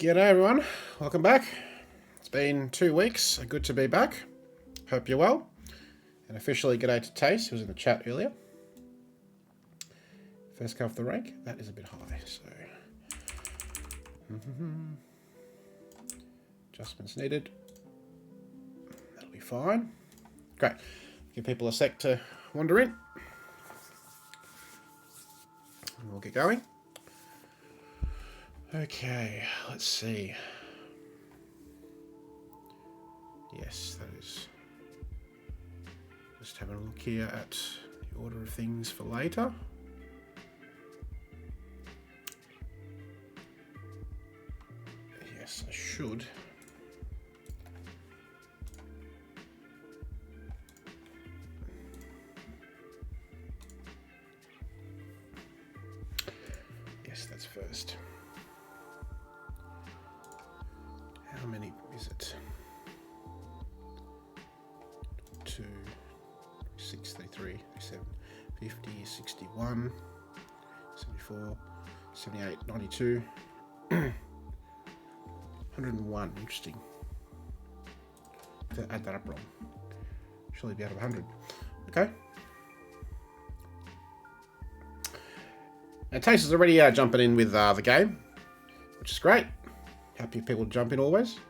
G'day everyone, welcome back. It's been 2 weeks. Good to be back. Hope you're well. And officially g'day to Tace, who was in the chat earlier. First come off the rank. That is a bit high, so... Adjustments needed. That'll be fine. Great. Give people a sec to wander in. And we'll get going. Okay, let's see. Yes, that is... Just having a look here at the order of things for later. Yes, I should. Yes, that's first. How many is it? 2, 6, 33, 37, 50, 61, 74, 78, 92, 101. Interesting. To add that up wrong. Surely be out of 100. Okay. And Tace is already jumping in with the game, which is great. Happy people to jump in always.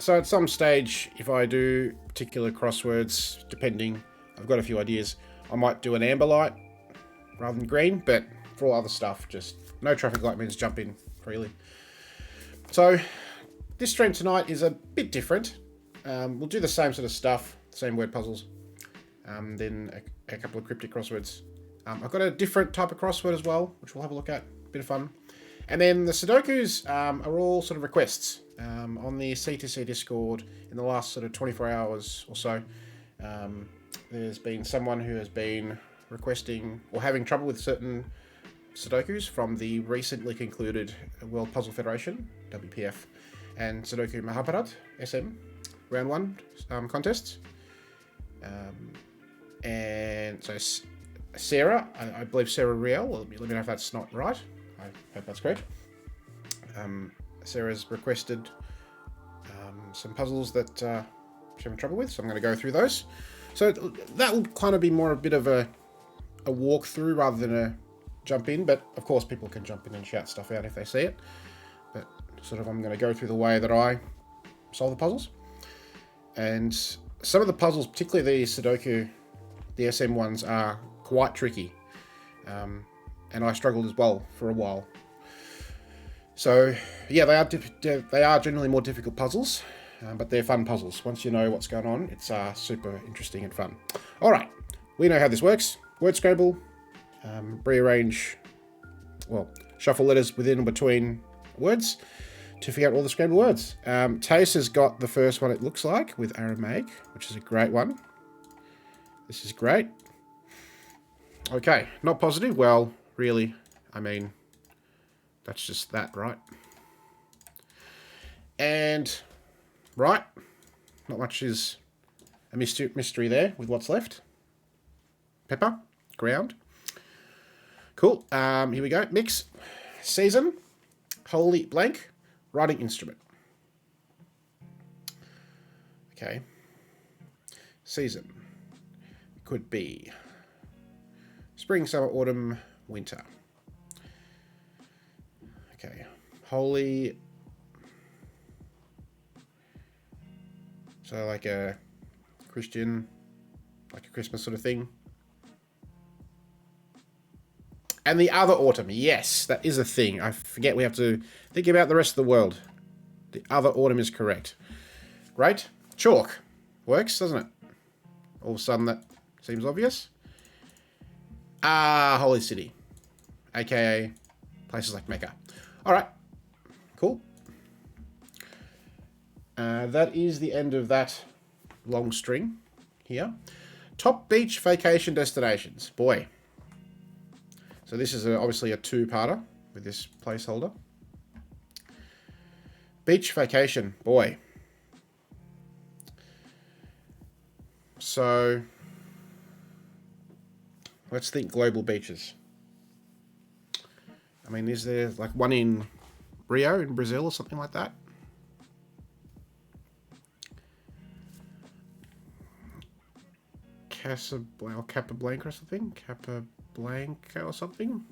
So at some stage, if I do particular crosswords, depending, I've got a few ideas, I might do an amber light rather than green, but for all other stuff, just no traffic light means jump in freely. So this stream tonight is a bit different. We'll do the same sort of stuff, same word puzzles, then a couple of cryptic crosswords. I've got a different type of crossword as well, which we'll have a look at, bit of fun. And then the Sudokus are all sort of requests on the C2C Discord in the last sort of 24 hours or so. There's been someone who has been requesting or having trouble with certain Sudokus from the recently concluded World Puzzle Federation, WPF, and Sudoku Mahabharat SM Round 1 contests. And so Sarah, I believe Sarah Riel, let me know if that's not right. I hope that's correct. Sarah's requested some puzzles that she's having trouble with, so I'm going to go through those. So that will kind of be more a bit of a walkthrough rather than a jump in, but of course people can jump in and shout stuff out if they see it. But sort of I'm going to go through the way that I solve the puzzles. And some of the puzzles, particularly the Sudoku, the SM ones, are quite tricky. And I struggled as well for a while. So yeah, they are generally more difficult puzzles, but they're fun puzzles. Once you know what's going on, it's super interesting and fun. All right, we know how this works. Word scramble, rearrange, well, shuffle letters within and between words to figure out all the scrambled words. Tace has got the first one, it looks like, with Aramaic, which is a great one. This is great. Okay, not positive. Well, really, I mean, that's just that, right? And, right, not much is a mystery there with what's left. Pepper, ground. Cool, here we go. Mix, season, holy blank, writing instrument. Okay. Season. Could be spring, summer, autumn, winter. Okay. Holy. So like a Christian, like a Christmas sort of thing. And the other autumn. Yes, that is a thing. I forget we have to think about the rest of the world. The other autumn is correct. Great. Chalk. Works, doesn't it? All of a sudden that seems obvious. Holy City. AKA places like Mecca. Alright. Cool. That is the end of that long string here. Top beach vacation destinations. Boy. So this is obviously a two-parter with this placeholder. Beach vacation. Boy. So let's think global beaches. I mean, is there like one in Rio in Brazil or something like that? Capablanca or something? Capablanca or something?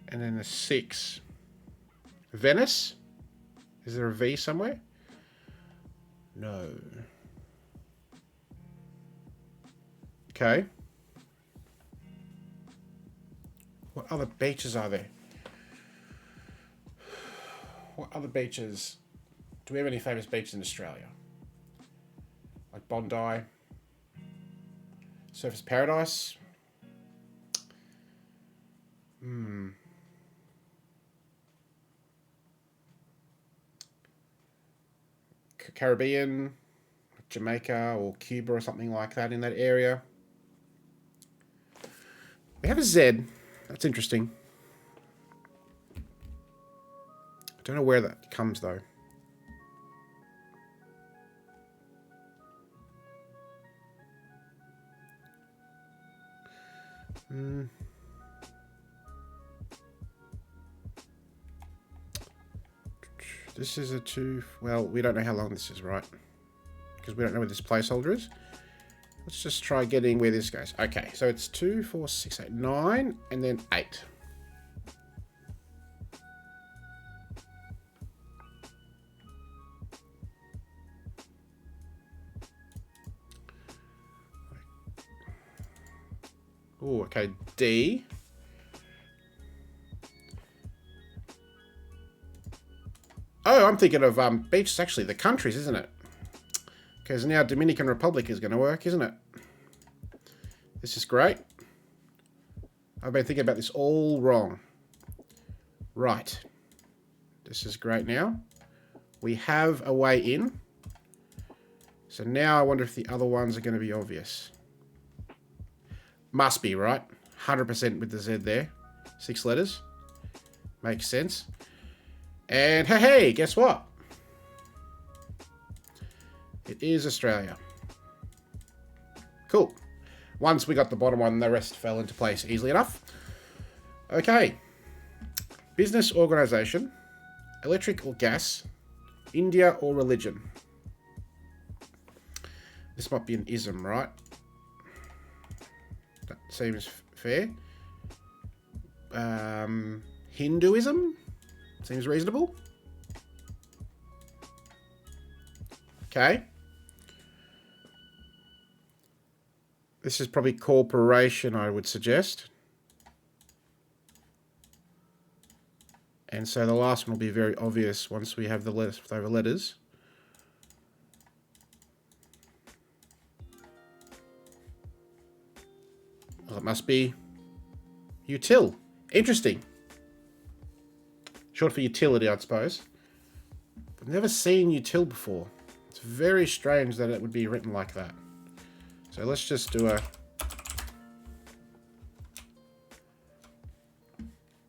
And then the 6. Venice? Is there a V somewhere? No. Okay. What other beaches are there? What other beaches? Do we have any famous beaches in Australia? Like Bondi? Surfers Paradise? Caribbean? Jamaica or Cuba or something like that in that area? They have a Z. That's interesting. I don't know where that comes though. This is a 2. Well, we don't know how long this is, right? Because we don't know where this placeholder is. Let's just try getting where this goes. Okay, so it's 2, 4, 6, 8, 9, and then 8. Oh, okay, D. Oh, I'm thinking of beaches, actually, the countries, isn't it? Because now Dominican Republic is going to work, isn't it? This is great. I've been thinking about this all wrong. Right. This is great now. We have a way in. So now I wonder if the other ones are going to be obvious. Must be, right? 100% with the Z there. 6 letters. Makes sense. And hey, guess what? It is Australia. Cool. Once we got the bottom one, the rest fell into place easily enough. Okay. Business organisation. Electric or gas. India or religion. This might be an ism, right? That seems fair. Hinduism? Seems reasonable. Okay. This is probably corporation, I would suggest. And so the last one will be very obvious once we have the leftover letters. Well, it must be util. Interesting. Short for utility, I suppose. I've never seen util before. It's very strange that it would be written like that. So let's just do a...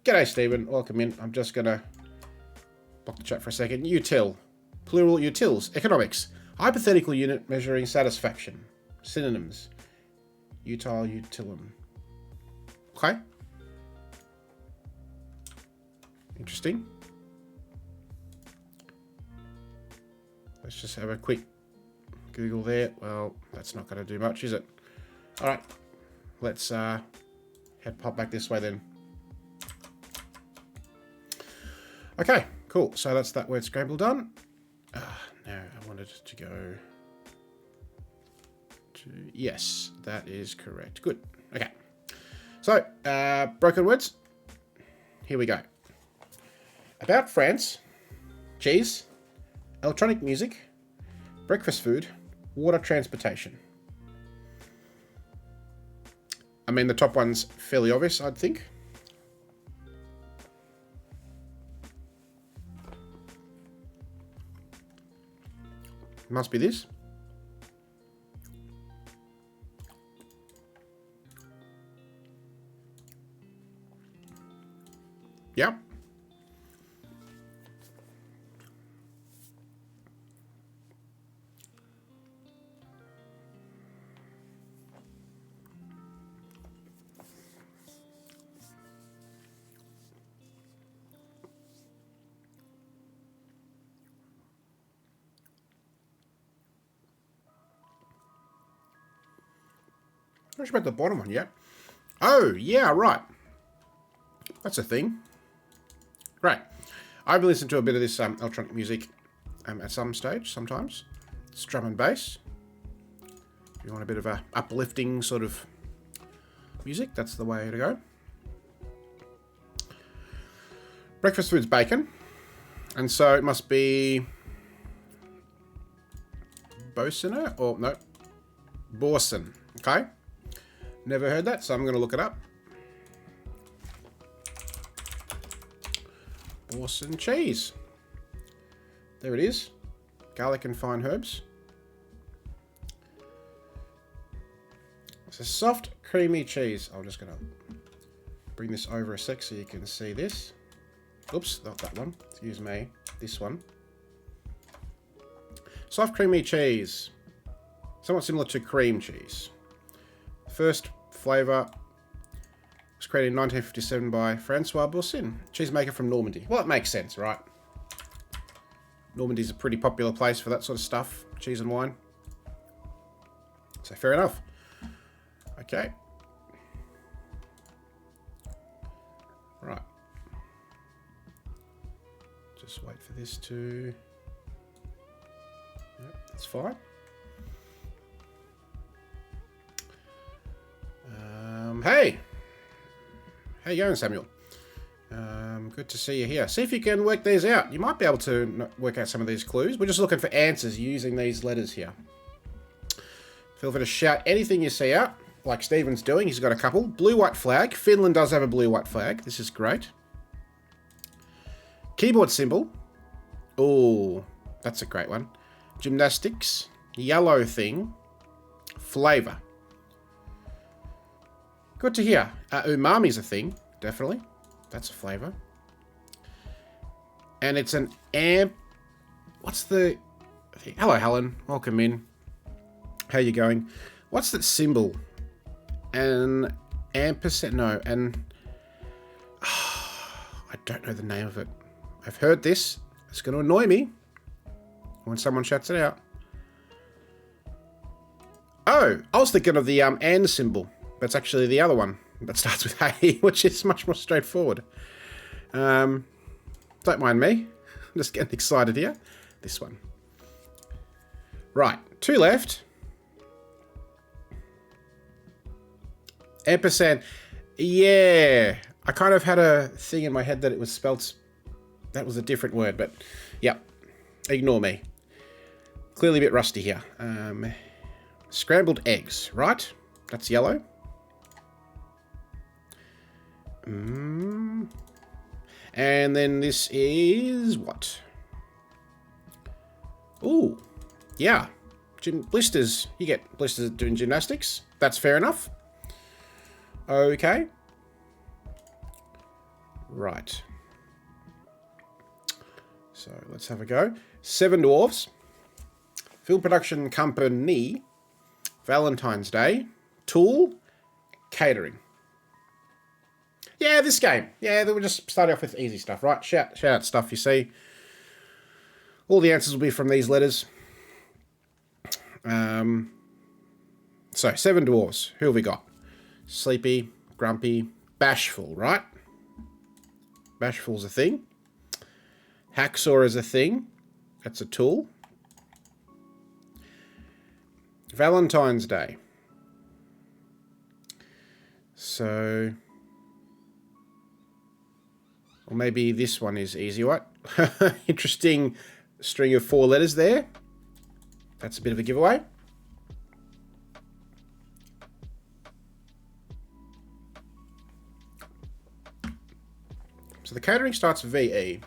G'day, Stephen. Welcome in. I'm just going to block the chat for a second. Util. Plural utils. Economics. Hypothetical unit measuring satisfaction. Synonyms. Utile, utilum. Okay. Interesting. Let's just have a quick Google there. Well, that's not going to do much, is it? All right. Let's pop back this way then. Okay, cool. So that's that word scramble done. Now I wanted to go to... Yes, that is correct. Good. Okay. So, broken words. Here we go. About France. Cheese. Electronic music. Breakfast food. Water transportation. I mean, the top one's fairly obvious, I'd think. Must be this. Yep. Not sure about the bottom one yet. Oh, yeah, right. That's a thing. Great. I've listened to a bit of this electronic music at some stage, sometimes. It's drum and bass. If you want a bit of a uplifting sort of music, that's the way to go. Breakfast food's bacon. And so it must be Bosener, or no, Borsen. Okay. Never heard that, so I'm going to look it up. Borsen cheese. There it is. Garlic and fine herbs. It's a soft, creamy cheese. I'm just going to bring this over a sec so you can see this. Oops, not that one. Excuse me. This one. Soft, creamy cheese. Somewhat similar to cream cheese. First flavour was created in 1957 by Francois Boursin, cheesemaker from Normandy. Well, it makes sense, right? Normandy's a pretty popular place for that sort of stuff, cheese and wine. So fair enough. Okay. Right. Just wait for this to... Yep, that's fine. Hey! How you going, Samuel? Good to see you here. See if you can work these out. You might be able to work out some of these clues. We're just looking for answers using these letters here. Feel free to shout anything you see out, like Stephen's doing. He's got a couple. Blue-white flag. Finland does have a blue-white flag. This is great. Keyboard symbol. Oh, that's a great one. Gymnastics. Yellow thing. Flavour. Good to hear. Umami's a thing, definitely. That's a flavour. And it's an amp... What's the... Hello, Helen. Welcome in. How you going? What's that symbol? An ampersand... No, an... I don't know the name of it. I've heard this. It's going to annoy me when someone shouts it out. Oh, I was thinking of the and symbol. That's actually the other one that starts with A, which is much more straightforward. Don't mind me. I'm just getting excited here. This one. Right, 2 left. Ampersand. Yeah, I kind of had a thing in my head that it was spelt... That was a different word, but yeah, ignore me. Clearly a bit rusty here. Scrambled eggs, right? That's yellow. And then this is what? Ooh, yeah. Blisters. You get blisters doing gymnastics. That's fair enough. Okay. Right. So let's have a go. 7 Dwarfs. Film production company. Valentine's Day. Tool. Catering. Yeah, this game. Yeah, we'll just start off with easy stuff, right? Shout out stuff you see. All the answers will be from these letters. So, 7 Dwarfs. Who have we got? Sleepy, grumpy, bashful, right? Bashful's a thing. Hacksaw is a thing. That's a tool. Valentine's Day. So... Or maybe this one is easy, what? Interesting string of 4 letters there. That's a bit of a giveaway. So the catering starts with VE.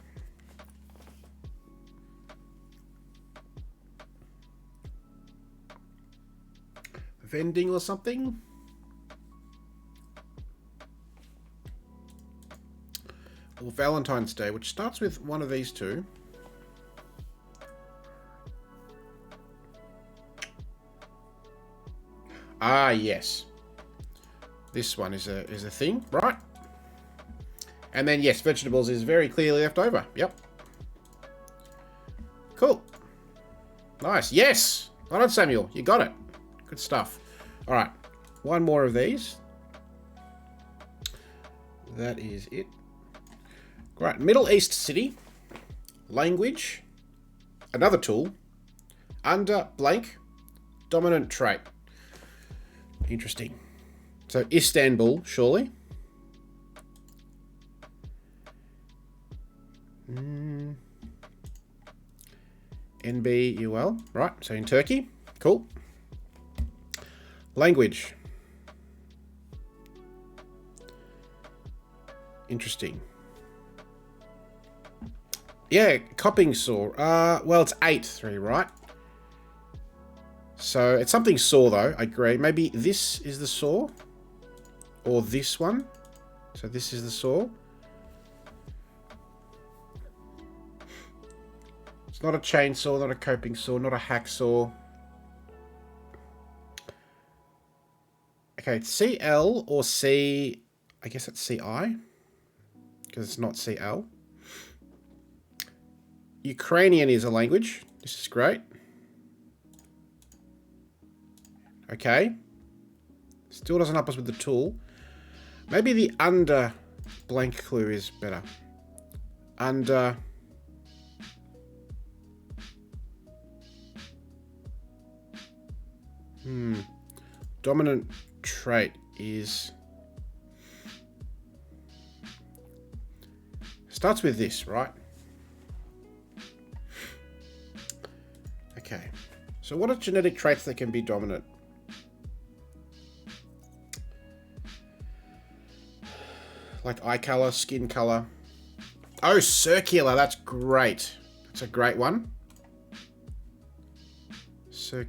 Vending or something? Or Valentine's Day, which starts with one of these two. Ah, yes. This one is a thing, right? And then, yes, vegetables is very clearly left over. Yep. Cool. Nice. Yes! Well done, Samuel. You got it. Good stuff. All right. one more of these. That is it. Right, Middle East city. Language. Another tool. Under blank. Dominant trait. Interesting. So Istanbul, surely. NBUL. Right, so in Turkey. Cool. Language. Interesting. Yeah, copying saw. Well, it's 8-3, right? So it's something saw, though. I agree. Maybe this is the saw. Or this one. So this is the saw. It's not a chainsaw, not a coping saw, not a hacksaw. Okay, it's CL or C... I guess it's CI. Because it's not CL. Ukrainian is a language. This is great. Okay. Still doesn't help us with the tool. Maybe the under blank clue is better. Under... Dominant trait is... Starts with this, right? Okay. So what are genetic traits that can be dominant? Like eye color, skin color. Oh, circular. That's great. That's a great one. So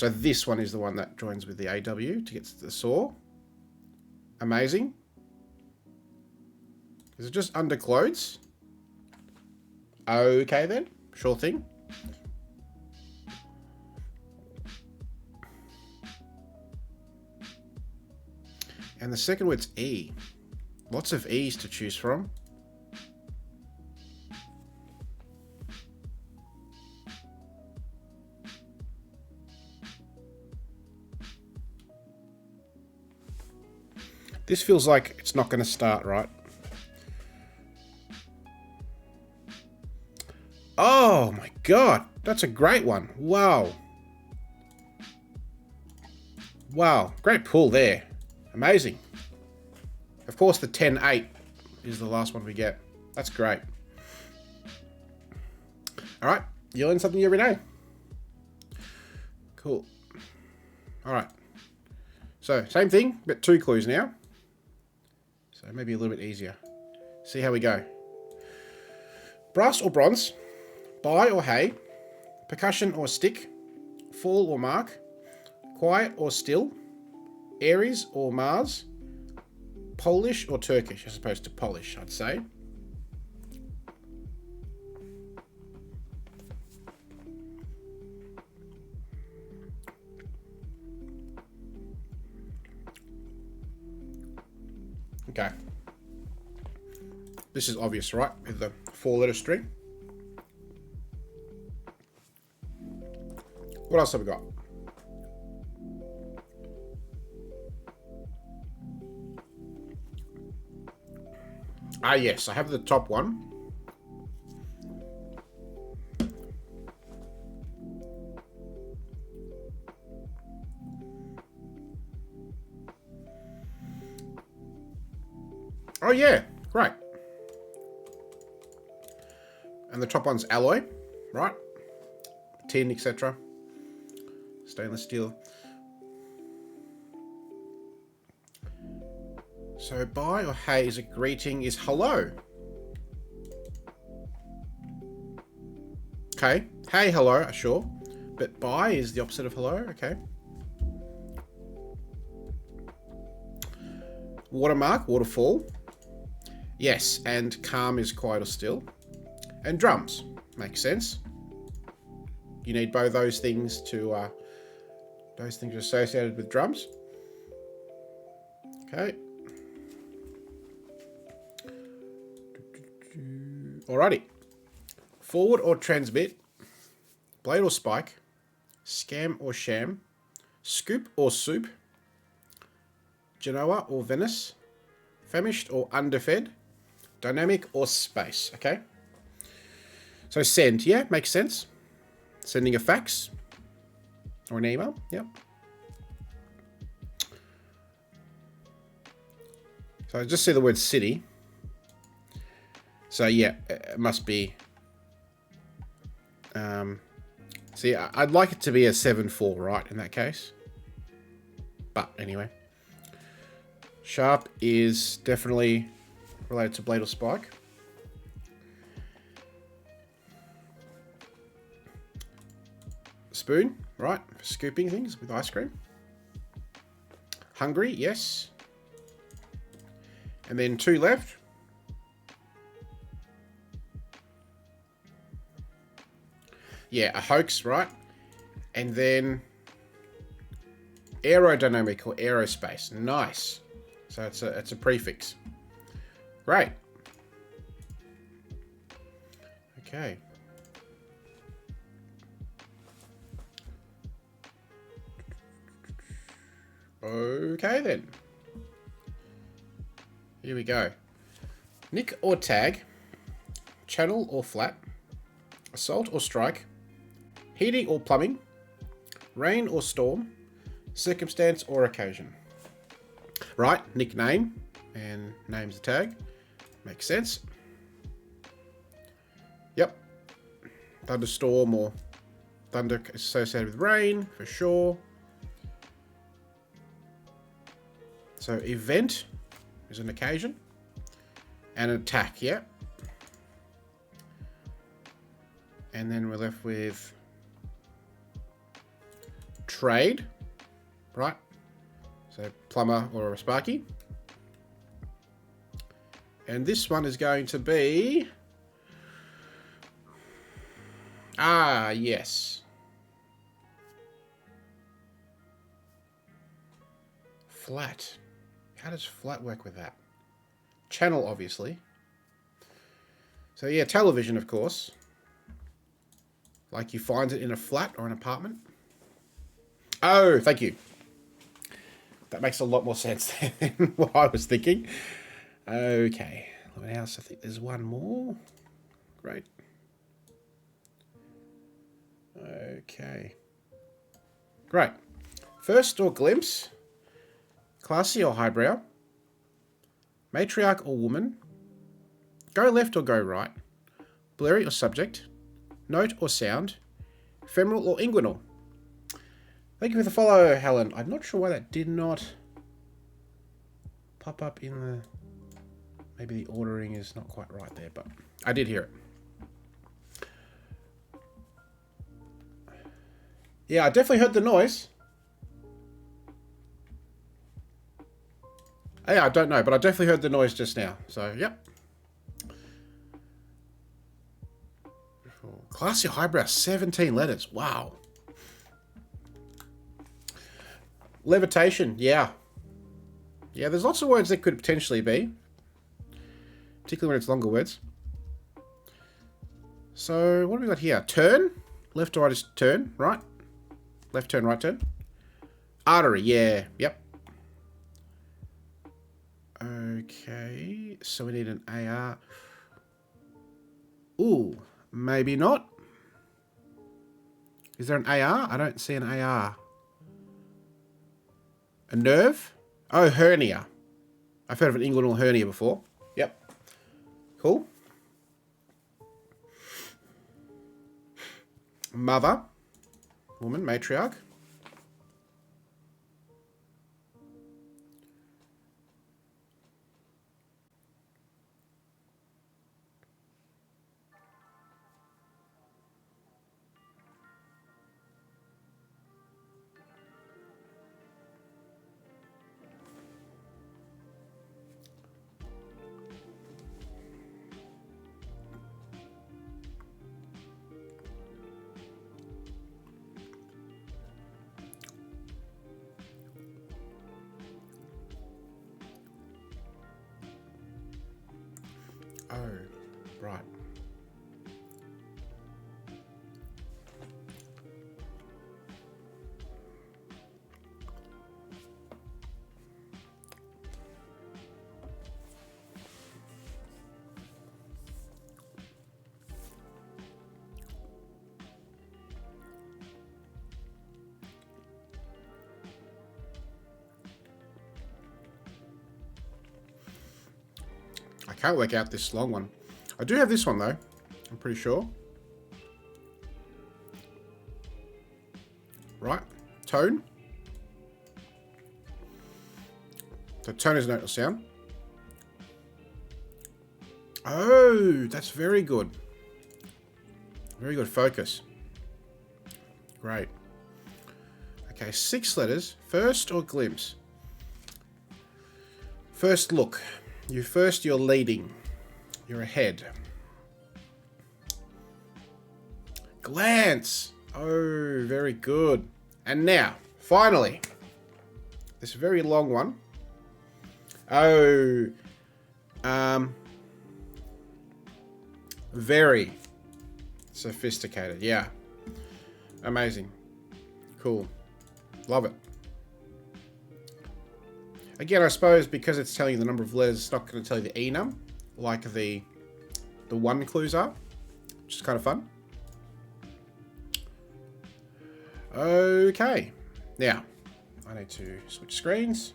this one is the one that joins with the AW to get to the saw. Amazing. Is it just under clothes? Okay then. Sure thing. And the second word's E. Lots of E's to choose from. This feels like it's not going to start right. Oh my god, that's a great one. Wow. Wow, great pull there. Amazing. Of course, the 10-8 is the last one we get. That's great. All right, you learn something every day. Cool. All right. So, same thing, but 2 clues now. So, maybe a little bit easier. See how we go. Brass or bronze. Buy or hay. Percussion or stick. Fall or mark. Quiet or still. Aries or Mars. Polish or Turkish, as opposed to Polish, I'd say. Okay. This is obvious, right? With the 4-letter string. What else have we got? Ah, yes, I have the top one. Oh, yeah, great. And the top one's alloy, right? Tin, etc. Stainless steel. So bye or hey is a greeting is hello. Okay. Hey, hello, sure. But bye is the opposite of hello, okay. Watermark, waterfall. Yes, and calm is quiet or still. And drums, makes sense. You need both those things to, those things are associated with drums. Okay. Alrighty. Forward or transmit. Blade or spike. Scam or sham. scoop or soup, Genoa or Venice, famished or underfed, dynamic or space. Okay. So send, yeah, makes sense. Sending a fax or an email, yep. So I just see the word city. So yeah, it must be. See, I'd like it to be a 7-4, right, in that case. But anyway. Sharp is definitely related to blade or spike. Spoon, right, for scooping things with ice cream. Hungry, yes. And then 2 left. Yeah, a hoax, right? And then aerodynamic or aerospace. Nice. So it's a prefix. Great. Okay. Okay then. Here we go. Nick or tag. Channel or flat. Assault or strike. Heating or plumbing. Rain or storm. Circumstance or occasion. Right, nickname. And name's the tag. Makes sense. Yep. Thunderstorm or thunder associated with rain, for sure. So event is an occasion. And an attack, yeah. And then we're left with trade, right? So plumber or a sparky. And this one is going to be... Ah, yes. Flat. How does flat work with that? Channel, obviously. So yeah, television, of course. Like you find it in a flat or an apartment. Oh, thank you. That makes a lot more sense than what I was thinking. Okay. What else? I think there's one more. Great. Okay. Great. First or glimpse. Classy or highbrow. Matriarch or woman. Go left or go right. Blurry or subject. Note or sound. Ephemeral or inguinal. Thank you for the follow, Helen. I'm not sure why that did not pop up in the... Maybe the ordering is not quite right there, but I did hear it. Yeah, I definitely heard the noise. Yeah, I don't know, but I definitely heard the noise just now. So, yep. Classy highbrow, 17 letters. Wow. Levitation, yeah. Yeah, there's lots of words that could potentially be. Particularly when it's longer words. So, what have we got here? Turn. Left to right is turn, right? Left turn, right turn. Artery, yeah. Yep. Okay, so we need an AR. Ooh, maybe not. Is there an AR? I don't see an AR. A nerve? Oh, hernia. I've heard of an inguinal hernia before. Yep. Cool. Mother. Woman, matriarch. Oh, right. can't work out this long one. I do have this one though, I'm pretty sure. Right, tone. So tone is a note or sound. Oh, that's very good. Very good focus. Great. Okay, 6 letters. First or glimpse? First look. You're leading. You're ahead. Glance. Oh, very good. And now, finally, this very long one. Oh, very sophisticated. Yeah. Amazing. Cool. Love it. Again, I suppose because it's telling you the number of letters, it's not going to tell you the enum, like the one clues are, which is kind of fun. Okay. Now, I need to switch screens.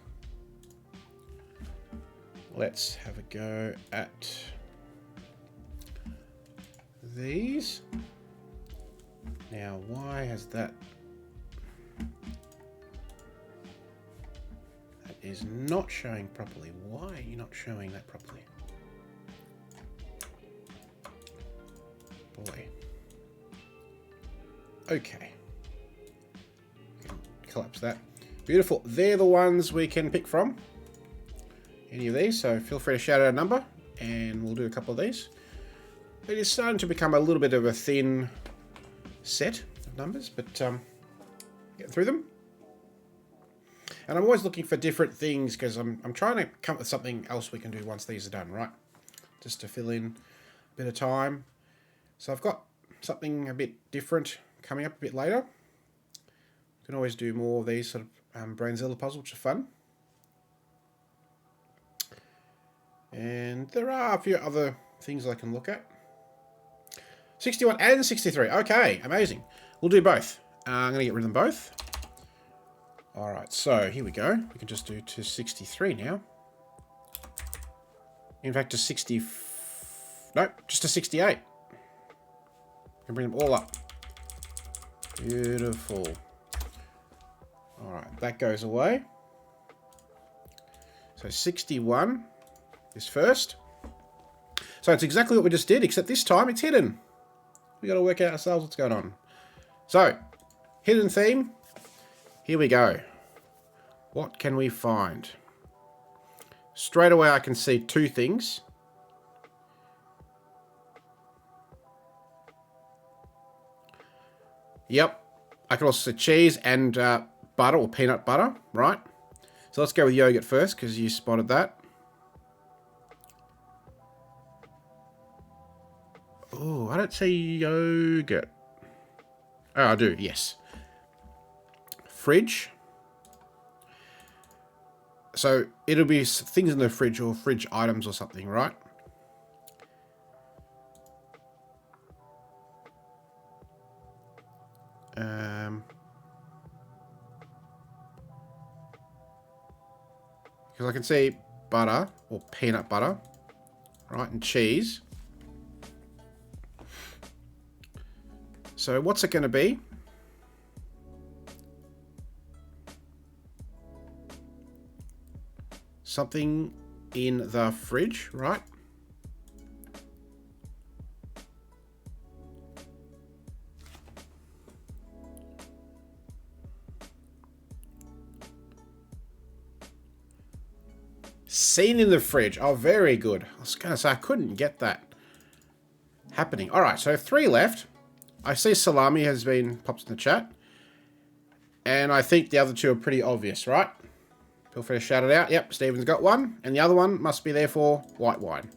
Let's have a go at these. Now, why has that... That is not showing properly. Why are you not showing that properly? Boy. Okay. Collapse that. Beautiful. They're the ones we can pick from. Any of these, so feel free to shout out a number, and we'll do a couple of these. It is starting to become a little bit of a thin set of numbers, but getting through them. And I'm always looking for different things because I'm trying to come up with something else we can do once these are done, right? Just to fill in a bit of time. So I've got something a bit different coming up a bit later. You can always do more of these sort of Brainzilla puzzles, which are fun. And there are a few other things I can look at. 61 and 63. Okay, amazing. We'll do both. I'm going to get rid of them both. Alright, so here we go. We can just do to 63 now. In fact, to 60... No, just to 68. We can bring them all up. Beautiful. Alright, that goes away. So 61 is first. So it's exactly what we just did, except this time it's hidden. We got to work out ourselves what's going on. So, hidden theme. Here we go. What can we find? Straight away I can see two things. Yep. I can also see cheese and butter or peanut butter, right? So let's go with yogurt first because you spotted that. Oh, I don't see yogurt. Oh, I do, yes. Fridge. So it'll be things in the fridge or fridge items or something, right? Because I can see butter or peanut butter, right, and cheese. So what's it going to be? Something in the fridge, right? Seen in the fridge. Oh, very good. I was going to say, I couldn't get that happening. All right, so 3 left. I see salami has been popped in the chat. And I think the other 2 are pretty obvious, right? Feel free to shout it out. Yep, Stephen's got one. And the other one must be there for white wine.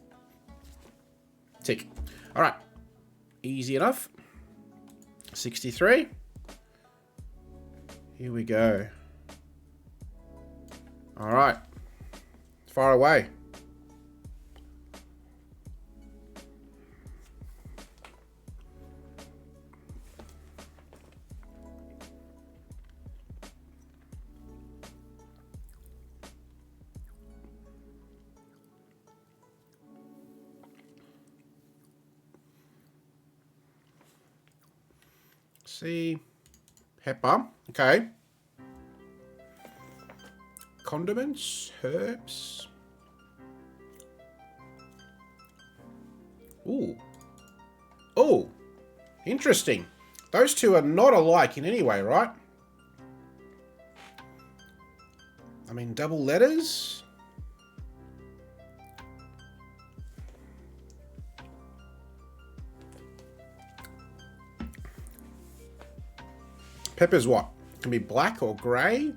Tick. All right. Easy enough. 63. Here we go. All right. Far away. see. Pepper. Okay. Condiments. Herbs. Ooh. Oh. Interesting. Those two are not alike in any way, right? I mean, double letters. Pepper's what? Can be black or grey.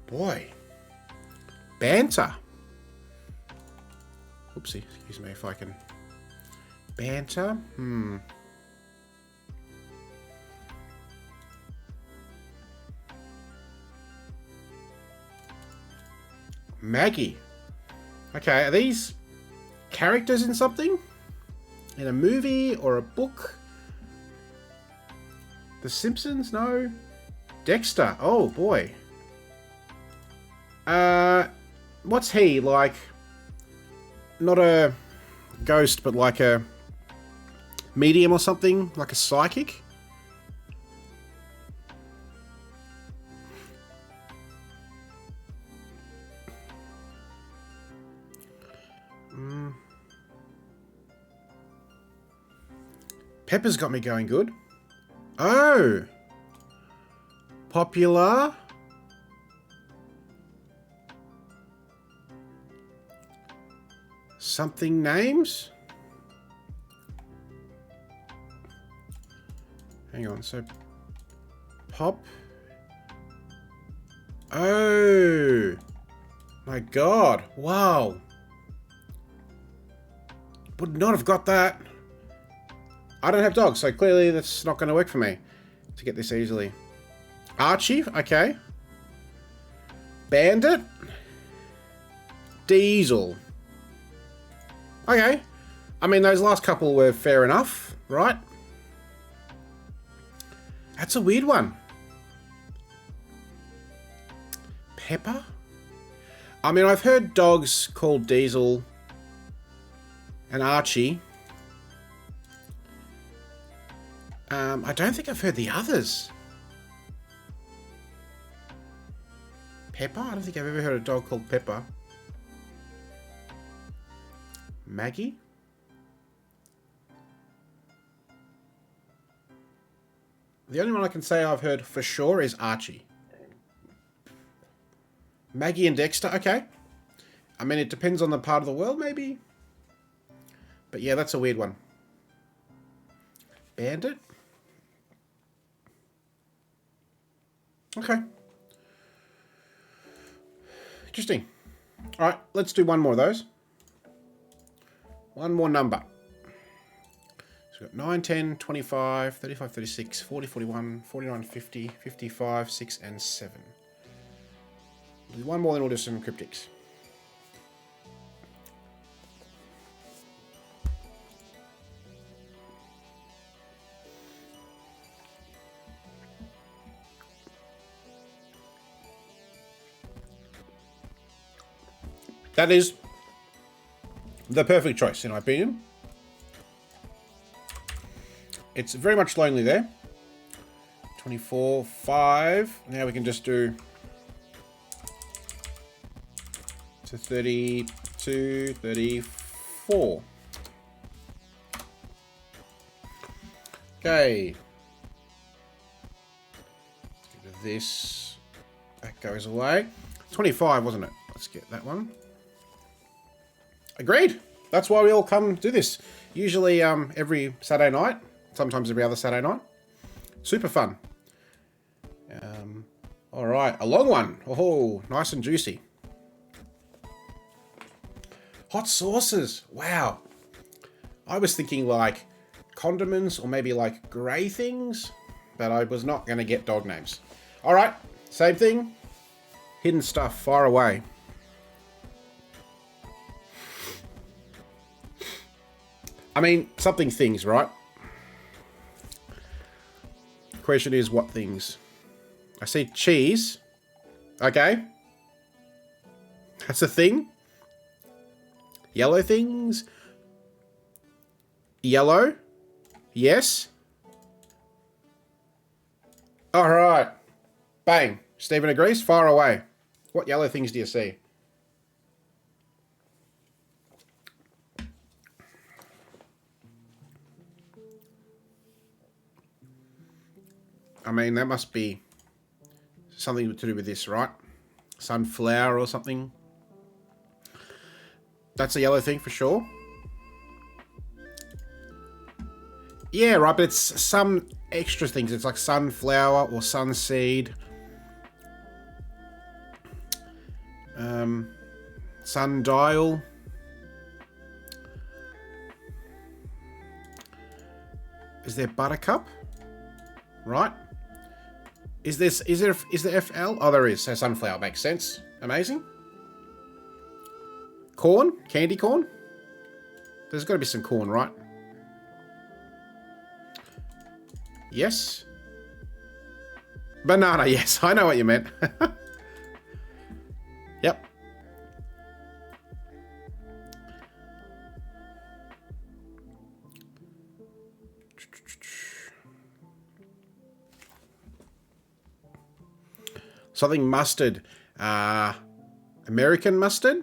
Boy. Banter. Oopsie, excuse me if I can. Banter? Maggie. Okay, are these characters in something? In a movie or a book? The Simpsons? No. Dexter. Oh, boy. What's he? Like, not a ghost, but like a medium or something? Like a psychic? Pepper's got me going good. Oh! Popular? Something names? Hang on, so... Pop... Oh! My god, wow! Would not have got that. I don't have dogs, so clearly that's not going to work for me to get this easily. Archie, okay. Bandit. Diesel. Okay. I mean, those last couple were fair enough, right? That's a weird one. Pepper? I mean, I've heard dogs called Diesel and Archie. I don't think I've heard the others. Pepper? I don't think I've ever heard a dog called Pepper. Maggie? The only one I can say I've heard for sure is Archie. Maggie and Dexter, okay. I mean, it depends on the part of the world, maybe. But yeah, that's a weird one. Bandit? Okay. Interesting. All right, let's do one more of those. One more number. So we've got 9, 10, 25, 35, 36, 40, 41, 49, 50, 55, 6, and 7. We'll do one more, then we'll do some cryptics. That is the perfect choice, in my opinion. It's very much lonely there. 24, 5. Now we can just do to 32, 34. Okay. Let's get rid of this. That goes away. 25, wasn't it? Let's get that one. Agreed. That's why we all come do this. Usually every Saturday night. Sometimes every other Saturday night. Super fun. All right. A long one. Oh, nice and juicy. Hot sauces. Wow. I was thinking like condiments or maybe like grey things. But I was not going to get dog names. All right. Same thing. Hidden stuff far away. I mean, something things, right? question is what things? I see cheese. Okay. That's a thing. Yellow things. Yellow. Yes. All right. Bang. Stephen agrees. Far away. What yellow things do you see? I mean, that must be something to do with this, right? Sunflower or something. That's a yellow thing for sure. Yeah, right, but it's some extra things. It's like sunflower or sunseed. Sundial. Is there buttercup? Right. Is there FL? Oh, there is. So sunflower makes sense. Amazing. Corn? Candy corn? There's got to be some corn, right? Yes. Banana, yes. I know what you meant. Yep. Something mustard. American mustard?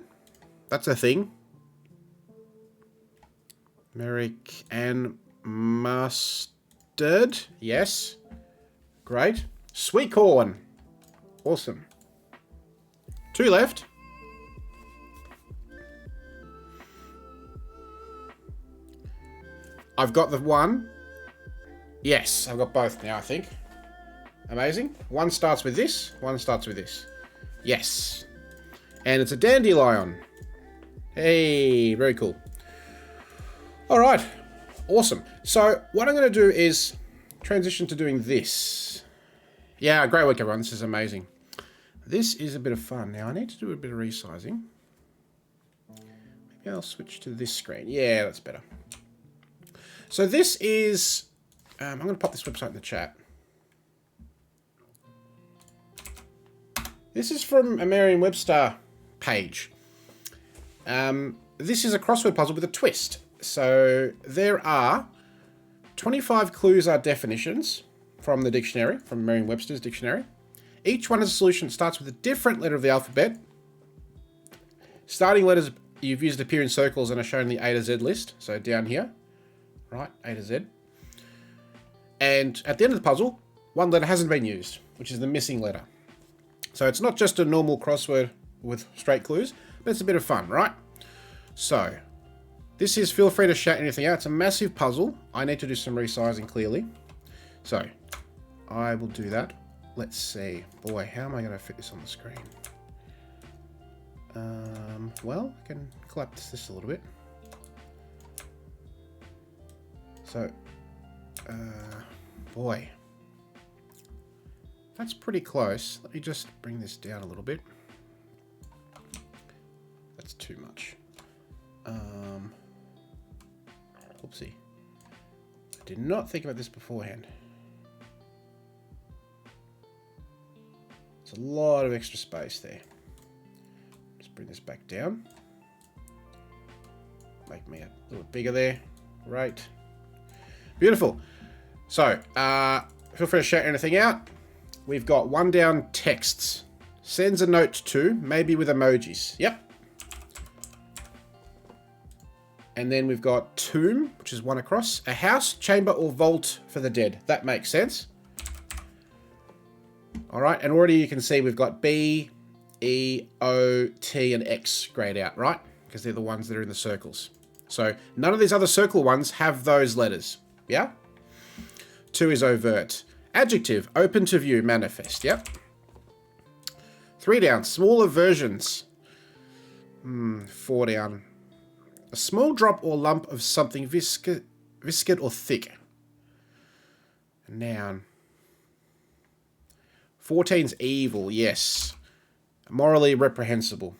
That's a thing. American mustard. Yes. Great. Sweet corn. Awesome. 2 left. I've got the one. Yes, I've got both now, I think. Amazing. One starts with this. One starts with this. Yes. And it's a dandelion. Hey, very cool. All right. Awesome. So what I'm going to do is transition to doing this. Yeah, great work, everyone. This is amazing. This is a bit of fun. Now, I need to do a bit of resizing. Maybe I'll switch to this screen. Yeah, that's better. So this is... I'm going to pop this website in the chat. This is from a Merriam-Webster page. This is a crossword puzzle with a twist. So there are 25 clues are definitions from the dictionary, from Merriam-Webster's dictionary. Each one has a solution that starts with a different letter of the alphabet. Starting letters you've used appear in circles and are shown in the A to Z list. So down here, right, A to Z. And at the end of the puzzle, one letter hasn't been used, which is the missing letter. So it's not just a normal crossword with straight clues, but it's a bit of fun, right? So this is, feel free to shout anything out. It's a massive puzzle. I need to do some resizing clearly. So I will do that. Let's see. Boy, how am I going to fit this on the screen? Well, I can collapse this a little bit. So, boy. That's pretty close. Let me just bring this down a little bit. That's too much. Oopsie. I did not think about this beforehand. It's a lot of extra space there. Just bring this back down. Make me a little bigger there. Great. Beautiful. So, feel free to shout anything out. We've got one down, texts. Sends a note to, maybe with emojis. Yep. And then we've got tomb, which is one across. A house, chamber, or vault for the dead. That makes sense. All right, and already you can see we've got B, E, O, T, and X grayed out, right? Because they're the ones that are in the circles. So none of these other circle ones have those letters. Yeah? 2 is overt. Adjective, open to view, manifest. Yep. 3 down, smaller versions. 4 down. A small drop or lump of something viscid or thick. A noun. 14's evil, yes. Morally reprehensible.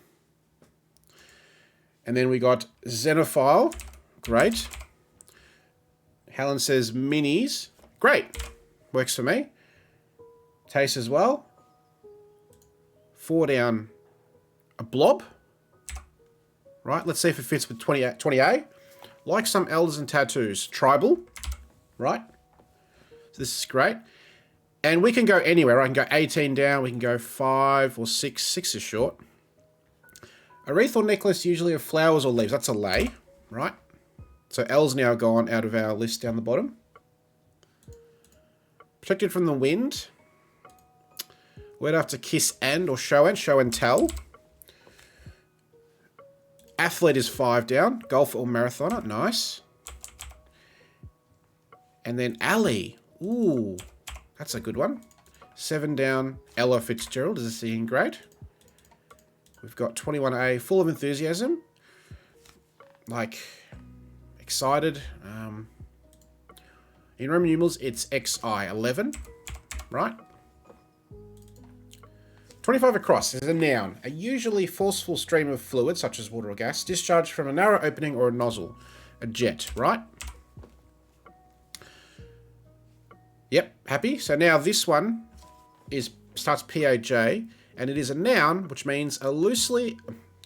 And then we got xenophile. Great. Helen says minis. Great. Works for me. Taste as well. 4 down a blob. Right, let's see if it fits with 20A. Like some elders and tattoos. Tribal. Right. So this is great. And we can go anywhere. I can go 18 down. We can go 5 or 6. 6 is short. A wreath or necklace usually of flowers or leaves. That's a lei. Right. So L's now gone out of our list down the bottom. Protected from the wind. Word after kiss and or show and tell. Athlete is 5 down. Golfer or marathoner. Nice. And then alley. Ooh, that's a good one. 7 down. Ella Fitzgerald is a singing grade. We've got 21A, full of enthusiasm. Like, excited. In Roman numerals, it's XI, 11. Right? 25 across is a noun. A usually forceful stream of fluid, such as water or gas, discharged from a narrow opening or a nozzle. A jet, right? Yep, happy. So now this one starts PAJ, and it is a noun, which means a loosely...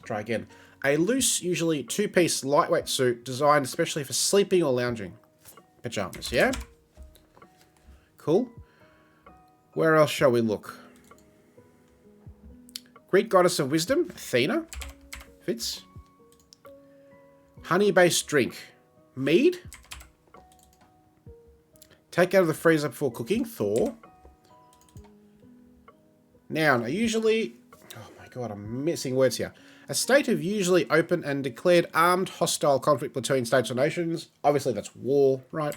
Try again. A loose, usually two-piece lightweight suit designed especially for sleeping or lounging. Pajamas, yeah? Cool. Where else shall we look? Greek goddess of wisdom, Athena. Fits. Honey-based drink. Mead. Take out of the freezer before cooking, Thor. Noun, usually... Oh my god, I'm missing words here. A state of usually open and declared armed hostile conflict between states or nations. Obviously that's war, right?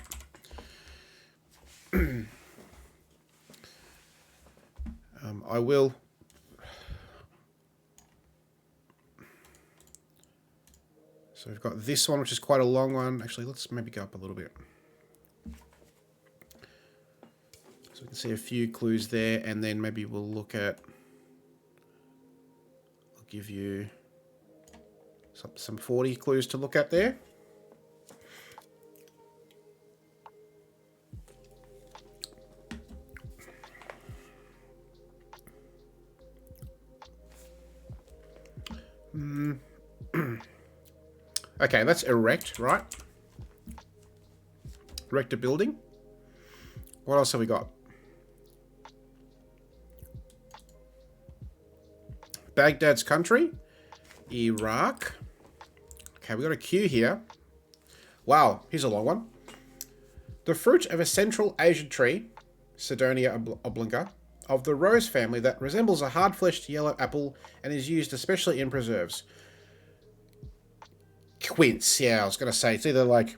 I will... So we've got this one, which is quite a long one. Actually, let's maybe go up a little bit. So we can see a few clues there, and then maybe we'll look at... I'll give you some 40 clues to look at there. Okay, that's erect, right? Erect a building. What else have we got? Baghdad's country. Iraq. Okay, we got a Q here. Wow, here's a long one. The fruit of a Central Asian tree, Sidonia oblonga, of the rose family that resembles a hard-fleshed yellow apple and is used especially in preserves. Quince, yeah, I was going to say, it's either like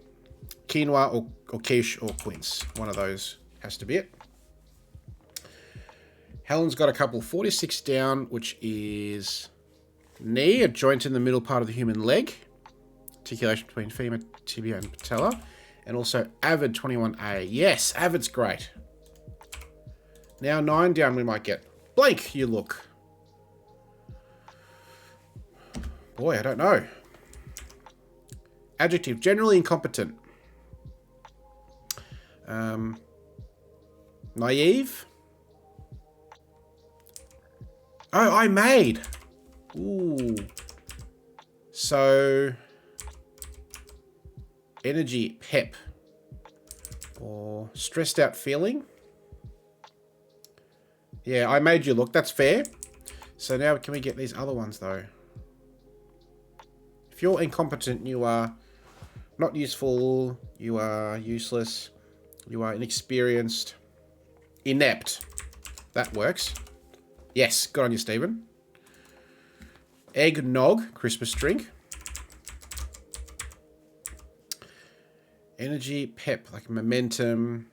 quinoa or quiche or quince. One of those has to be it. Helen's got a couple. 46 down, which is knee, a joint in the middle part of the human leg. Articulation between femur, tibia, and patella. And also avid, 21A. Yes, avid's great. Now 9 down we might get. Blank, you look. Boy, I don't know. Adjective, generally incompetent. Naive. Oh, I made. Ooh. So, energy, pep. Or stressed out feeling. Yeah, I made you look. That's fair. So now can we get these other ones, though? If you're incompetent, you are not useful, you are useless, you are inexperienced, inept. That works. Yes, good on you, Stephen. Eggnog, Christmas drink. Energy, pep, like momentum.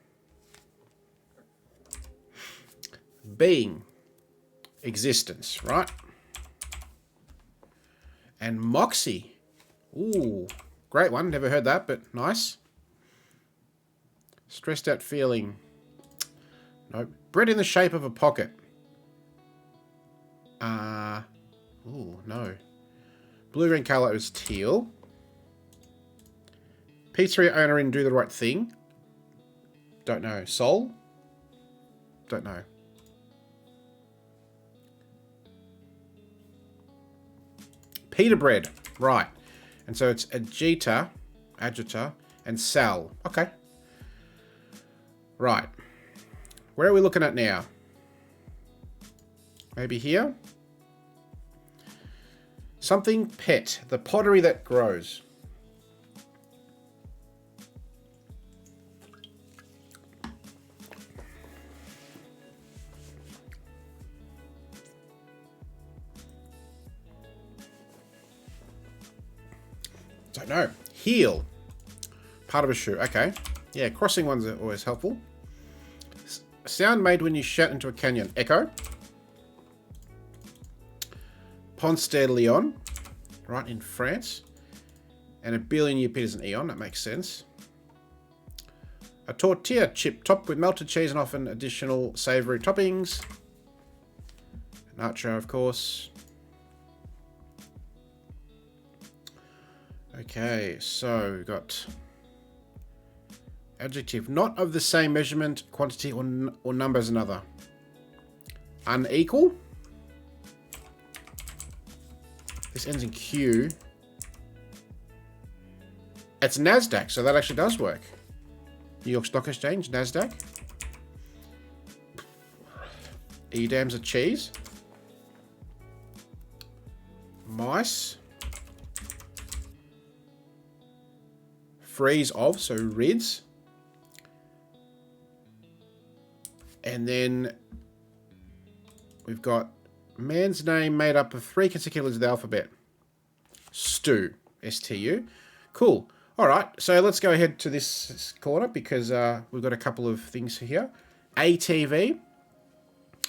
Being, existence, right? And moxie. Ooh, great one. Never heard that, but nice. Stressed out feeling. Nope. Bread in the shape of a pocket. Ooh, no. Blue-green colour is teal. Pizzeria owner in Do the Right Thing. Don't know. Soul? Don't know. Pita bread. Right. And so it's agita, and sal. Okay. Right. Where are we looking at now? Maybe here? Something pet. The pottery that grows. Don't know. Heel. Part of a shoe. Okay. Yeah, crossing ones are always helpful. Sound made when you shout into a canyon. Echo. Ponce de Leon. Right, in France. And a billion year pit is an eon. That makes sense. A tortilla chip topped with melted cheese and often additional savoury toppings. Nacho, of course. Okay, so we've got adjective, not of the same measurement, quantity, or number as another. Unequal. This ends in Q. It's NASDAQ, so that actually does work. New York Stock Exchange, NASDAQ. Edam's a cheese. Mice. Freeze of, so rids. And then we've got man's name made up of 3 consecutive letters of the alphabet. Stu. S-T-U. Cool. All right, so let's go ahead to this corner because we've got a couple of things here. ATV.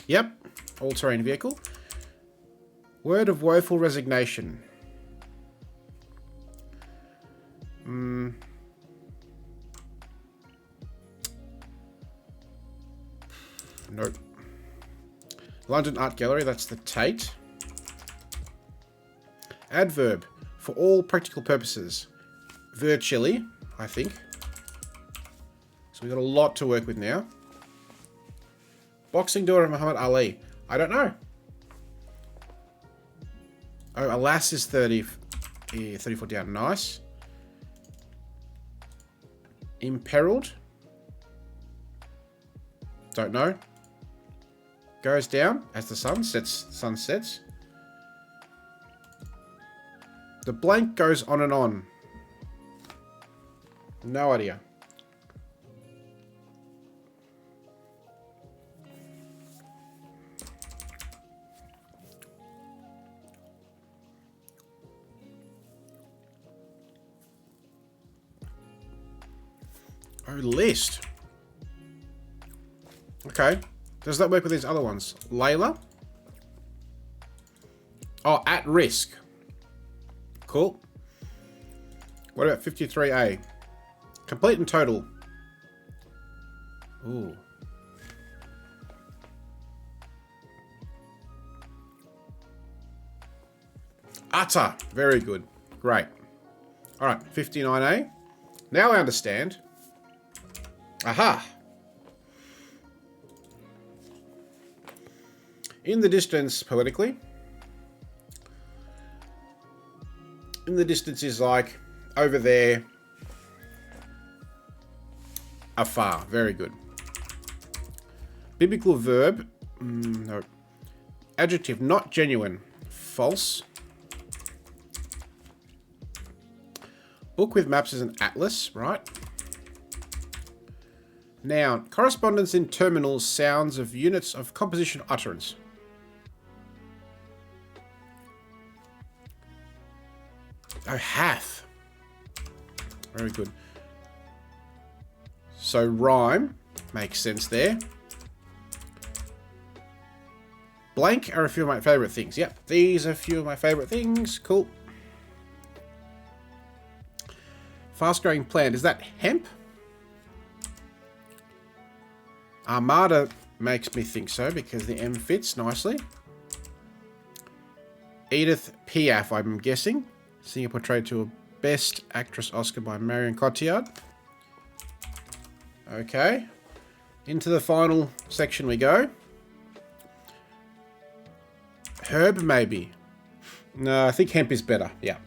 Yep. All-terrain vehicle. Word of woeful resignation. Nope. London Art Gallery, that's the Tate. Adverb, for all practical purposes. Virtually, I think. So we've got a lot to work with now. Boxing daughter of Muhammad Ali. I don't know. Oh, alas is 34 down. Nice. Imperiled. Don't know. Goes down as the sun sets. The blank goes on and on. No idea. Oh, list. Okay. Does that work with these other ones? Layla? Oh, at risk. Cool. What about 53A? Complete and total. Ooh. Utter. Very good. Great. All right, 59A. Now I understand. Aha. In the distance, poetically. In the distance is like over there. Afar. Very good. Biblical verb. No. Adjective, not genuine. False. Book with maps is an atlas, right? Noun. Correspondence in terminals, sounds of units of composition utterance. Oh, hath. Very good. So rhyme makes sense there. Blank are a few of my favourite things. Yep, these are a few of my favourite things. Cool. Fast-growing plant. Is that hemp? Armada makes me think so because the M fits nicely. Edith Piaf, I'm guessing. Singer portrayed to a Best Actress Oscar by Marion Cotillard. Okay. Into the final section we go. Herb, maybe. No, I think hemp is better. Yeah.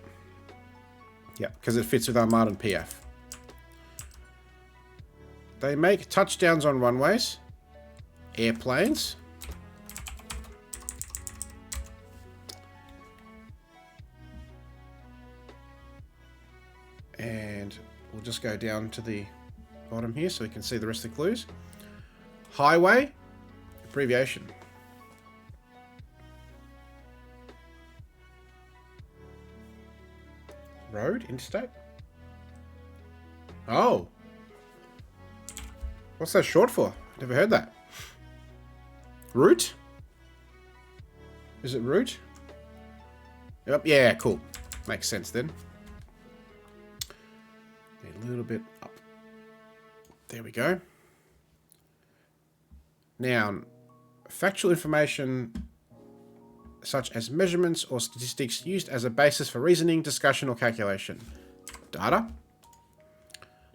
Yeah, because it fits with our modern PF. They make touchdowns on runways, airplanes, and we'll just go down to the bottom here so we can see the rest of the clues. Highway, abbreviation. Road, interstate. Oh. What's that short for? Never heard that. Route? Is it route? Yep, yeah, cool. Makes sense then. A little bit up. There we go. Now, factual information such as measurements or statistics used as a basis for reasoning, discussion, or calculation. Data.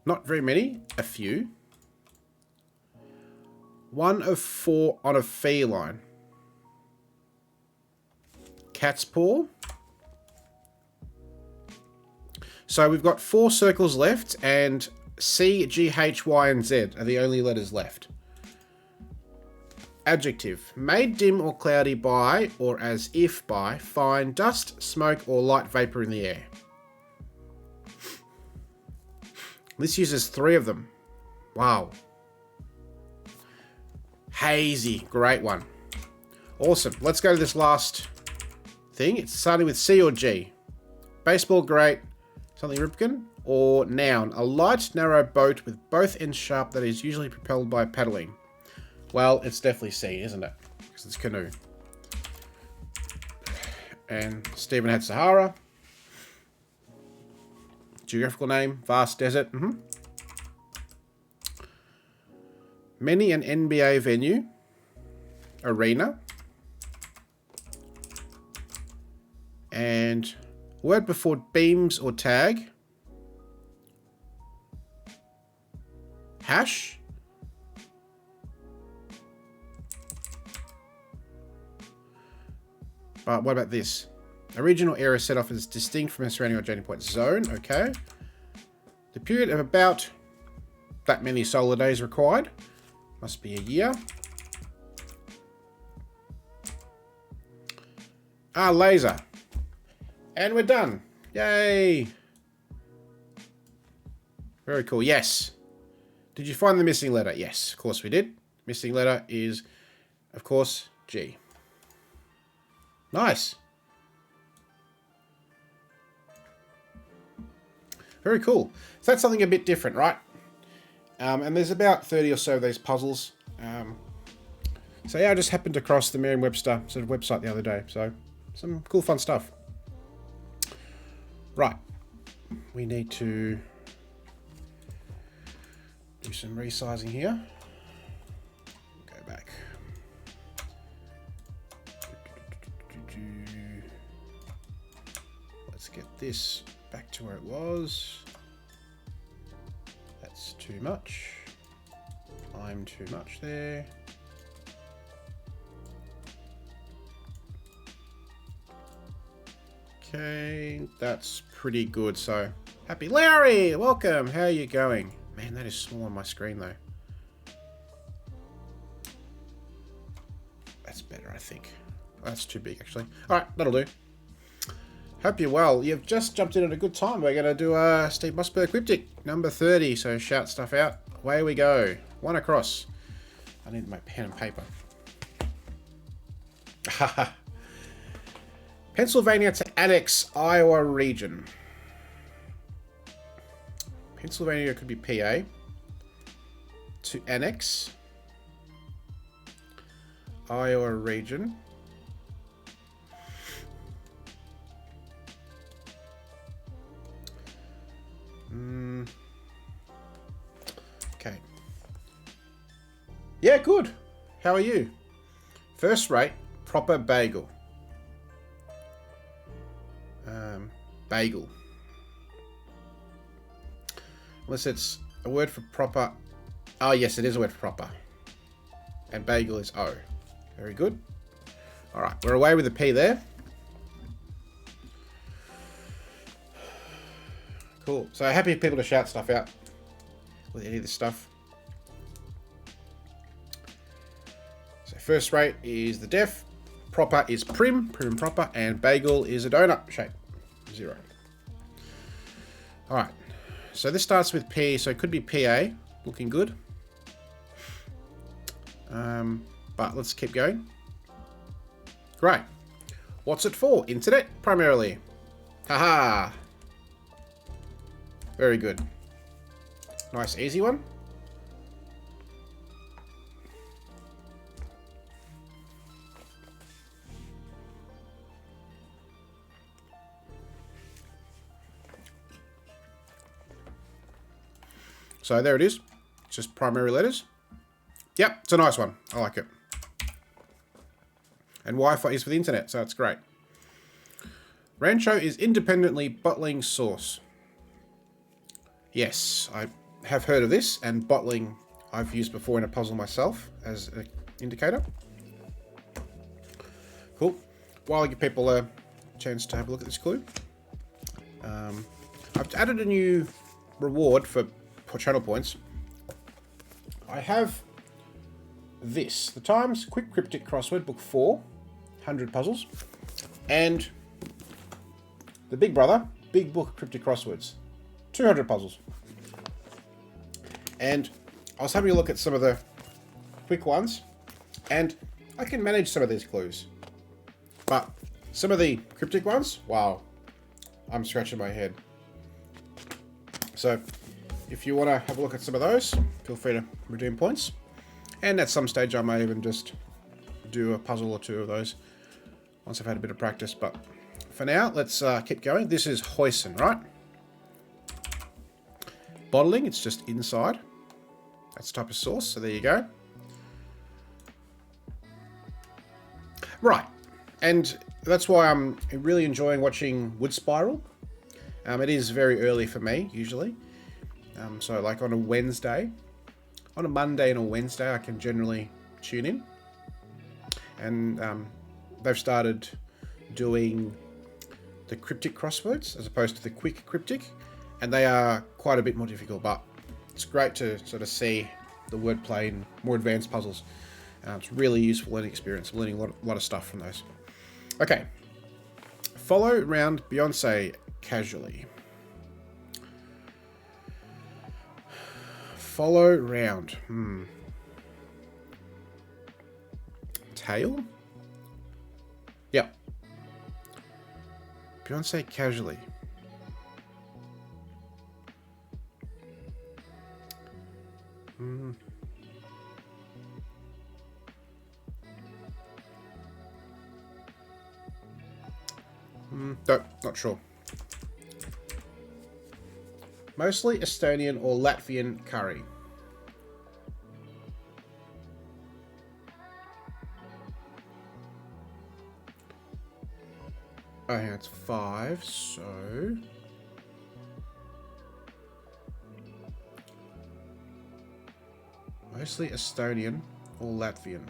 Not very many, a few. 1 of 4 on a feline. Cat's paw. So we've got 4 circles left, and C, G, H, Y, and Z are the only letters left. Adjective. Made dim or cloudy by, or as if by, fine dust, smoke, or light vapor in the air. This uses 3 of them. Wow. Hazy. Great one. Awesome. Let's go to this last thing. It's starting with C or G. Baseball, great. Something Ripken. Or noun. A light, narrow boat with both ends sharp that is usually propelled by paddling. Well, it's definitely C, isn't it? Because it's canoe. And Stephen had Sahara. Geographical name, vast desert. Many an NBA venue. Arena. And word before beams or tag. Hash. But what about this? A regional area set off as distinct from a surrounding or joining point. Zone, okay. The period of about that many solar days required. Must be a year. Ah, laser. And we're done. Yay. Very cool. Yes. Did you find the missing letter? Yes, of course we did. Missing letter is, of course, G. Nice. Very cool. So that's something a bit different, right? And there's about 30 or so of these puzzles. So yeah, I just happened across the Merriam-Webster sort of website the other day. So some cool, fun stuff. Right. We need to do some resizing here. Go back. Let's get this back to where it was. That's too much. I'm too much there. Okay, that's pretty good. So, happy Larry, welcome. How are you going? Man, that is small on my screen though. That's better, I think. That's too big, actually. All right, that'll do. Hope you're well. You've just jumped in at a good time. We're going to do a Steve Mossberg Cryptic, number 30. So shout stuff out. Away we go. One across. I need my pen and paper. Pennsylvania to annex Iowa region. Pennsylvania could be PA. To annex Iowa region. Okay. Yeah, good. How are you? First rate, proper bagel. Bagel. Unless it's a word for proper. Oh, yes, it is a word for proper. And bagel is O. Very good. All right, we're away with the P there. Cool. So happy people to shout stuff out with any of this stuff. So first rate is the def, proper is prim and proper, and bagel is a donut shape, 0. All right. So this starts with P, so it could be PA, looking good. But let's keep going. Great. What's it for? Internet, primarily. Haha. Very good. Nice, easy one. So there it is. It's just primary letters. Yep, it's a nice one. I like it. And Wi-Fi is for the internet, so it's great. Rancho is independently bottling sauce. Yes, I have heard of this, and bottling I've used before in a puzzle myself as an indicator. Cool. While I give people a chance to have a look at this clue, I've added a new reward for channel points. I have this, the Times Quick Cryptic Crossword Book 4, 100 puzzles, and the Big Brother Big Book Cryptic Crosswords, 200 puzzles. And I was having a look at some of the quick ones, and I can manage some of these clues. But some of the cryptic ones, wow, I'm scratching my head. So if you want to have a look at some of those, feel free to redeem points. And at some stage I may even just do a puzzle or two of those once I've had a bit of practice. But for now, let's keep going. This is hoisin, right? Bottling, it's just inside. That's the type of sauce, so there you go. Right, and that's why I'm really enjoying watching Wood Spiral. It is very early for me, usually. So like on a Wednesday, on a Monday and a Wednesday, I can generally tune in. And they've started doing the cryptic crosswords as opposed to the quick cryptic. And they are quite a bit more difficult, but it's great to sort of see the wordplay in more advanced puzzles. It's really useful learning experience. I'm learning a lot of stuff from those. Okay. Follow round Beyonce casually. Follow round. Tail? Yep. Beyonce casually. No, not sure. Mostly Estonian or Latvian curry. Oh, yeah, it's 5, so... Mostly Estonian or Latvian.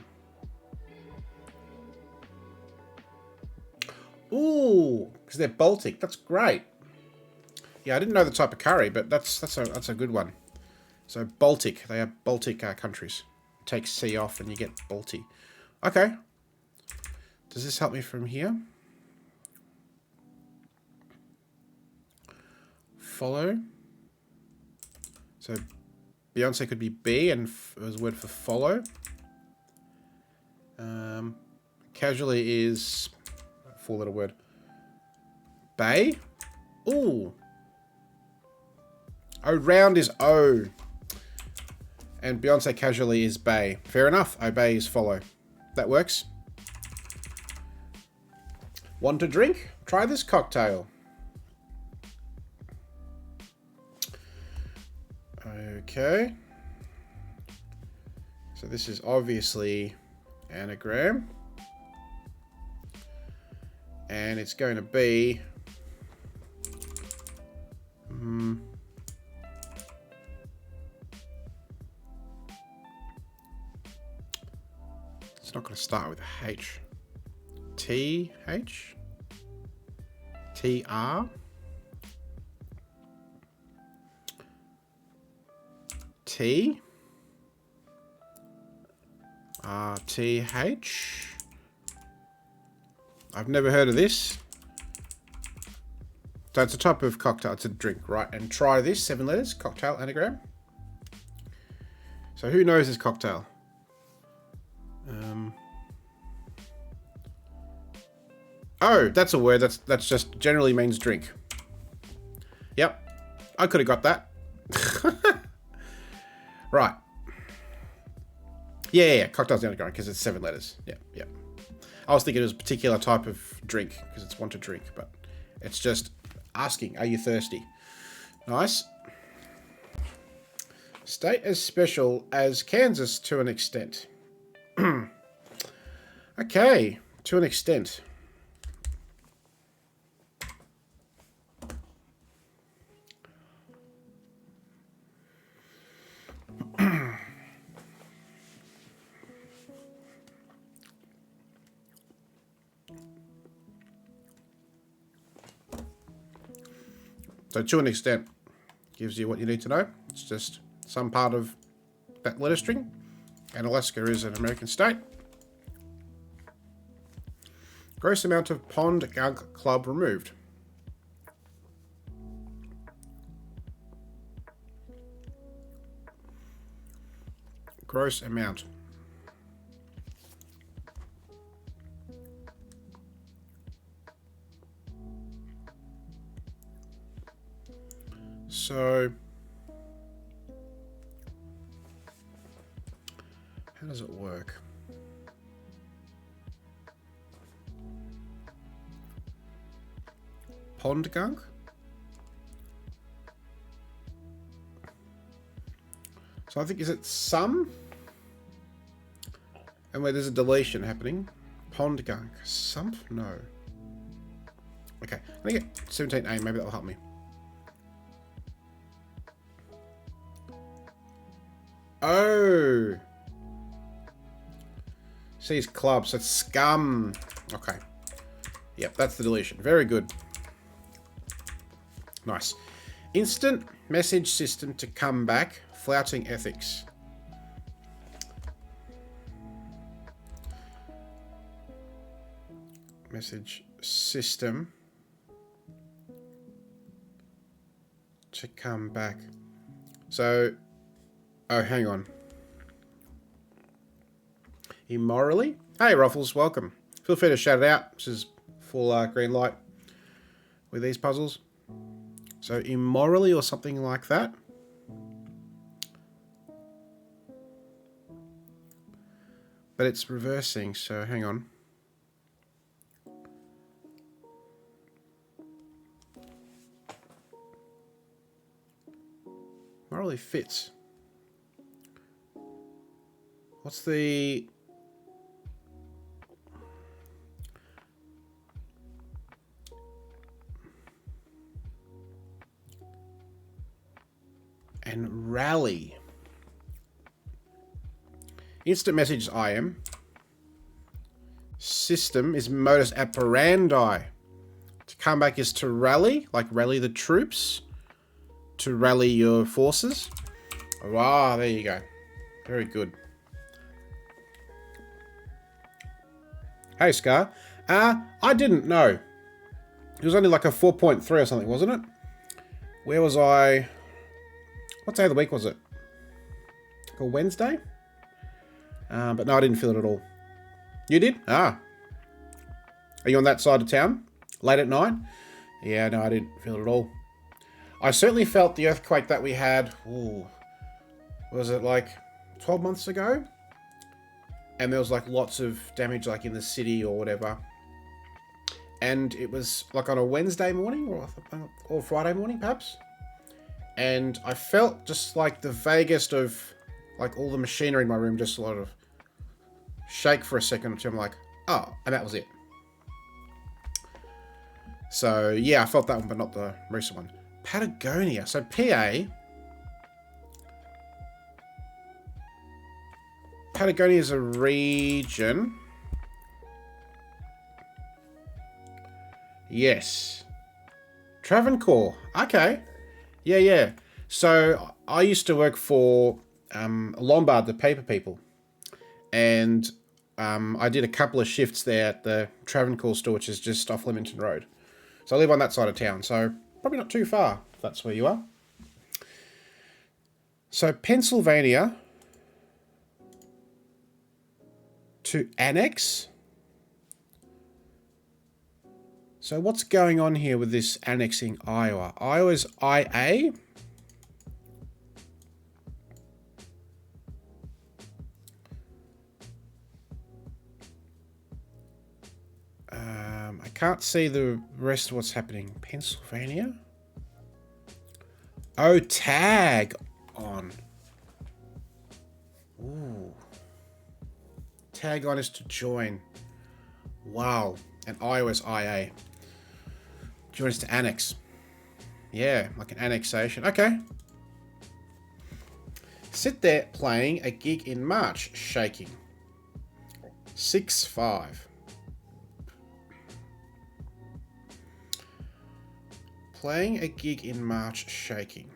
Ooh, because they're Baltic. That's great. Yeah, I didn't know the type of curry, but that's a good one. So Baltic, they are Baltic countries. Take C off and you get Balti. Okay. Does this help me from here? Follow. So Beyonce could be B, and as a word for follow. Casually is a 4-letter word. Bay. Ooh. Oh, round is O. And Beyonce casually is bay. Fair enough. Obey is follow. That works. Want to drink? Try this cocktail. Okay. So this is obviously anagram. And it's going to be... It's not going to start with a H. T-H? T-R? T. RTH. I've never heard of this. So it's a type of cocktail. It's a drink, right? And try this. 7 letters. Cocktail anagram. So who knows this cocktail? Oh, that's a word. That's just generally means drink. Yep. I could have got that. Right. Yeah. Cocktail's the anagram because it's 7 letters. Yeah. I was thinking it was a particular type of drink because it's one to drink, but it's just asking, are you thirsty? Nice. State as special as Kansas to an extent. Okay, to an extent. So to an extent gives you what you need to know. It's just some part of that letter string. And Alaska is an American state. Gross amount of pond gunk club removed. Gross amount. So, how does it work? Pond gunk? So I think, is it some? And where there's a deletion happening. Pond gunk. Some? No. Okay, let me get 17A, maybe that'll help me. Oh. C's club, so it's scum. Okay. Yep, that's the deletion. Very good. Nice. Instant message system to come back. Flouting ethics. Message system to come back. So, oh, hang on. Immorally? Hey, Ruffles, welcome. Feel free to shout it out. This is full green light with these puzzles. So, immorally or something like that. But it's reversing, so hang on. Morally fits. What's the... And rally. Instant message I am. System is modus operandi. To come back is to rally, like rally the troops. To rally your forces. Ah, there you go. Very good. Hey, Scar. I didn't know. It was only like a 4.3 or something, wasn't it? Where was I? What day of the week was it? Like a Wednesday? But no, I didn't feel it at all. You did? Ah. Are you on that side of town? Late at night? Yeah, no, I didn't feel it at all. I certainly felt the earthquake that we had, ooh, was it like 12 months ago? And there was like lots of damage like in the city or whatever. And it was like on a Wednesday morning or Friday morning perhaps. And I felt just like the vaguest of like all the machinery in my room just sort of shake for a second or two. I'm like, oh, and that was it. So yeah, I felt that one, but not the recent one. Patagonia. So PA. Patagonia is a region. Yes. Travancore. Okay. Yeah. So I used to work for Lombard, the paper people, and I did a couple of shifts there at the Travancore store, which is just off Leamington Road. So I live on that side of town, so probably not too far, if that's where you are. So Pennsylvania to annex. So what's going on here with this annexing Iowa? Iowa's IA. I can't see the rest of what's happening. Pennsylvania? Oh, tag on. Ooh. Tag on is to join. Wow. And Iowa's IA. Join us to annex. Yeah, like an annexation. Okay. Sit there playing a gig in March. Shaking. 6-5. Playing a gig in March, shaking.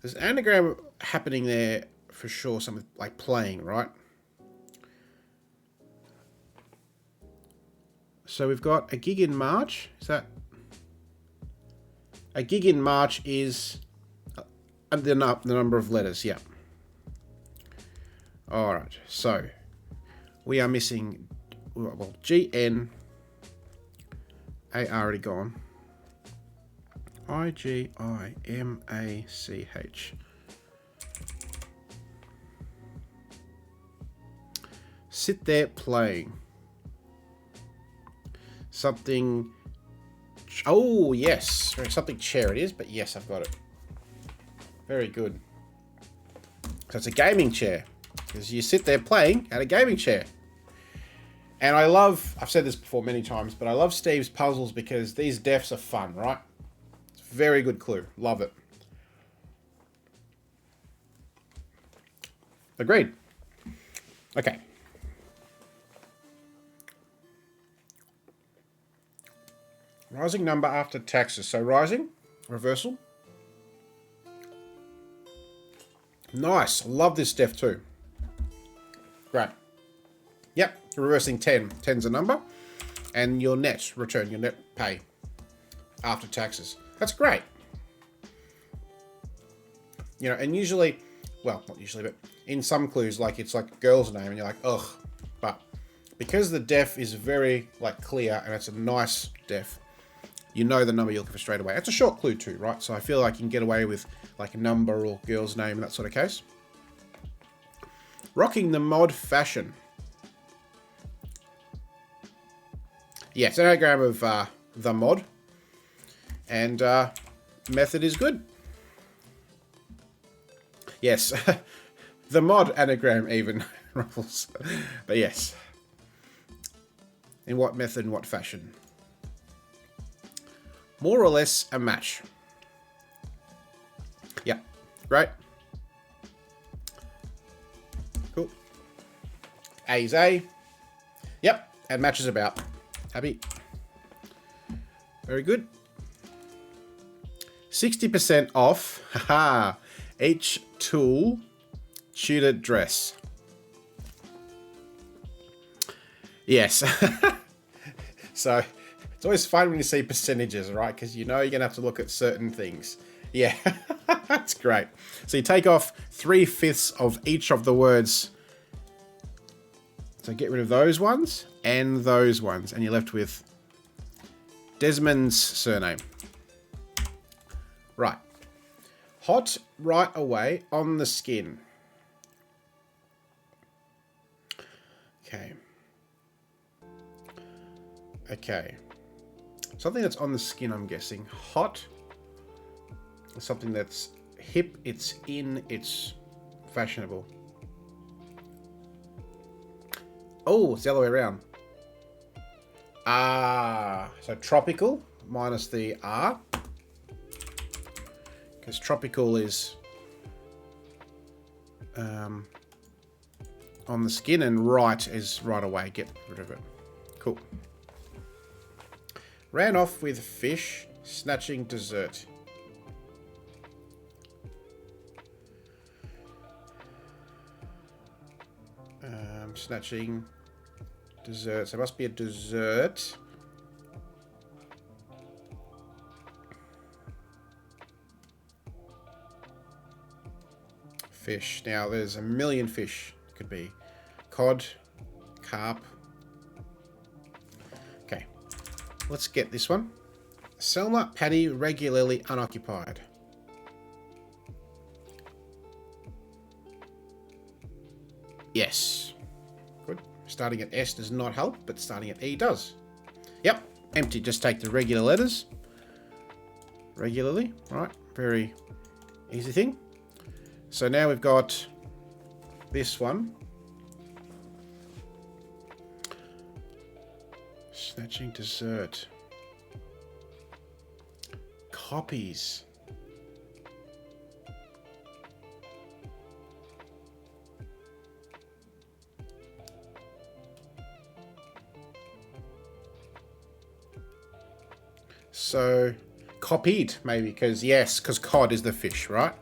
There's an anagram happening there for sure, something like playing, right? So we've got a gig in March. Is that... A gig in March is the number of letters, yeah. Alright, so we are missing, well, GN... A already gone. IGIMACH. Sit there playing. Something. Oh, yes. Something chair it is, but yes, I've got it. Very good. So it's a gaming chair. Because you sit there playing at a gaming chair. And I love, I've said this before many times, but I love Steve's puzzles because these defs are fun, right? It's a very good clue. Love it. Agreed. Okay. Rising number after taxes. So rising, reversal. Nice. Love this def too. Great. Yep, reversing 10. 10's a number. And your net return, your net pay after taxes. That's great. You know, and usually, well, not usually, but in some clues, like it's like a girl's name and you're like, ugh. But because the def is very like clear and it's a nice def, you know the number you're looking for straight away. It's a short clue too, right? So I feel like you can get away with like a number or girl's name and that sort of case. Rocking the mod fashion. Yeah, it's an anagram of the mod. And method is good. Yes, the mod anagram even, Ruffles. But yes. In what method and what fashion? More or less a match. Yep, right. Cool. A's A. Yep, and matches about. Happy. Very good. 60% off. Haha. Each tool tutor dress. Yes. So it's always fun when you see percentages, right? Because you know you're going to have to look at certain things. Yeah, that's great. So you take off 3/5 of each of the words. So get rid of those ones and those ones. And you're left with Desmond's surname. Right. Hot right away on the skin. Okay. Okay. Something that's on the skin, I'm guessing. Hot. Something that's hip, it's in, it's fashionable. Oh, it's the other way around. Ah, so tropical minus the R. Because tropical is on the skin and right is right away. Get rid of it. Cool. Ran off with fish, snatching dessert. Snatching desserts. There must be a dessert. Fish. Now there's a million fish. It could be cod, carp. Okay, let's get this one. Selma Paddy regularly unoccupied. Yes. Good. Starting at S does not help, but starting at E does. Yep. Empty. Just take the regular letters. Regularly. Right. Very easy thing. So now we've got this one. Snatching dessert. Copies. So, copied, maybe, because, yes, because cod is the fish, right?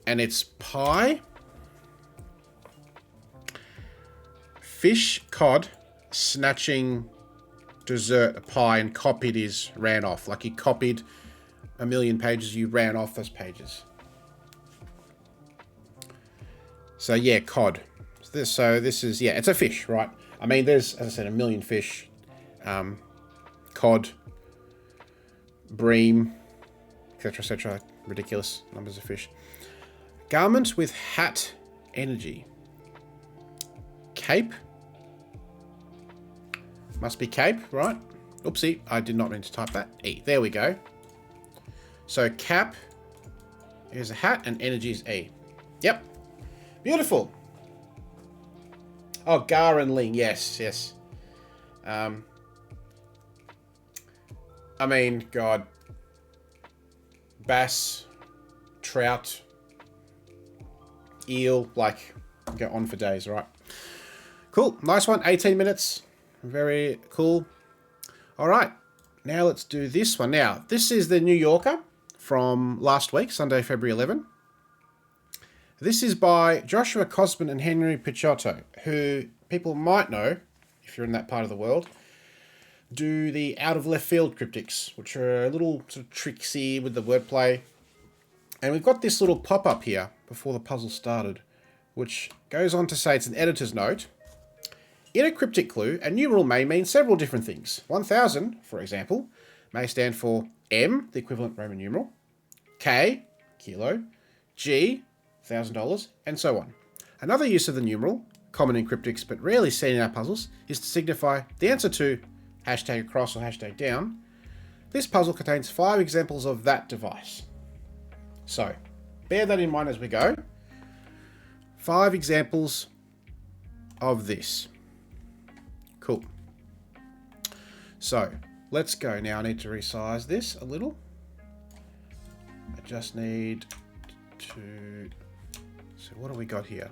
And it's pie. Fish, cod, snatching dessert, a pie, and copied is ran off. Like you copied a million pages, you ran off those pages. So, yeah, cod. So this is, yeah, it's a fish, right? I mean, there's, as I said, a million fish. Cod, bream, etc., etc. Ridiculous numbers of fish. Garment with hat energy. Cape. Must be cape, right? Oopsie, I did not mean to type that. E. There we go. So cap is a hat and energy is E. Yep. Beautiful. Oh, gar and ling. Yes, yes. I mean, God. Bass, trout, eel, like, go on for days, right? Cool, nice one, 18 minutes. Very cool. All right, now let's do this one. Now, this is the New Yorker from last week, Sunday, February 11. This is by Joshua Cosman and Henry Picciotto, who people might know, if you're in that part of the world, do the out of left field cryptics, which are a little sort of tricksy with the wordplay. And we've got this little pop-up here before the puzzle started, which goes on to say, it's an editor's note. In a cryptic clue, a numeral may mean several different things. 1000, for example, may stand for M, the equivalent Roman numeral, K, kilo, G, $1,000, and so on. Another use of the numeral, common in cryptics but rarely seen in our puzzles, is to signify the answer to hashtag across or hashtag down. This puzzle contains 5 examples of that device. So, bear that in mind as we go. 5 examples of this. Cool. So, let's go. Now I need to resize this a little. I just need to... So what do we got here?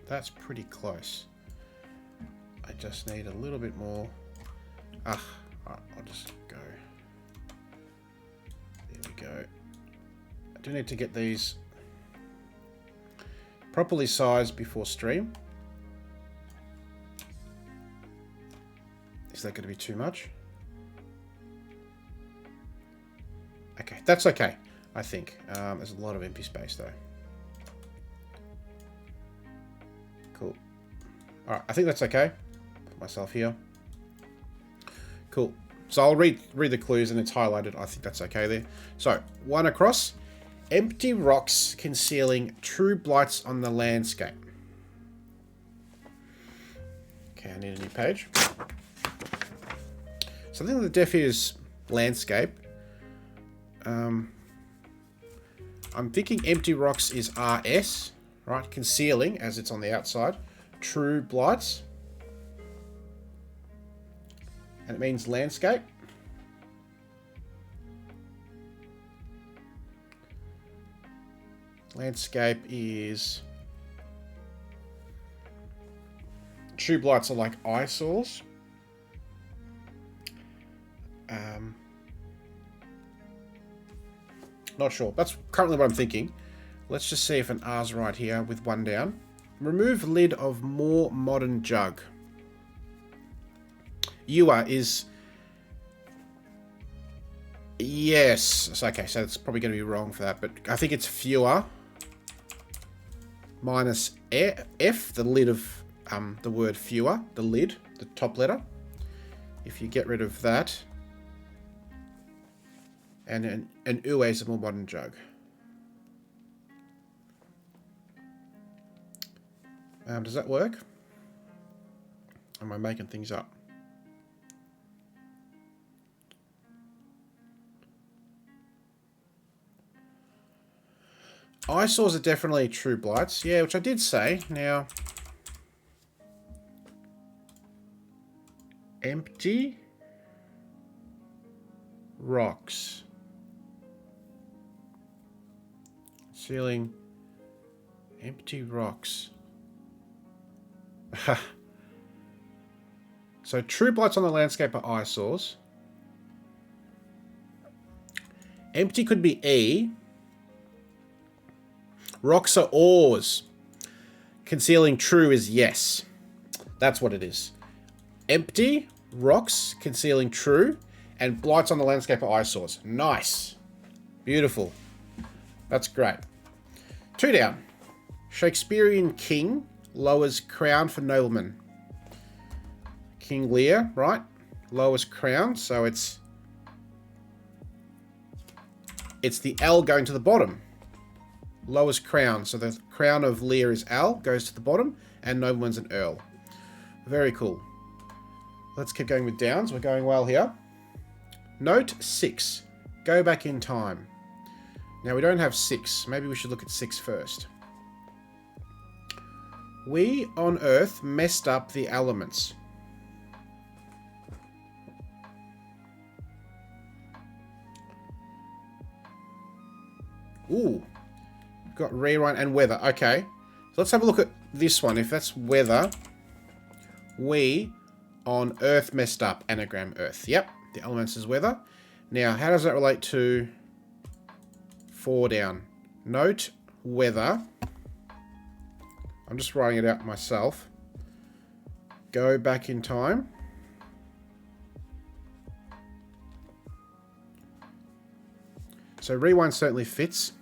That's pretty close. I just need a little bit more. Alright, I'll just go. There we go. I do need to get these properly sized before stream. Is that going to be too much? Okay, that's okay, I think. There's a lot of empty space though. Cool. Alright, I think that's okay. Put myself here. Cool. So I'll read the clues and it's highlighted. I think that's okay there. So, 1 across. Empty rocks concealing true blights on the landscape. Okay, I need a new page. So I think the def is landscape. I'm thinking empty rocks is RS, right? Concealing, as it's on the outside. True blights. And it means landscape. Landscape is... True blights are like eyesores. Not sure. That's currently what I'm thinking. Let's just see if an R's right here with 1 down. Remove lid of more modern jug. Ewer is... Yes. Okay, so it's probably going to be wrong for that, but I think it's fewer. Minus F, the lid of the word fewer, the lid, the top letter. If you get rid of that. And an Uwe is a more modern jug. Does that work? Am I making things up? Eyesores are definitely true blights. Yeah, which I did say. Now, empty rocks. Ceiling. Empty rocks. So true blights on the landscape are eyesores. Empty could be E. Rocks are ores. Concealing true is yes. That's what it is. Empty, rocks, concealing true, and blights on the landscape are eyesores. Nice. Beautiful. That's great. 2 down. Shakespearean king lowers crown for nobleman. King Lear, right? Lowers crown, so it's the L going to the bottom. Lowest crown. So the crown of Lear is L, goes to the bottom, and nobleman's an Earl. Very cool. Let's keep going with downs. We're going well here. Note 6. Go back in time. Now we don't have 6. Maybe we should look at 6 first. We on Earth messed up the elements. Ooh. Got rerun and weather. Okay. So let's have a look at this one. If that's weather, we on Earth messed up. Anagram Earth. Yep. The elements is weather. Now, how does that relate to 4 down? Note weather. I'm just writing it out myself. Go back in time. So rewind certainly fits.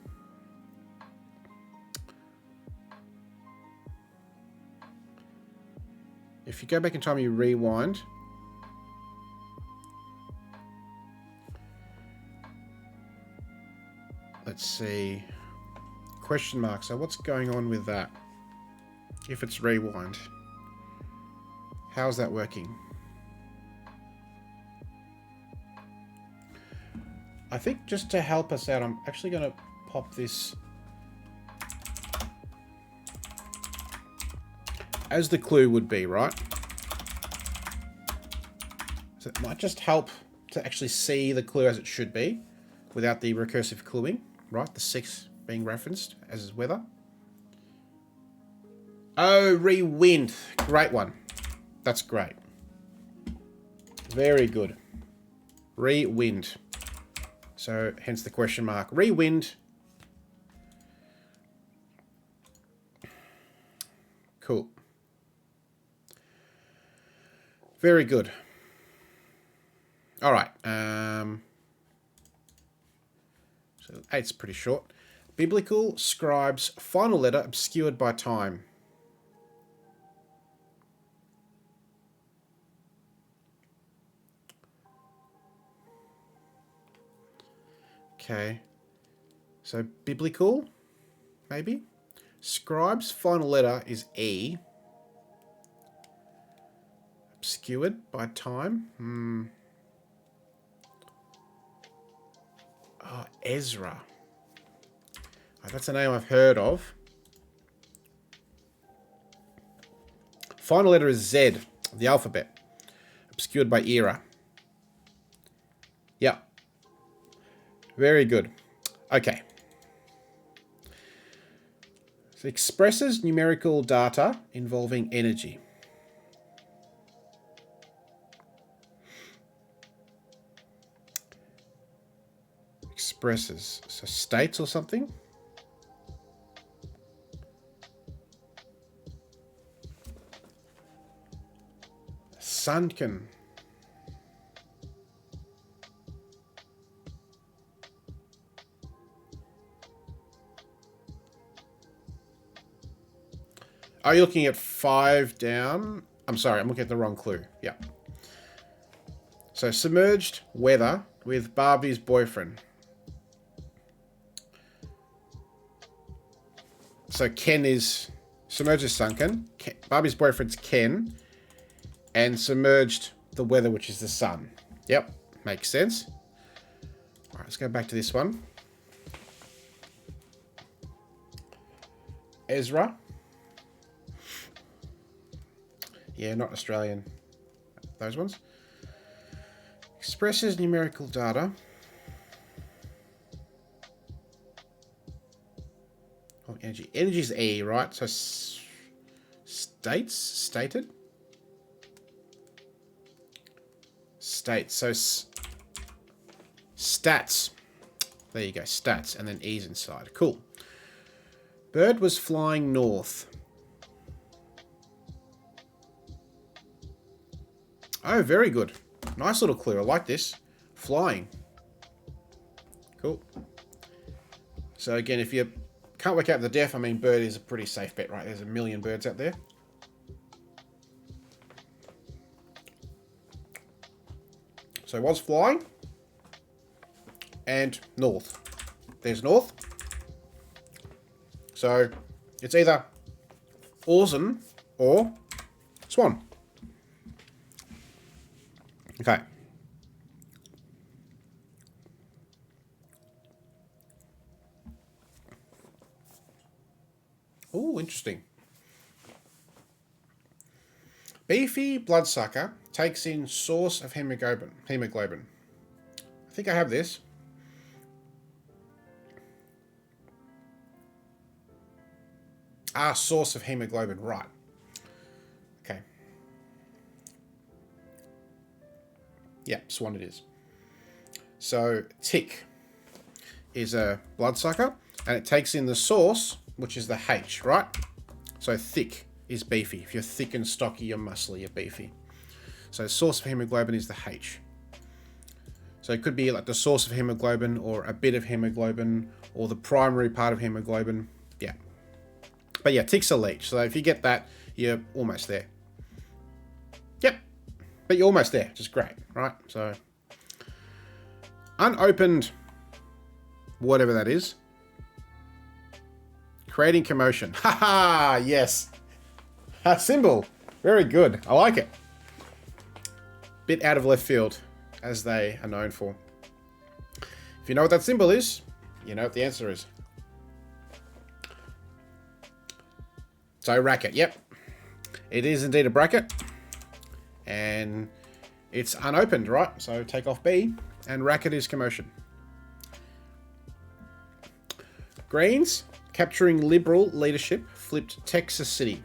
If you go back in time, you rewind. Let's see. Question mark. So what's going on with that? If it's rewind. How's that working? I think just to help us out, I'm actually going to pop this as the clue would be, right? So it might just help to actually see the clue as it should be without the recursive cluing, right? The 6 being referenced as weather. Oh, rewind. Great one. That's great. Very good. Rewind. So, hence the question mark. Rewind. Cool. Very good. All right. So 8's pretty short. Biblical scribe's final letter obscured by time. Okay. So biblical, maybe. Scribe's final letter is E. Obscured by time. Oh, Ezra. Oh, that's a name I've heard of. Final letter is Z, the alphabet. Obscured by era. Yeah. Very good. Okay. So expresses numerical data involving energy. Expresses. So states or something. Sunken. Are you looking at 5 down? I'm sorry, I'm looking at the wrong clue. Yeah. So, submerged weather with Barbie's boyfriend. So, Ken is... Submerged is sunken. Barbie's boyfriend's Ken. And submerged the weather, which is the sun. Yep, makes sense. All right, let's go back to this one. Ezra. Yeah, not Australian. Those ones. Expresses numerical data. Oh, energy. Energy is E, right? So states? Stated? States. So stats. There you go. Stats. And then E's inside. Cool. Bird was flying north. Oh, very good. Nice little clue. I like this. Flying. Cool. So again, if you can't work out the def, I mean, bird is a pretty safe bet, right? There's a million birds out there. So it was flying. And north. There's north. So it's either Orson or Swan. Okay. Oh, interesting. Beefy bloodsucker takes in source of hemoglobin. I think I have this. Ah, source of hemoglobin, right. Okay. Yeah, Swan it is. So, tick is a bloodsucker, and it takes in the source, which is the H, right? So, thick is beefy. If you're thick and stocky, you're muscly, you're beefy. So, source of hemoglobin is the H. So, it could be like the source of hemoglobin, or a bit of hemoglobin, or the primary part of hemoglobin. Yeah. But yeah, tick's a leech. So, if you get that, you're almost there. Yep. But you're almost there, which is great, right? So, unopened, whatever that is. Creating commotion. Haha, yes. A symbol. Very good. I like it. Bit out of left field, as they are known for. If you know what that symbol is, you know what the answer is. So, racket. Yep. It is indeed a bracket. And it's unopened, right? So take off B, and racket is commotion. Greens, capturing Liberal leadership, flipped Texas City.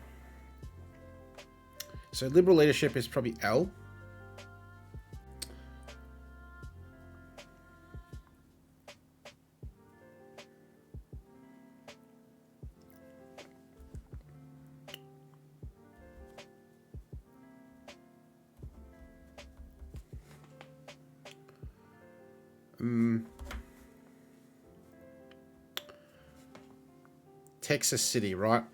So Liberal leadership is probably L. Texas City, right?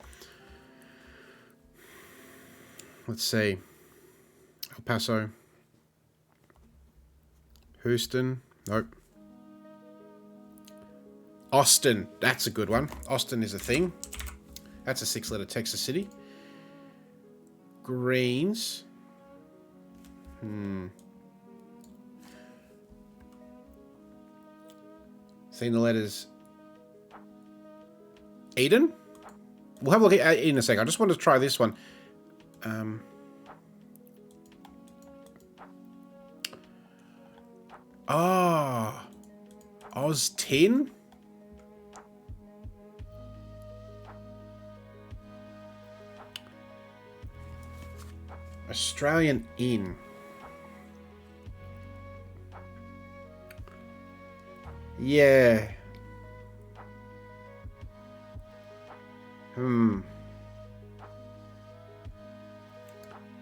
Let's see. El Paso. Houston. Nope. Austin. That's a good one. Austin is a thing. That's a 6-letter Texas City. Greens. Seen the letters Eden? We'll have a look at Eden in a second. I just want to try this one. Oz 10? Australian Inn. Yeah.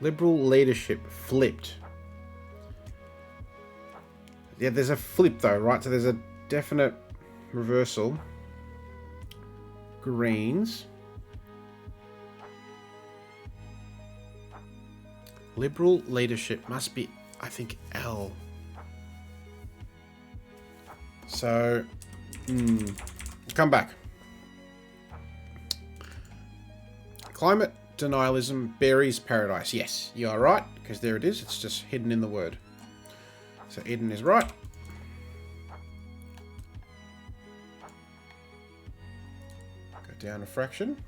Liberal leadership flipped. Yeah, there's a flip though, right? So there's a definite reversal. Greens. Liberal leadership must be, I think, L. So, come back. Climate denialism buries paradise. Yes, you are right, because there it is. It's just hidden in the word. So Eden is right. Go down a fraction.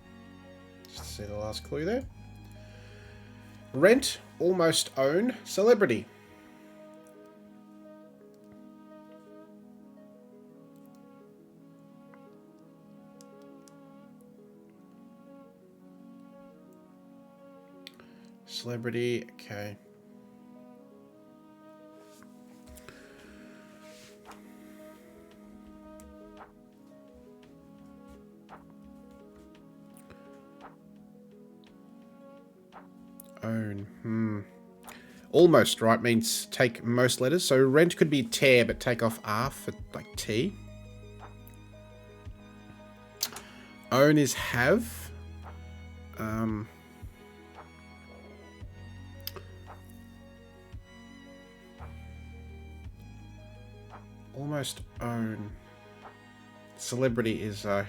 Just to see the last clue there. Rent, almost own, celebrity. Celebrity, okay. Own, Almost, right, means take most letters. So rent could be tear, but take off R for like T. Own is have. Almost own. Celebrity is an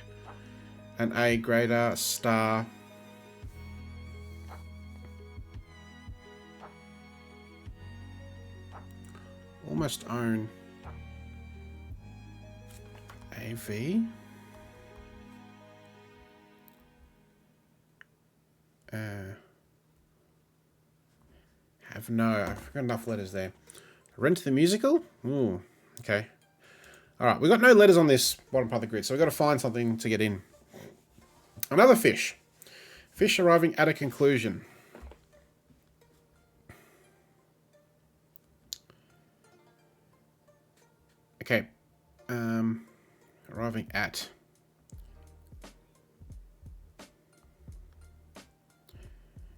A grader, star. Almost own. AV. Have no. I've got enough letters there. Rent the musical? Ooh, okay. Alright, we've got no letters on this bottom part of the grid, so we've got to find something to get in. Another fish. Fish arriving at a conclusion. Okay. Arriving at.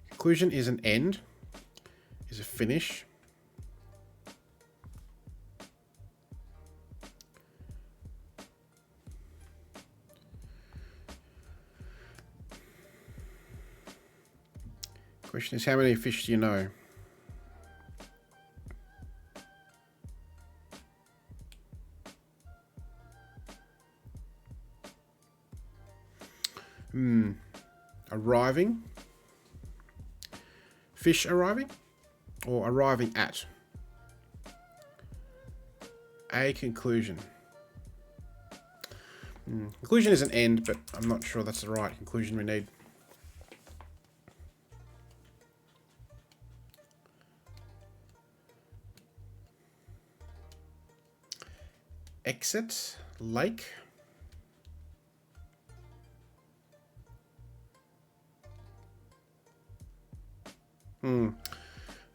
Conclusion is an end. Is a finish. Question is, how many fish do you know? Arriving. Fish arriving? Or arriving at? A conclusion. Conclusion is an end, but I'm not sure that's the right conclusion we need. Exit, lake.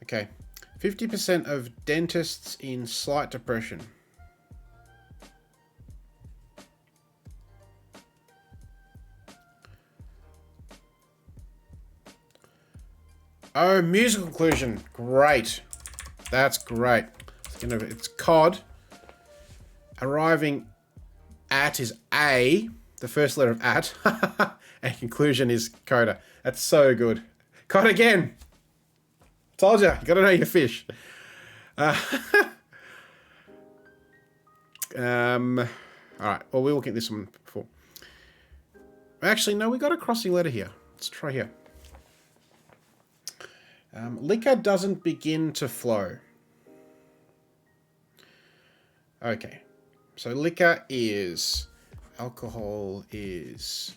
Okay. 50% of dentists in slight depression. Oh, musical conclusion. Great. That's great. It's cod. Arriving at is A, the first letter of at, and conclusion is coda. That's so good. Cod again. Told you, you gotta know your fish. All right, well, we will get this one before. Actually, no, we got a crossing letter here. Let's try here. Liquor doesn't begin to flow. Okay. So liquor is, alcohol is,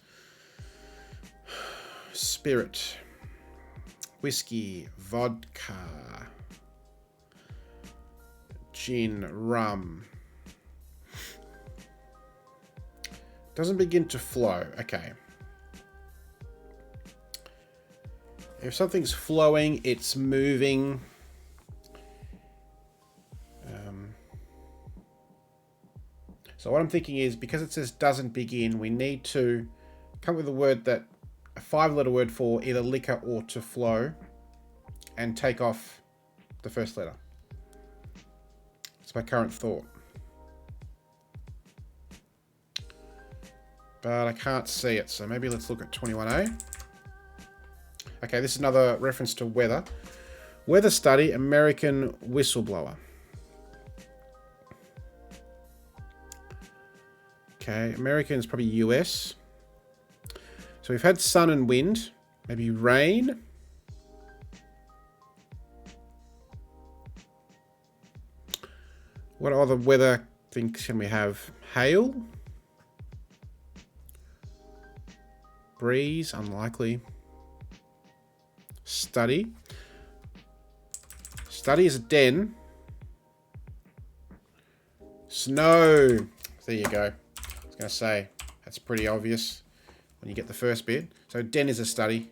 spirit, whiskey, vodka, gin, rum. Doesn't begin to flow. Okay. If something's flowing, it's moving. So what I'm thinking is, because it says doesn't begin, we need to come up with a word that, a 5-letter word for either liquor or to flow. and take off the first letter. It's my current thought. But I can't see it, so maybe let's look at 21A. Okay, this is another reference to weather. Weather study, American whistleblower. Okay, American is probably US. So we've had sun and wind, maybe rain. What other weather things can we have? Hail. Breeze, unlikely. Study. Study is a den. Snow. There you go. I was going to say, that's pretty obvious when you get the first bit. So den is a study.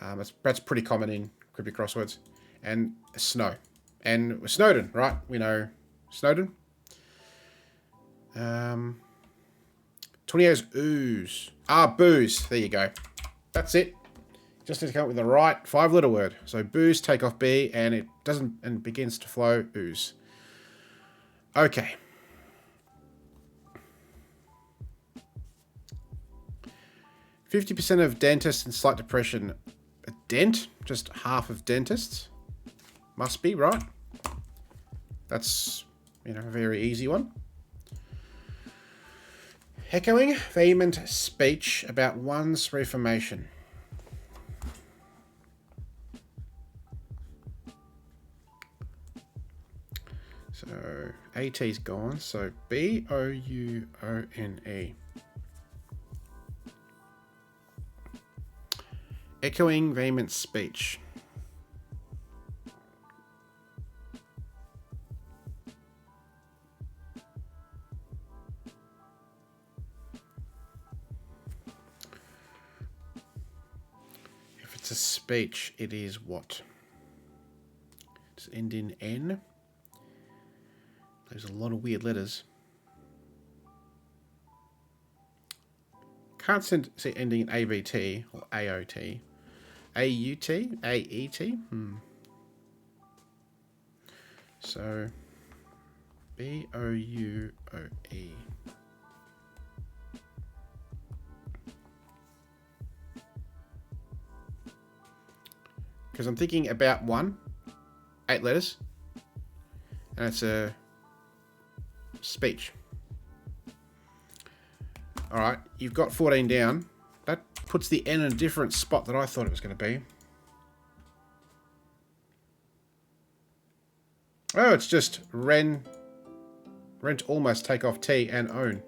That's pretty common in cryptic crosswords. And snow. And Snowden, right? We know Snowden. 20 is ooze. Booze. There you go. That's it. Just need to come up with the right 5-letter word. So booze, take off B, and it doesn't and begins to flow ooze. Okay. %of dentists in slight depression. A dent? Just half of dentists? Must be, right? That's, a very easy one. Echoing vehement speech about one's reformation. So AT's gone, so BOUONE. Echoing vehement speech. If it's a speech, it is what? Does it end in N? There's a lot of weird letters. Can't see it ending in ABT or AOT. AUT? AET? So, BOUOE. Because I'm thinking about 8 letters. And it's a speech. Alright, you've got 14 down. That puts the N in a different spot that I thought it was going to be. Oh, it's just rent almost take off T and own.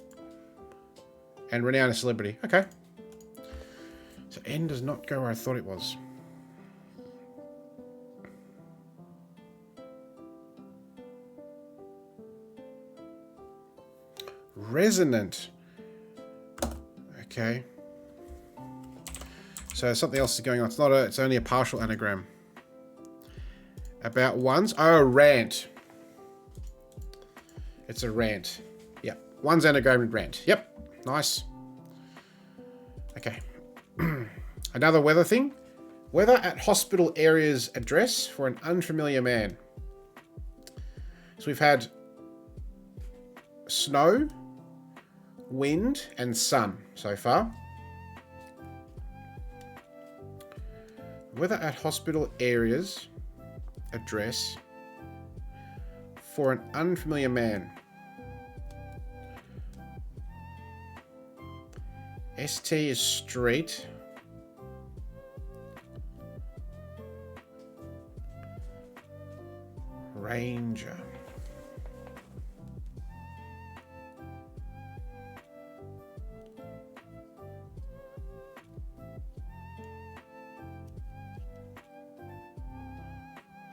And renown a celebrity. Okay. So N does not go where I thought it was. Resonant. Okay. So something else is going on. It's only a partial anagram. About ones. Oh, rant. It's a rant. Yep. One's anagram and rant. Yep. Nice. Okay. Another weather thing. Weather at hospital areas address for an unfamiliar man. So we've had snow, wind, and sun so far. Weather at hospital areas address for an unfamiliar man. ST is street. Ranger.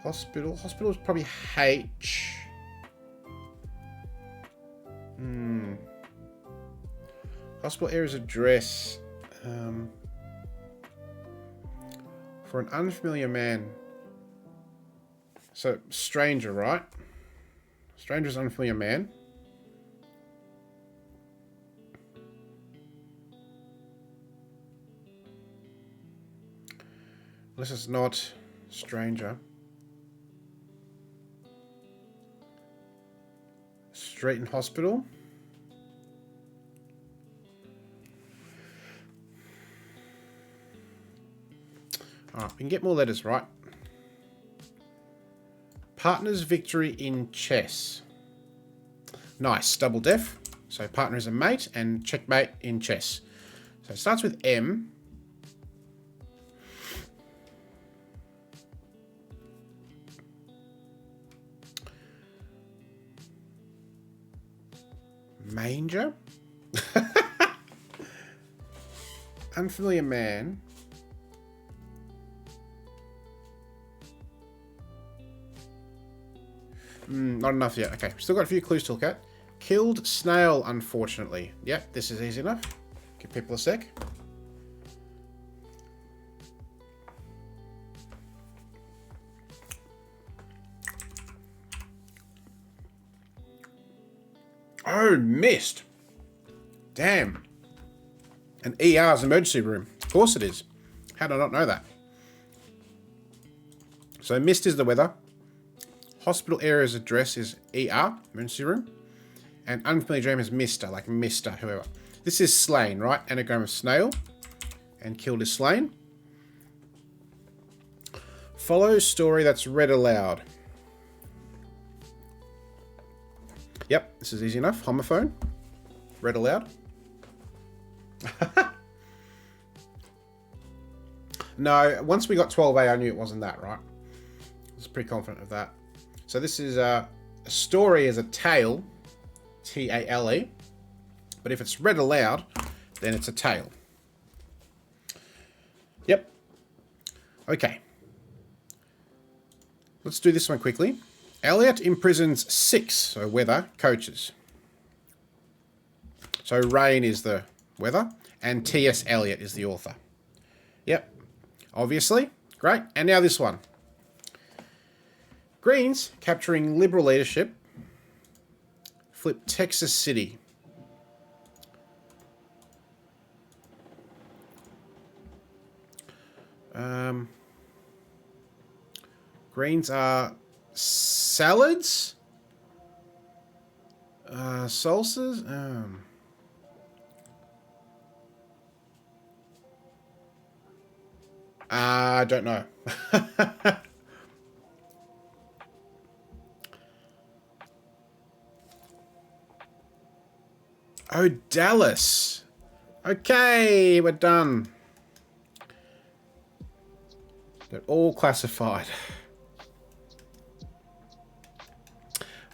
Hospital. Hospital is probably H. Hospital area's address. For an unfamiliar man. So, stranger, right? Stranger's unfamiliar man. This is not Stranger. Street and hospital. Alright, we can get more letters, right? Partner's victory in chess. Nice, double def. So partner is a mate and checkmate in chess. So it starts with M. Manger? Unfamiliar man. Not enough yet. Okay, still got a few clues to look at. Killed snail, unfortunately. Yep, this is easy enough. Give people a sec. Oh, missed. Damn. An ER is emergency room. Of course it is. How did I not know that? So missed is the weather. Hospital area's address is ER, emergency room. And unfamiliar dream is Mr, like Mr, whoever. This is slain, right? Anagram of snail. And killed is slain. Follow story that's read aloud. Yep, this is easy enough. Homophone. Read aloud. No, once we got 12A, I knew it wasn't that, right? I was pretty confident of that. So this is a story as a tale, T-A-L-E. But if it's read aloud, then it's a tale. Yep. Okay. Let's do this one quickly. Elliot imprisons 6, so weather, coaches. So rain is the weather, and T.S. Eliot is the author. Yep. Obviously. Great. And now this one. Greens capturing Liberal leadership. Flip Texas City. Greens are salads. Salsas. I don't know. Oh, Dallas. Okay, we're done. They're all classified.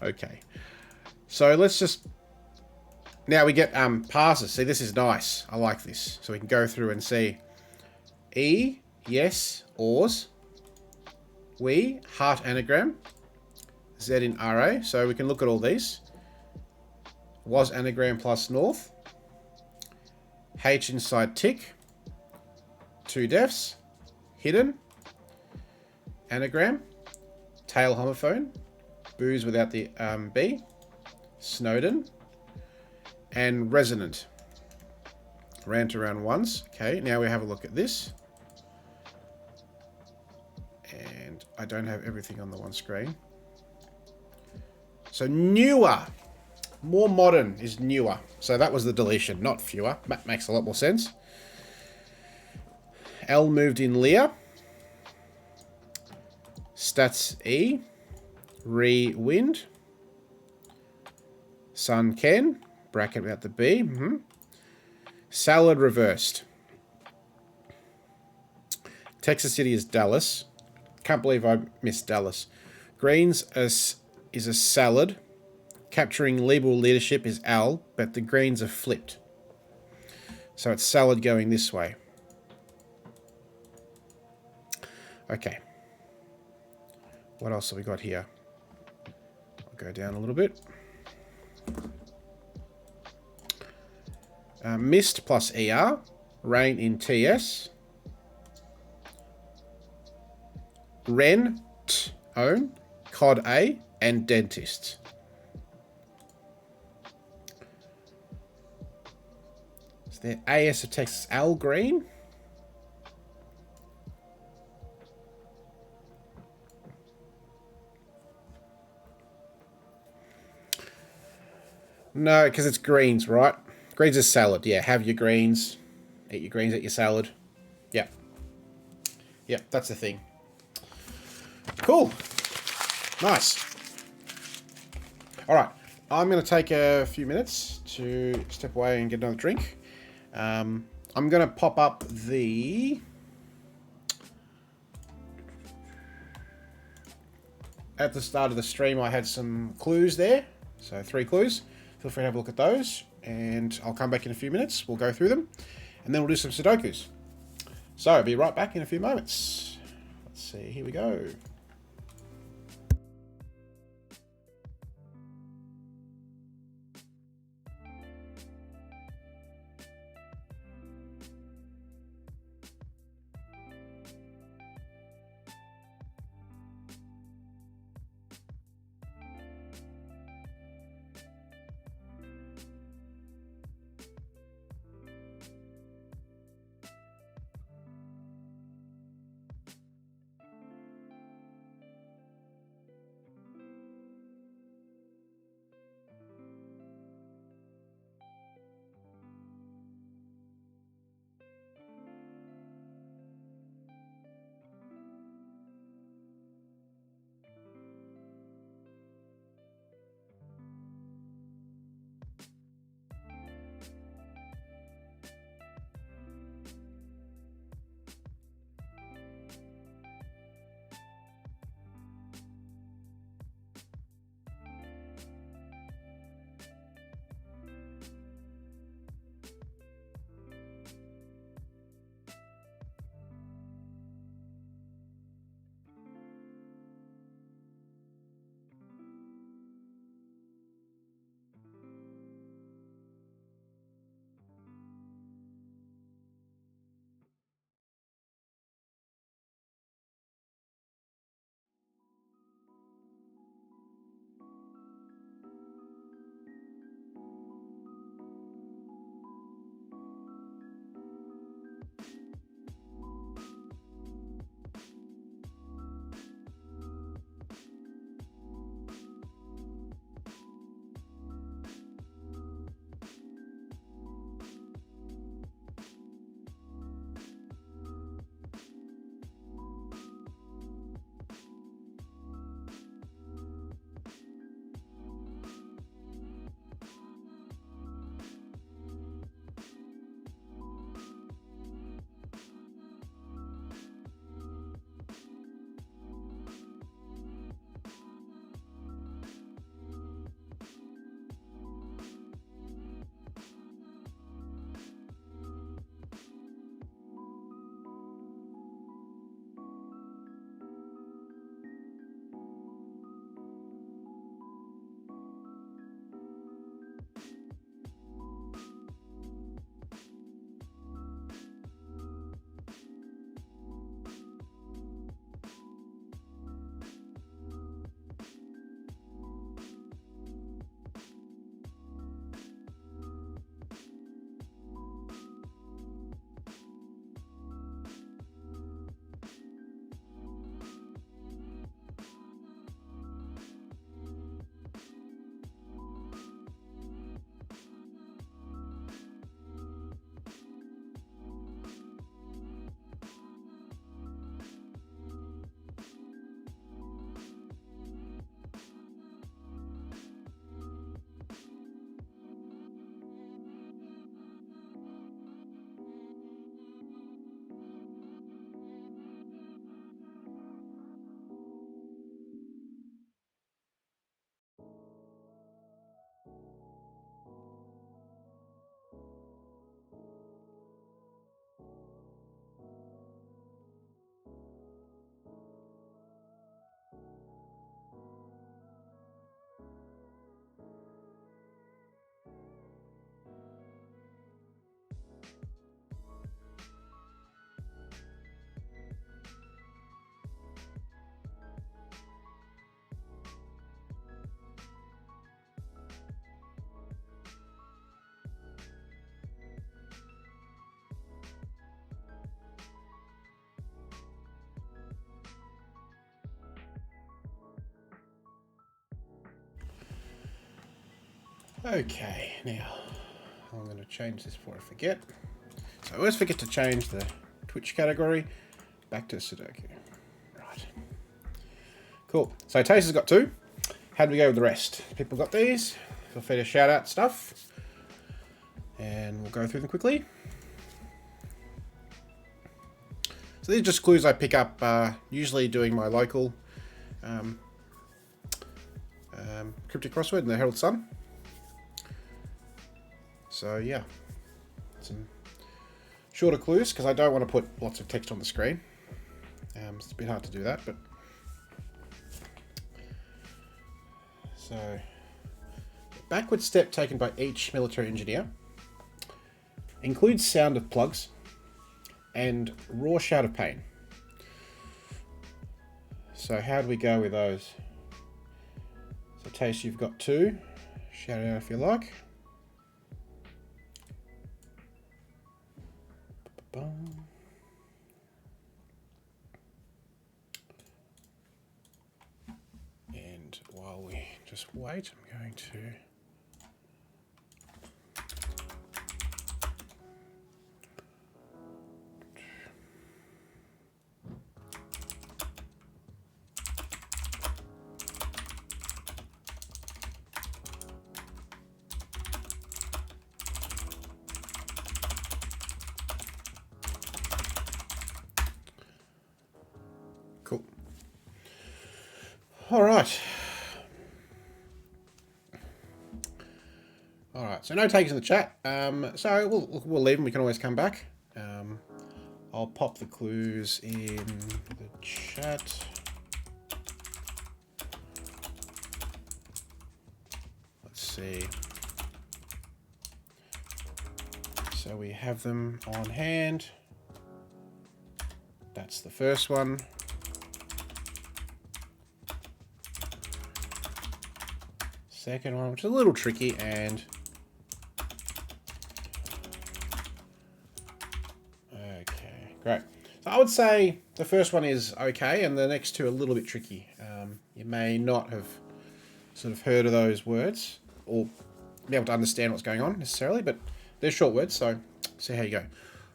Okay. So let's just... Now we get passes. See, this is nice. I like this. So we can go through and see. E, yes, ors. We, heart anagram. Z in RA. So we can look at all these. Was anagram plus north. H inside tick. 2 defs. Hidden. Anagram. Tail homophone. Booze without the B. Snowden. And resonant. Rant around once. Okay, now we have a look at this. And I don't have everything on the one screen. So newer. More modern is newer. So that was the deletion, not fewer. That makes a lot more sense. L moved in Lear. Stats E. Re-wind. Sun Ken. Bracket without the B. Salad reversed. Texas City is Dallas. Can't believe I missed Dallas. Greens is a salad. Capturing Liberal leadership is Al, but the greens are flipped. So it's salad going this way. Okay. What else have we got here? I'll go down a little bit. Mist plus ER. Rain in TS. Ren, T, own. Cod A, and dentist. Is there AS of Texas Al Green? No, because it's greens, right? Greens is salad. Yeah, have your greens. Eat your greens, eat your salad. Yep. Yep, that's the thing. Cool. Nice. All right. I'm going to take a few minutes to step away and get another drink. I'm going to pop up the... At the start of the stream, I had some clues there. So 3 clues. Feel free to have a look at those. And I'll come back in a few minutes. We'll go through them. And then we'll do some Sudokus. So I'll be right back in a few moments. Let's see. Here we go. Okay, now I'm going to change this before I forget. So I always forget to change the Twitch category back to Sudoku. Right. Cool. So Taste has got 2. How do we go with the rest? People got these. Feel free to shout out stuff. And we'll go through them quickly. So these are just clues I pick up, usually doing my local cryptic crossword in the Herald Sun. So yeah, some shorter clues because I don't want to put lots of text on the screen. It's a bit hard to do that, but so backward step taken by each military engineer includes sound of plugs and raw shout of pain. So how do we go with those? So Taste, you've got 2. Shout it out if you like. And while we just wait, I'm going to cool. All right. All right. So no takers in the chat. So we'll leave them. We can always come back. I'll pop the clues in the chat. Let's see. So we have them on hand. That's the first one. Second one, which is a little tricky, and okay, great. So I would say the first one is okay, and the next 2 are a little bit tricky. You may not have sort of heard of those words or be able to understand what's going on necessarily, but they're short words, so see how you go.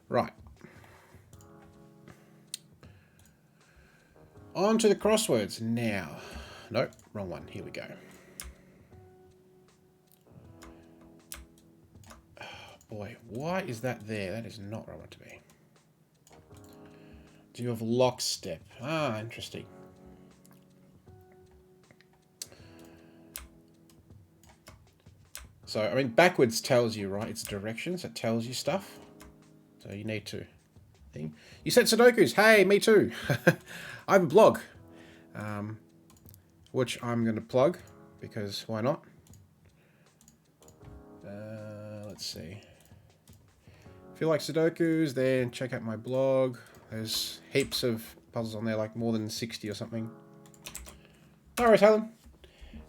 Right. On to the crosswords now. Nope, wrong one. Here we go. Oh boy, why is that there? That is not where I want to be. Do you have lockstep? Ah, interesting. So, I mean, backwards tells you, right? It's directions. It tells you stuff. So you need to think. You said Sudokus. Hey, me too. I have a blog, which I'm going to plug because why not? Let's see. If you like Sudokus, then check out my blog. There's heaps of puzzles on there, like more than 60 or something. No worries, Helen.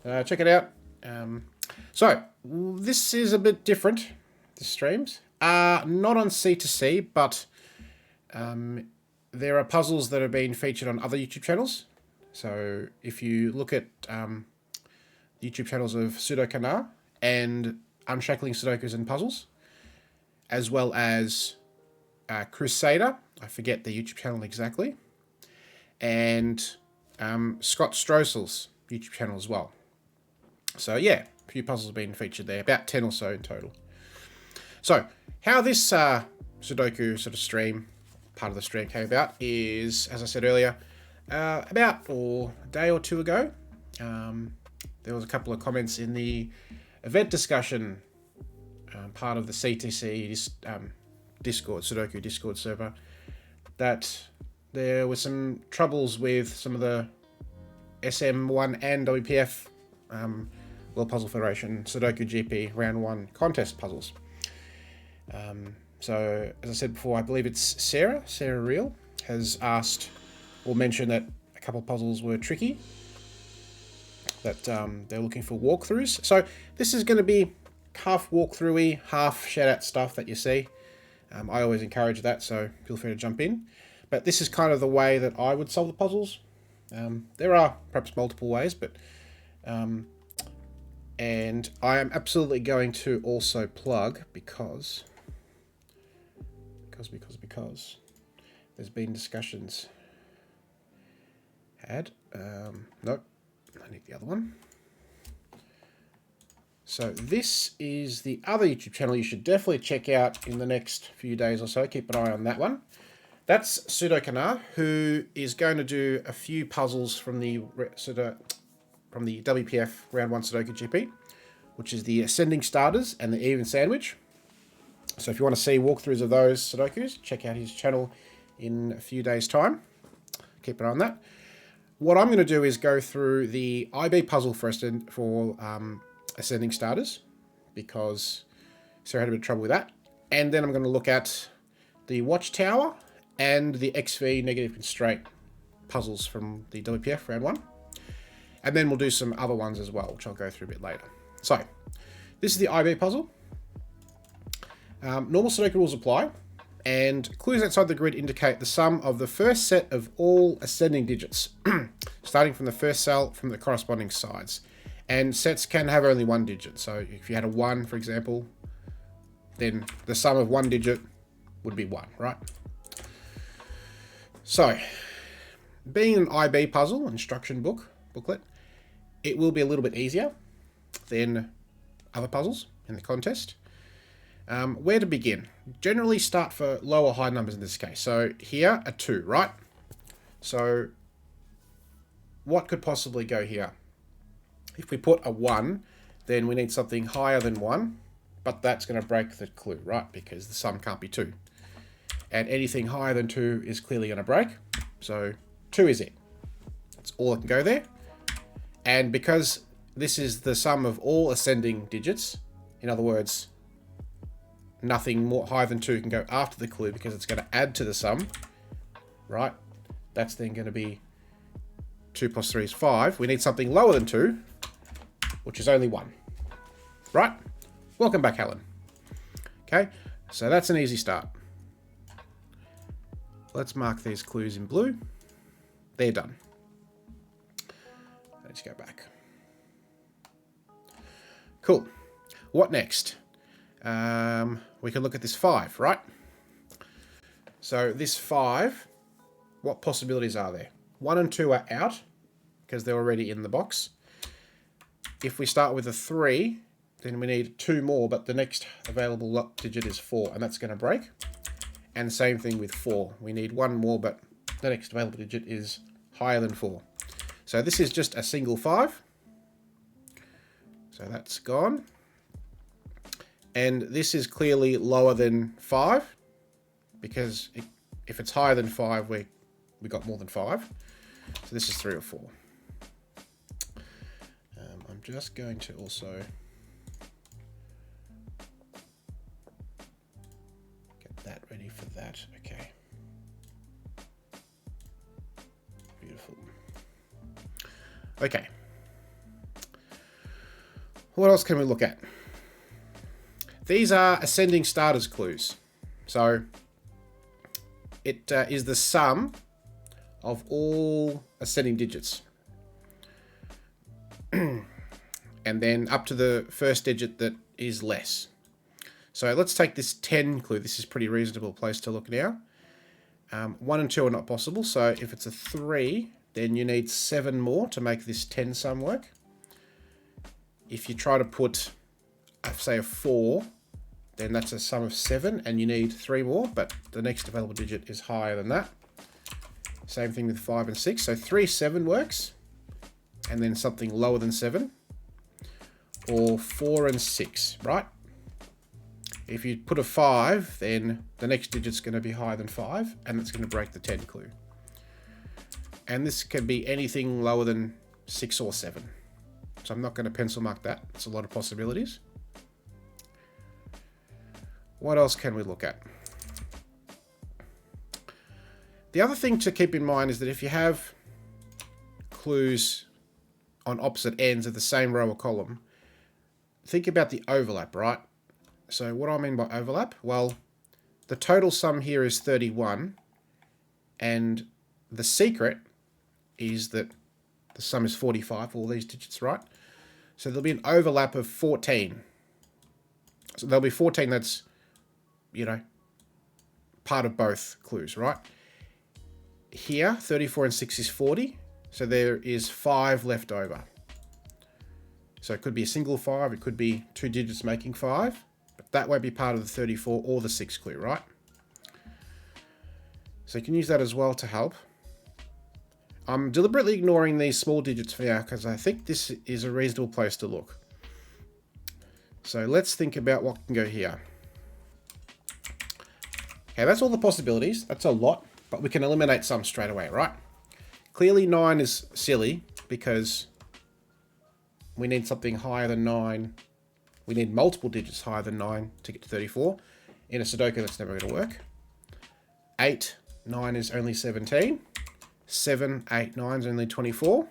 Check it out. So, this is a bit different, the streams. Not on C2C, but there are puzzles that are being featured on other YouTube channels. So, if you look at the YouTube channels of Sudokana and Unshackling Sudokus and Puzzles, as well as Crusader, I forget the YouTube channel exactly, and Scott Strossel's YouTube channel as well. So yeah, a few puzzles have been featured there, about 10 or so in total. So how this Sudoku sort of stream, part of the stream came about is, as I said earlier, about a day or 2 ago, there was a couple of comments in the event discussion part of the CTC Discord, Sudoku Discord server, that there were some troubles with some of the SM1 and WPF World Puzzle Federation Sudoku GP Round 1 contest puzzles. So, as I said before, I believe it's Sarah Reel, has asked or mentioned that a couple of puzzles were tricky, that they're looking for walkthroughs. So this is going to be half walkthrough-y, half shout-out stuff that you see. I always encourage that, so feel free to jump in. But this is kind of the way that I would solve the puzzles. There are perhaps multiple ways, but And I am absolutely going to also plug because there's been discussions had. Nope, I need the other one. So this is the other YouTube channel you should definitely check out in the next few days or so. Keep an eye on that one. That's Pseudo-Canar, who is going to do a few puzzles from the WPF Round 1 Sudoku GP, which is the Ascending Starters and the Even Sandwich. So if you want to see walkthroughs of those Sudokus, check out his channel in a few days' time. Keep an eye on that. What I'm going to do is go through the IB puzzle for Ascending Starters, because Sarah had a bit of trouble with that. And then I'm going to look at the Watchtower and the XV Negative Constraint puzzles from the WPF Round 1. And then we'll do some other ones as well, which I'll go through a bit later. So, this is the IB puzzle. Normal Sudoku rules apply, and clues outside the grid indicate the sum of the first set of all ascending digits, starting from the first cell from the corresponding sides. And sets can have only one digit, so if you had a 1, for example, then the sum of one digit would be 1, right? So, being an IB puzzle, instruction booklet, it will be a little bit easier than other puzzles in the contest. Where to begin? Generally start for low or high numbers in this case. So here, a 2, right? So what could possibly go here? If we put a 1, then we need something higher than 1, but that's going to break the clue, right? Because the sum can't be 2. And anything higher than 2 is clearly going to break. So 2 is it. That's all that can go there. And because this is the sum of all ascending digits, in other words, nothing more higher than 2 can go after the clue because it's going to add to the sum, right? That's then going to be 2 plus 3 is 5. We need something lower than 2, which is only 1, right? Welcome back, Helen. Okay, so that's an easy start. Let's mark these clues in blue. They're done. Let's go back. Cool. What next? We can look at this 5, right? So this 5, what possibilities are there? 1 and 2 are out because they're already in the box. If we start with a 3, then we need 2 more, but the next available digit is 4, and that's going to break. And same thing with 4. We need 1 more, but the next available digit is higher than 4. So this is just a single 5. So that's gone. And this is clearly lower than 5, because if it's higher than 5, we got more than 5. So this is 3 or 4. I'm just going to also get that ready for that. Okay. Beautiful. Okay. What else can we look at? These are ascending starters clues. So it is the sum of all ascending digits. And then up to the first digit that is less. So let's take this 10 clue. This is a pretty reasonable place to look now. 1 and 2 are not possible. So if it's a 3, then you need 7 more to make this 10 sum work. If you try to put, say, a 4, then that's a sum of 7, and you need 3 more, but the next available digit is higher than that. Same thing with 5 and 6. So 3, 7 works, and then something lower than 7, or 4 and 6, right? If you put a 5, then the next digit's going to be higher than 5, and it's going to break the 10 clue. And this can be anything lower than 6 or 7. So I'm not going to pencil mark that. It's a lot of possibilities. What else can we look at? The other thing to keep in mind is that if you have clues on opposite ends of the same row or column, think about the overlap, right? So what do I mean by overlap? Well, the total sum here is 31, and the secret is that the sum is 45, all these digits, right? So there'll be an overlap of 14. So there'll be 14 that's, you know, part of both clues, right? Here, 34 and 6 is 40. So there is 5 left over. So it could be a single 5. It could be 2 digits making 5. But that won't be part of the 34 or the 6 clue, right? So you can use that as well to help. I'm deliberately ignoring these small digits for now because I think this is a reasonable place to look. So let's think about what can go here. Okay, that's all the possibilities. That's a lot, but we can eliminate some straight away, right? Clearly 9 is silly because we need something higher than 9. We need multiple digits higher than 9 to get to 34. In a Sudoku, that's never going to work. 8, 9 is only 17. 7, 8, 9 is only 24.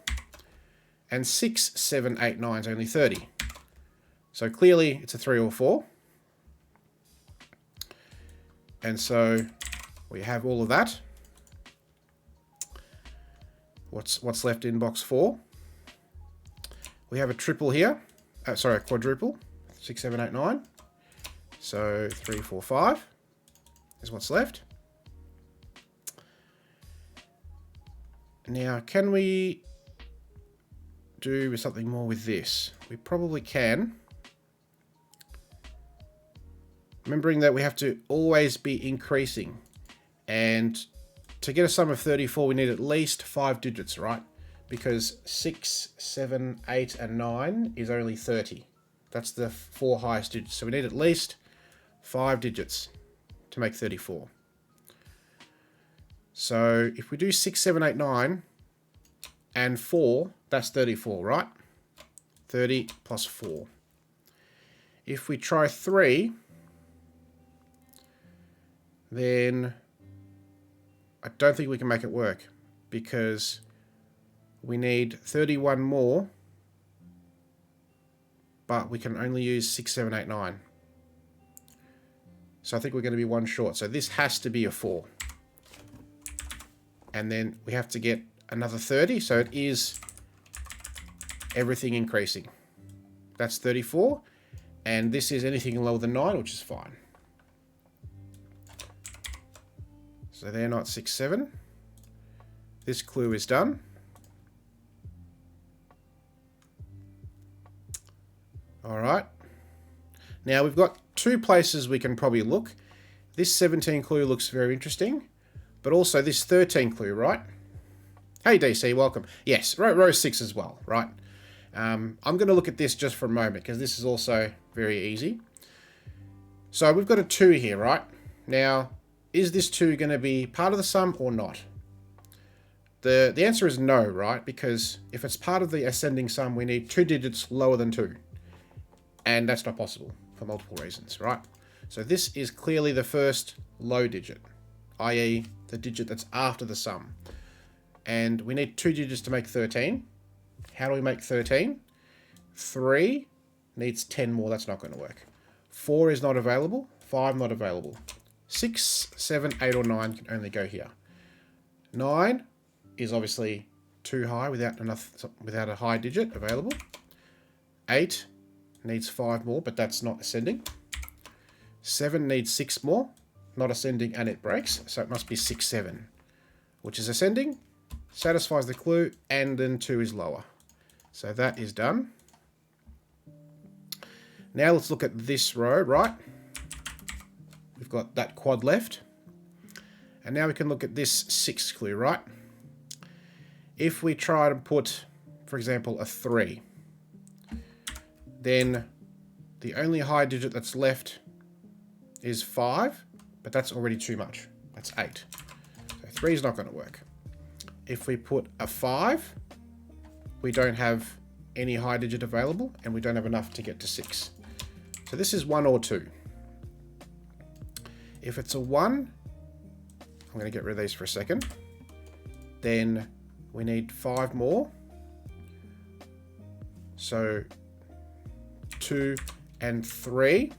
And 6, 7, 8, 9 is only 30. So clearly it's a 3 or 4. And so we have all of that. What's left in box 4? We have a triple here. Sorry, a quadruple. 6, 7, 8, 9. So 3, 4, 5 is what's left. Now, can we do something more with this? We probably can. Remembering that we have to always be increasing. And to get a sum of 34, we need at least 5 digits, right? Because 6, 7, 8, and 9 is only 30. That's the 4 highest digits. So we need at least 5 digits to make 34. So if we do 6, 7, 8, 9 and 4, that's 34, right? 30 plus 4. If we try 3, then I don't think we can make it work because we need 31 more, but we can only use 6, 7, 8, 9. So I think we're going to be 1 short. So this has to be a 4. And then we have to get another 30. So it is everything increasing. That's 34. And this is anything lower than 9, which is fine. So they're not 6, 7. This clue is done. All right. Now we've got 2 places we can probably look. This 17 clue looks very interesting, but also this 13 clue, right? Hey DC, welcome. Yes, row 6 as well, right? I'm going to look at this just for a moment because this is also very easy. So we've got a 2 here, right? Now, is this 2 going to be part of the sum or not? The answer is no, right? Because if it's part of the ascending sum, we need 2 digits lower than 2. And that's not possible for multiple reasons, right? So this is clearly the first low digit, i.e. the digit that's after the sum. And we need 2 digits to make 13. How do we make 13? 3 needs 10 more. That's not going to work. 4 is not available. 5 not available. 6, 7, 8, or 9 can only go here. 9 is obviously too high without a high digit available. 8 needs 5 more, but that's not ascending. 7 needs 6 more, not ascending, and it breaks. So it must be 6, 7, which is ascending, satisfies the clue, and then 2 is lower. So that is done. Now let's look at this row, right? We've got that quad left. And now we can look at this 6th clue, right? If we try to put, for example, a 3, then the only high digit that's left is 5, but that's already too much. That's 8. So 3 is not going to work. If we put a 5, we don't have any high digit available, and we don't have enough to get to 6. So this is 1 or 2. If it's a 1, I'm going to get rid of these for a second. Then we need 5 more. So 2 and 3,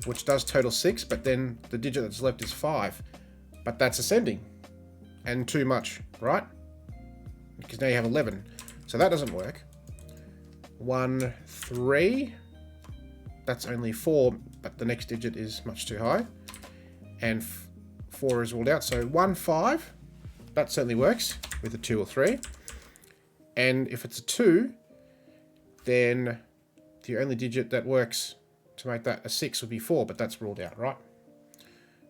which does total 6, but then the digit that's left is 5. But that's ascending and too much, right? Because now you have 11. So that doesn't work. 1, 3. That's only 4, but the next digit is much too high. And 4 is ruled out. So 1, 5. That certainly works with a 2 or 3. And if it's a 2, then the only digit that works to make that a 6 would be 4, but that's ruled out, right?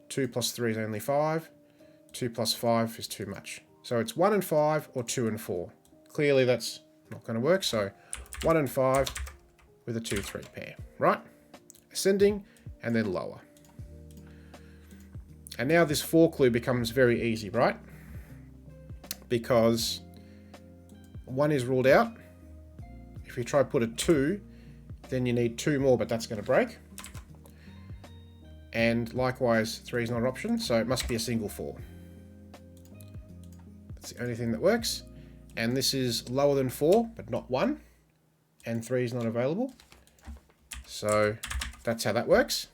2 plus 3 is only 5. 2 plus 5 is too much. So it's 1 and 5 or 2 and 4. Clearly that's not going to work, so 1 and 5 with a 2, 3 pair, right? Ascending and then lower. And now this 4 clue becomes very easy, right? Because 1 is ruled out. If you try to put a 2, then you need 2 more, but that's going to break. And likewise, 3 is not an option, so it must be a single 4. That's the only thing that works. And this is lower than 4, but not 1. And 3 is not available. So that's how that works.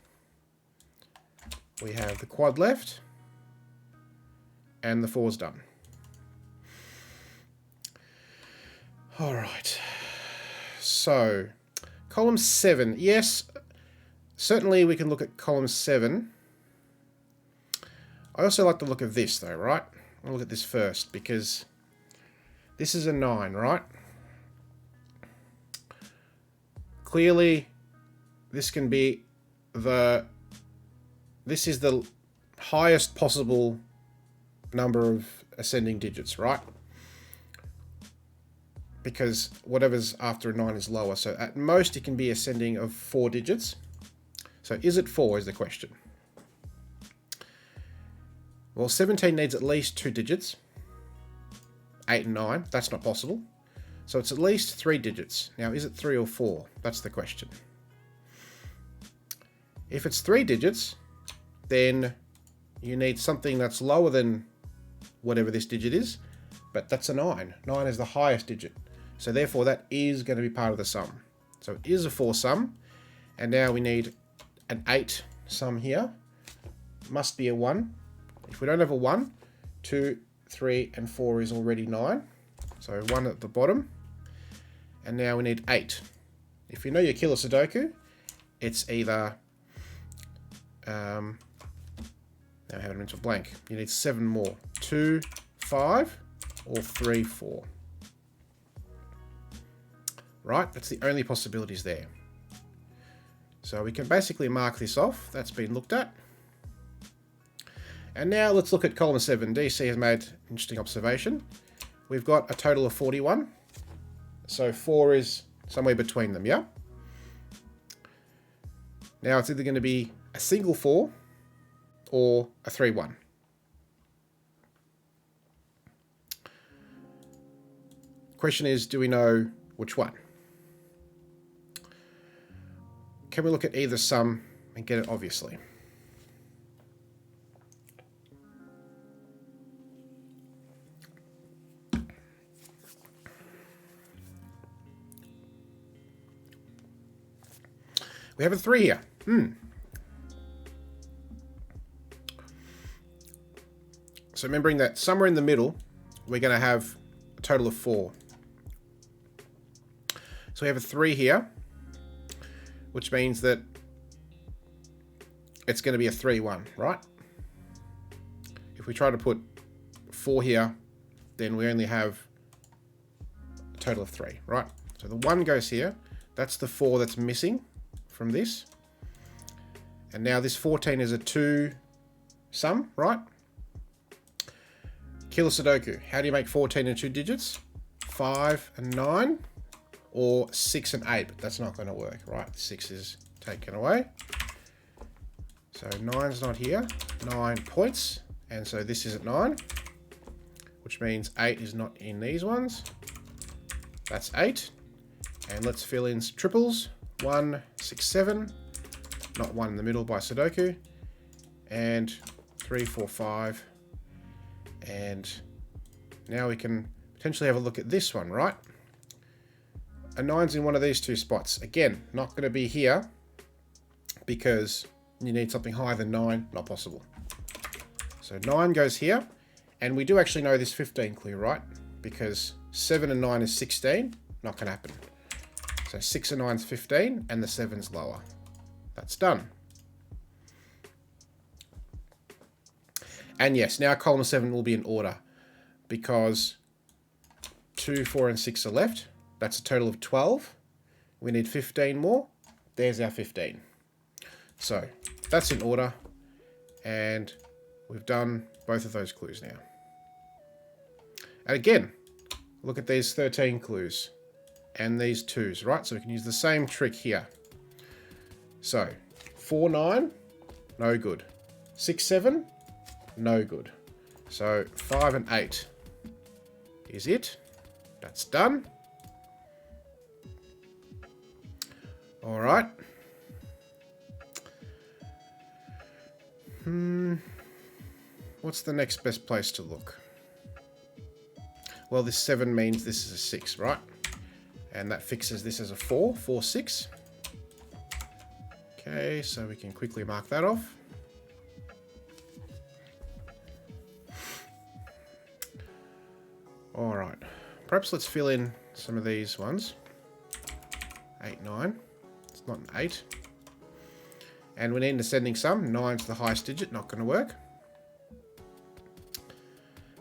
We have the quad left. And the 4's done. Alright. So, column 7. Yes, certainly we can look at column 7. I also like to look at this though, right? I'll look at this first because this is a 9, right? Clearly, this can be this is the highest possible number of ascending digits, right? Because whatever's after a 9 is lower. So at most it can be ascending of 4 digits. So is it 4 is the question. Well, 17 needs at least 2 digits. 8 and 9, that's not possible. So it's at least 3 digits. Now, is it 3 or 4? That's the question. If it's 3 digits, then you need something that's lower than whatever this digit is, but that's a 9. 9 is the highest digit. So therefore, that is going to be part of the sum. So it is a 4 sum, and now we need an 8 sum here. Must be a 1. If we don't have a 1, 2, 3, and 4 is already 9. So 1 at the bottom. And now we need 8. If you know your killer Sudoku, it's either... now I have it into a blank. You need 7 more. 2, 5, or 3, 4. Right? That's the only possibilities there. So we can basically mark this off. That's been looked at. And now let's look at column 7. DC has made an interesting observation. We've got a total of 41. So 4 is somewhere between them, yeah? Now it's either going to be a single 4 or a 3-1. Question is, do we know which one? Can we look at either sum and get it obviously? We have a 3 here. So remembering that somewhere in the middle, we're going to have a total of 4. So we have a 3 here, which means that it's going to be a 3-1, right? If we try to put 4 here, then we only have a total of 3, right? So the 1 goes here. That's the 4 that's missing from this. And now this 14 is a 2 sum, right? Killer Sudoku. How do you make 14 in 2 digits? 5 and 9, or 6 and 8, but that's not going to work, right? 6 is taken away. So 9's not here. 9 points. And so this is at 9, which means 8 is not in these ones. That's 8. And let's fill in some triples. 1, 6, 7. Not 1 in the middle by Sudoku. And 3, 4, 5. And now we can potentially have a look at this one, right? A 9's in one of these 2 spots. Again, not going to be here because you need something higher than 9. Not possible. So 9 goes here. And we do actually know this 15 clue, right? Because 7 and 9 is 16. Not going to happen. So 6 and 9 is 15, and the 7's lower. That's done. And yes, now column 7 will be in order because 2, 4, and 6 are left. That's a total of 12. We need 15 more. There's our 15. So that's in order, and we've done both of those clues now. And again, look at these 13 clues and these 2s, right? So we can use the same trick here. So 4, 9, no good. 6, 7, no good. So 5 and 8 is it. That's done. All right. What's the next best place to look? Well, this 7 means this is a 6, right? And that fixes this as a 4, 4, 6. Okay, so we can quickly mark that off. All right, perhaps let's fill in some of these ones. 8, 9, it's not an 8. And we need an ascending sum, 9's the highest digit, not going to work.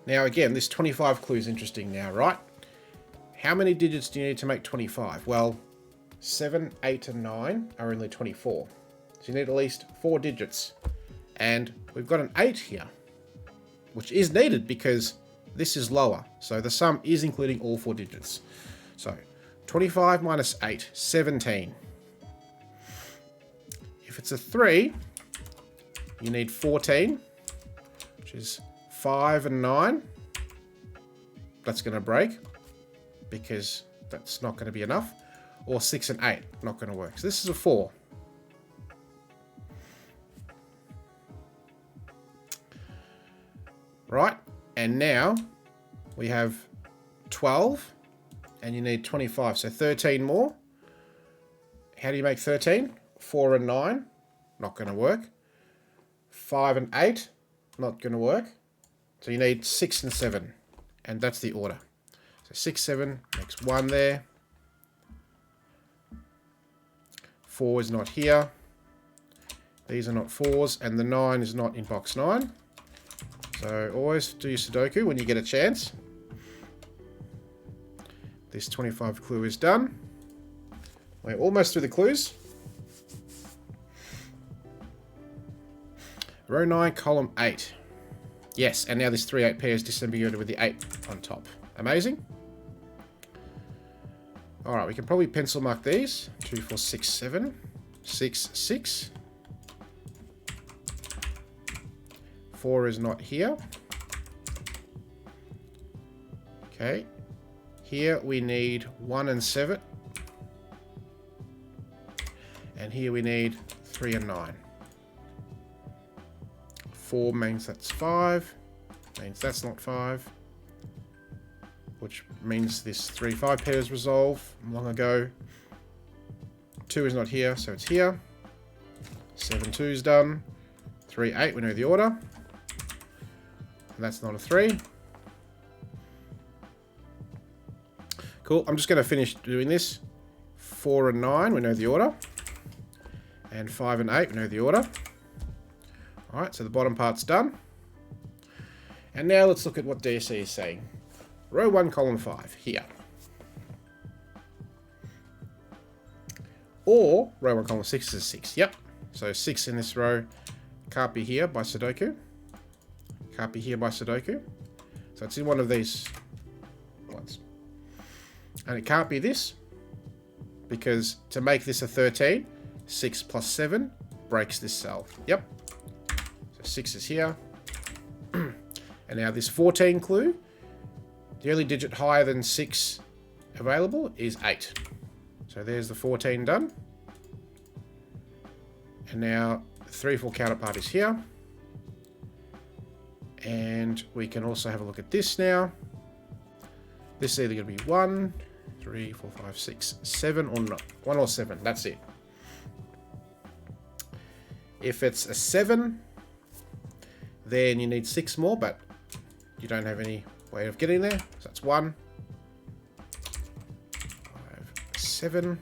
Now again, this 25 clue is interesting now, right? How many digits do you need to make 25? Well, 7, 8, and 9 are only 24. So you need at least 4 digits. And we've got an 8 here, which is needed because this is lower. So the sum is including all 4 digits. So 25 minus 8, 17. If it's a 3, you need 14, which is 5 and 9. That's going to break because that's not going to be enough. Or 6 and 8, not going to work. So this is a 4. Right, and now we have 12 and you need 25, so 13 more. How do you make 13? 4 and 9, not going to work. 5 and 8, not going to work. So you need 6 and 7, and that's the order. So 6, 7 makes 1 there. 4 is not here. These are not 4s, and the 9 is not in box 9. So always do your Sudoku when you get a chance. This 25 clue is done. We're almost through the clues. Row 9, column 8. Yes, and now this 3 8 pairs disambiguated with the 8 on top. Amazing. Alright, we can probably pencil mark these. 2, 4, 6, 7. 6, 6. 4 is not here. Okay. Here we need 1 and 7. And here we need 3 and 9. 4 means that's 5. Means that's not 5. Which means this 3 5 pair is resolved long ago. 2 is not here, so it's here. 7 2 is done. 3 8, we know the order. And that's not a 3. Cool, I'm just going to finish doing this. 4 and 9, we know the order. And 5 and 8, we know the order. Alright, so the bottom part's done. And now let's look at what DSE is saying. Row 1, column 5, here. Or, row 1, column 6 is 6. Yep. So 6 in this row can't be here by Sudoku. Can't be here by Sudoku. So it's in one of these ones. And it can't be this, because to make this a 13, 6 plus 7 breaks this cell. Yep. So 6 is here. And now this 14 clue, the only digit higher than 6 available is 8. So there's the 14 done. And now the 3 4 counterpart is here. And we can also have a look at this now. This is either going to be 1, 3, 4, 5, 6, 7 or not. 1 or 7, that's it. If it's a 7, then you need 6 more, but you don't have any way of getting there. So that's 1, 7.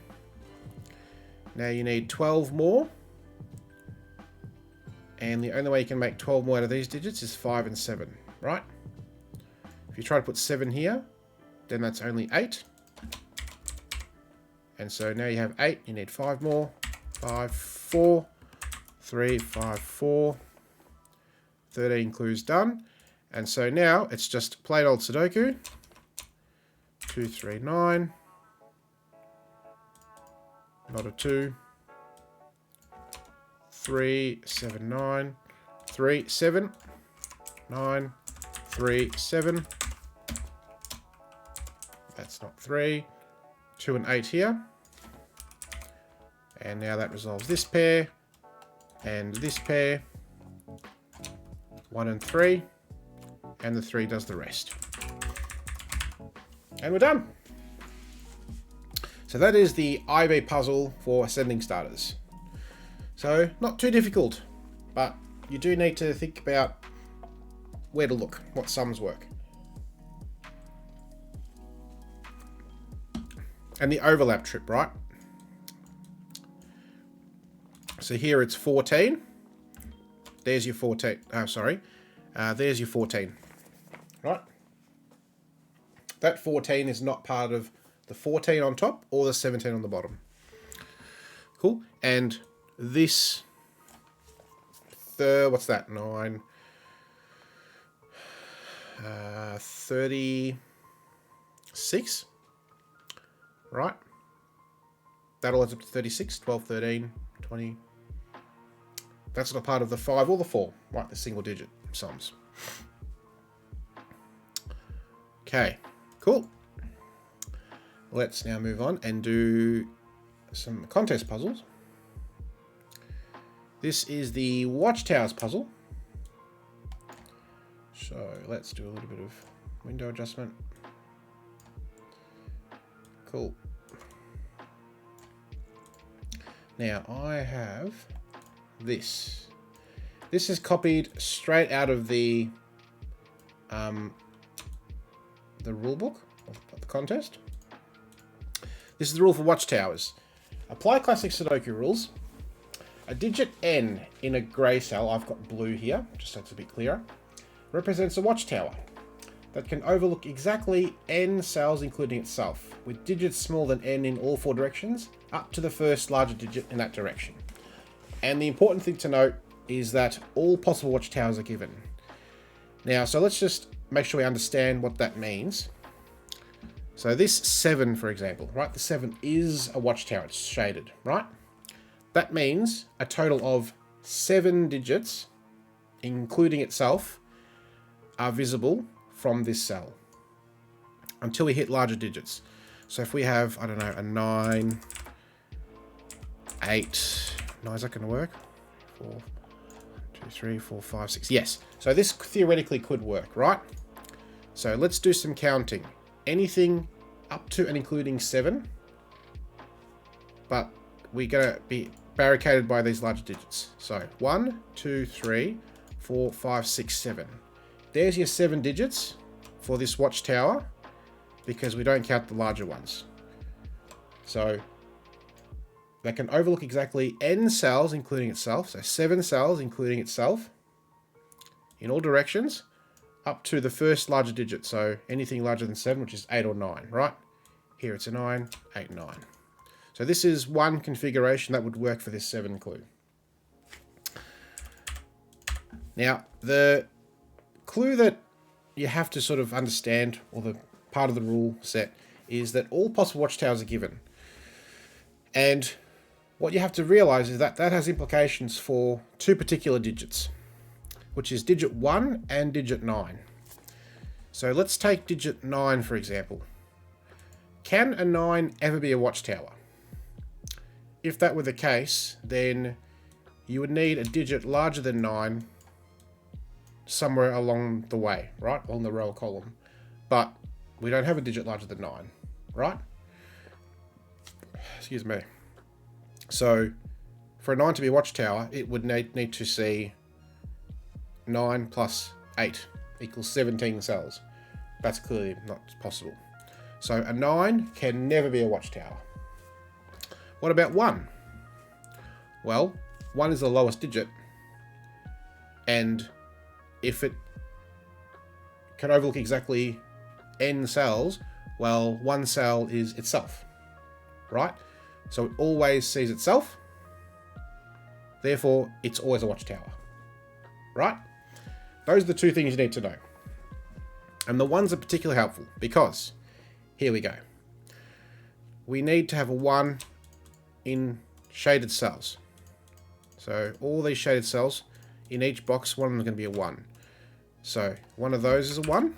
Now you need 12 more. And the only way you can make 12 more out of these digits is 5 and 7, right? If you try to put 7 here, then that's only 8. And so now you have 8, you need 5 more. 5, 4, 3, 5, 4. 13 clues done. And so now it's just plain old Sudoku. 2, 3, 9. Not a 2. 3, 7, 9. 3, 7. 9. 3, 7. That's not 3. 2 and 8 here. And now that resolves this pair. And this pair. 1 and 3. And the 3 does the rest. And we're done. So that is the IB puzzle for ascending starters. So not too difficult, but you do need to think about where to look, what sums work. And the overlap trip, right? So here it's 14. There's your 14. Oh, sorry. There's your 14. Right? That 14 is not part of the 14 on top or the 17 on the bottom. Cool. And this what's that? 9. 36. Right? That all adds up to 36, 12, 13, 20. That's not part of the 5 or the 4. Right, the single digit sums. Okay, cool. Let's now move on and do some contest puzzles. This is the Watchtowers puzzle. So let's do a little bit of window adjustment. Cool. Now I have this. This is copied straight out of the rule book of the contest. This is the rule for Watchtowers. Apply classic Sudoku rules. A digit N in a grey cell, I've got blue here, just so it's a bit clearer, represents a watchtower that can overlook exactly N cells including itself, with digits smaller than N in all 4 directions, up to the first larger digit in that direction. And the important thing to note is that all possible watchtowers are given. Now, so let's just make sure we understand what that means. So this 7, for example, right? The 7 is a watchtower, it's shaded, right? That means a total of 7 digits, including itself, are visible from this cell until we hit larger digits. So if we have, I don't know, a 9, 8, no, is that going to work? 4, 1, 2, 3, 4, 5, 6. Yes. So this theoretically could work, right? So let's do some counting. Anything up to and including 7, but we're going to be barricaded by these larger digits. So 1, 2, 3, 4, 5, 6, 7. There's your 7 digits for this watchtower because we don't count the larger ones. So they can overlook exactly N cells including itself. So 7 cells including itself in all directions up to the first larger digit. So anything larger than 7, which is 8 or 9, right? Here it's a 9, 8, 9. So this is one configuration that would work for this 7 clue. Now, the clue that you have to sort of understand, or the part of the rule set, is that all possible watchtowers are given. And what you have to realize is that that has implications for 2 particular digits, which is digit 1 and digit 9. So let's take digit 9, for example. Can a 9 ever be a watchtower? If that were the case, then you would need a digit larger than 9 somewhere along the way, right? Along the row or column. But we don't have a digit larger than 9, right? Excuse me. So for a 9 to be a watchtower, it would need to see 9 plus 8 equals 17 cells. That's clearly not possible. So a 9 can never be a watchtower. What about 1? Well, 1 is the lowest digit, and if it can overlook exactly n cells, well, 1 cell is itself, right? So it always sees itself, therefore it's always a watchtower, right? Those are the 2 things you need to know. And the ones are particularly helpful because, here we go. We need to have a 1 in shaded cells. So all these shaded cells, in each box, one of them is going to be a 1. So one of those is a 1.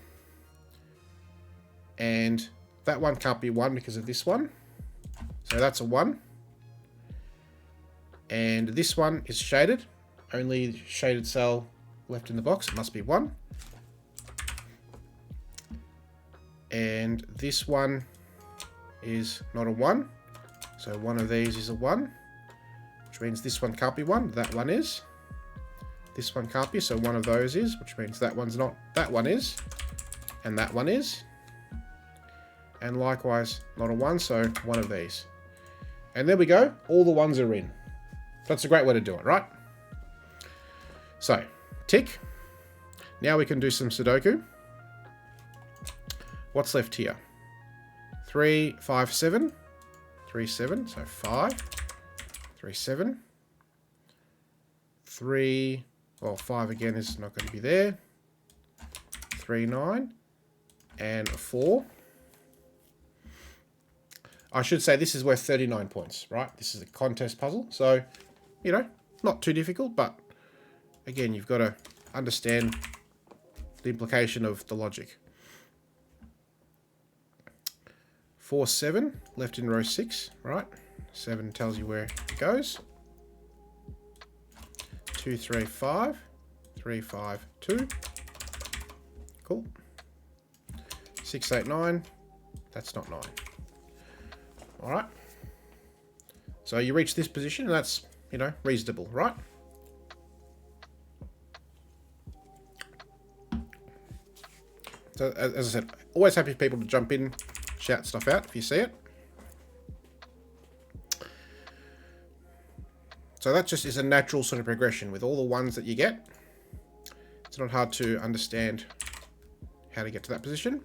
And that one can't be 1 because of this one. So that's a 1. And this one is shaded. Only shaded cell left in the box. It must be 1. And this one is not a 1. So one of these is a 1. Which means this one can't be 1. That one is. This one can't be, so one of those is, which means that one's not. That one is. And that one is. And likewise, not a 1, so one of these. And there we go. All the 1s are in. That's a great way to do it, right? So, tick. Now we can do some Sudoku. What's left here? 3, 5, 7. 3, 7, so 5. 3, 7. 3, well, 5 again is not going to be there. 3, 9. And a 4. I should say this is worth 39 points, right? This is a contest puzzle. So, you know, not too difficult, but again, you've got to understand the implication of the logic. 4, 7, left in row 6, right? 7 tells you where it goes. 2, 3, 5. 3, 5, 2. Cool. 6, 8, 9. That's not 9. Alright. So you reach this position, and that's, you know, reasonable, right? So, as I said, always happy for people to jump in, shout stuff out if you see it. So that just is a natural sort of progression with all the 1s that you get. It's not hard to understand how to get to that position.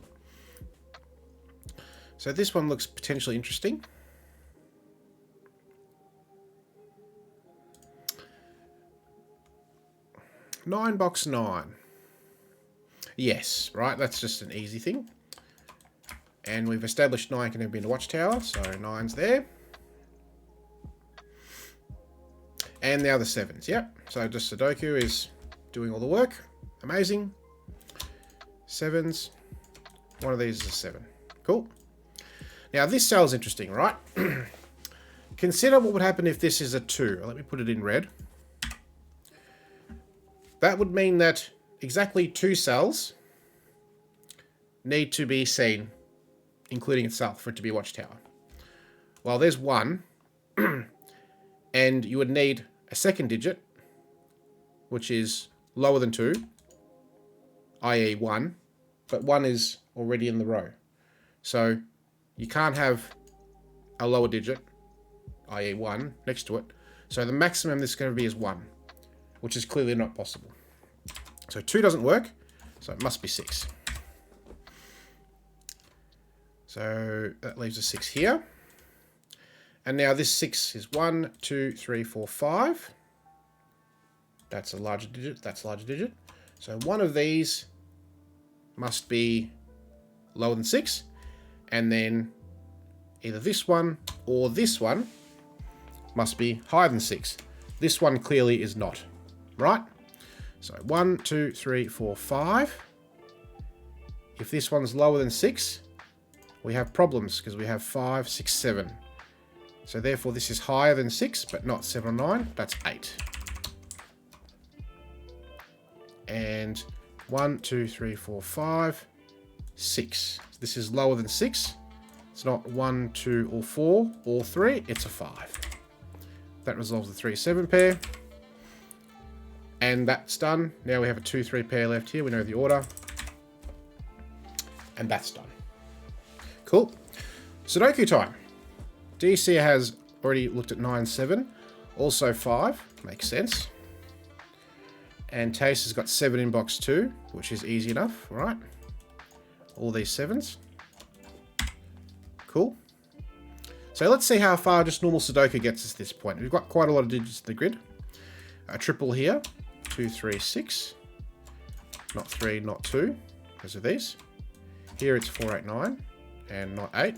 So this one looks potentially interesting. Nine box 9. Yes, right, that's just an easy thing. And we've established 9 can never be in a watchtower, so 9's there. And now the 7s, yep. So just Sudoku is doing all the work. Amazing. 7s. One of these is a 7. Cool. Now this cell is interesting, right? Consider what would happen if this is a 2. Let me put it in red. That would mean that exactly 2 cells need to be seen, including itself, for it to be a watchtower. Well, there's 1. And you would need a second digit, which is lower than 2, i.e. 1, but 1 is already in the row. So you can't have a lower digit, i.e. 1, next to it. So the maximum this is going to be is 1, which is clearly not possible. So 2 doesn't work, so it must be 6. So that leaves a 6 here. And now this 6 is 1, 2, 3, 4, 5. That's a larger digit. That's a larger digit. So one of these must be lower than 6. And then either this one or this one must be higher than 6. This one clearly is not, right? So 1, 2, 3, 4, 5. If this one's lower than 6, we have problems because we have 5, 6, 7. So therefore this is higher than 6, but not 7 or 9. That's 8. And 1, 2, 3, 4, 5, 6. This is lower than 6. It's not 1, 2, or 4, or 3. It's a 5. That resolves the 3, 7 pair. And that's done. Now we have a 2, 3 pair left here. We know the order. And that's done. Cool. Sudoku time. DC has already looked at 9, 7. Also 5, makes sense. And Taste has got 7 in box 2, which is easy enough, right? All these 7s. Cool. So let's see how far just normal Sudoku gets us at this point. We've got quite a lot of digits in the grid. A triple here, 2, 3, 6. Not 3, not 2, because of these. Here it's 4, 8, 9, and not 8.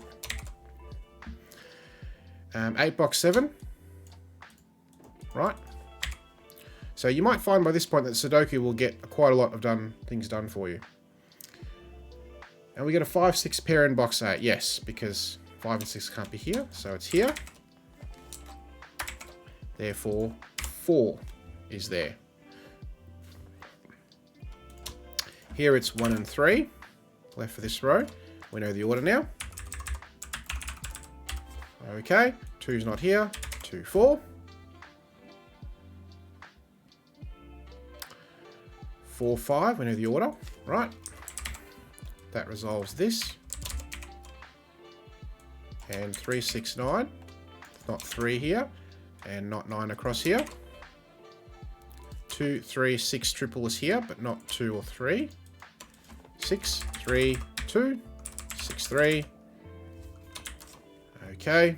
8 box 7. Right. So you might find by this point that Sudoku will get quite a lot of things done for you. And we get a 5, 6 pair in box 8. Yes, because 5 and 6 can't be here, so it's here. Therefore, 4 is there. Here it's 1 and 3 left for this row. We know the order now. Okay, 2's not here. 2, 4. 4, 5, we know the order, right? That resolves this. And 3, 6, 9. Not 3 here. And not 9 across here. 2, 3, 6 triple is here, but not 2 or 3. 6, 3, 2. 6, 3. Okay.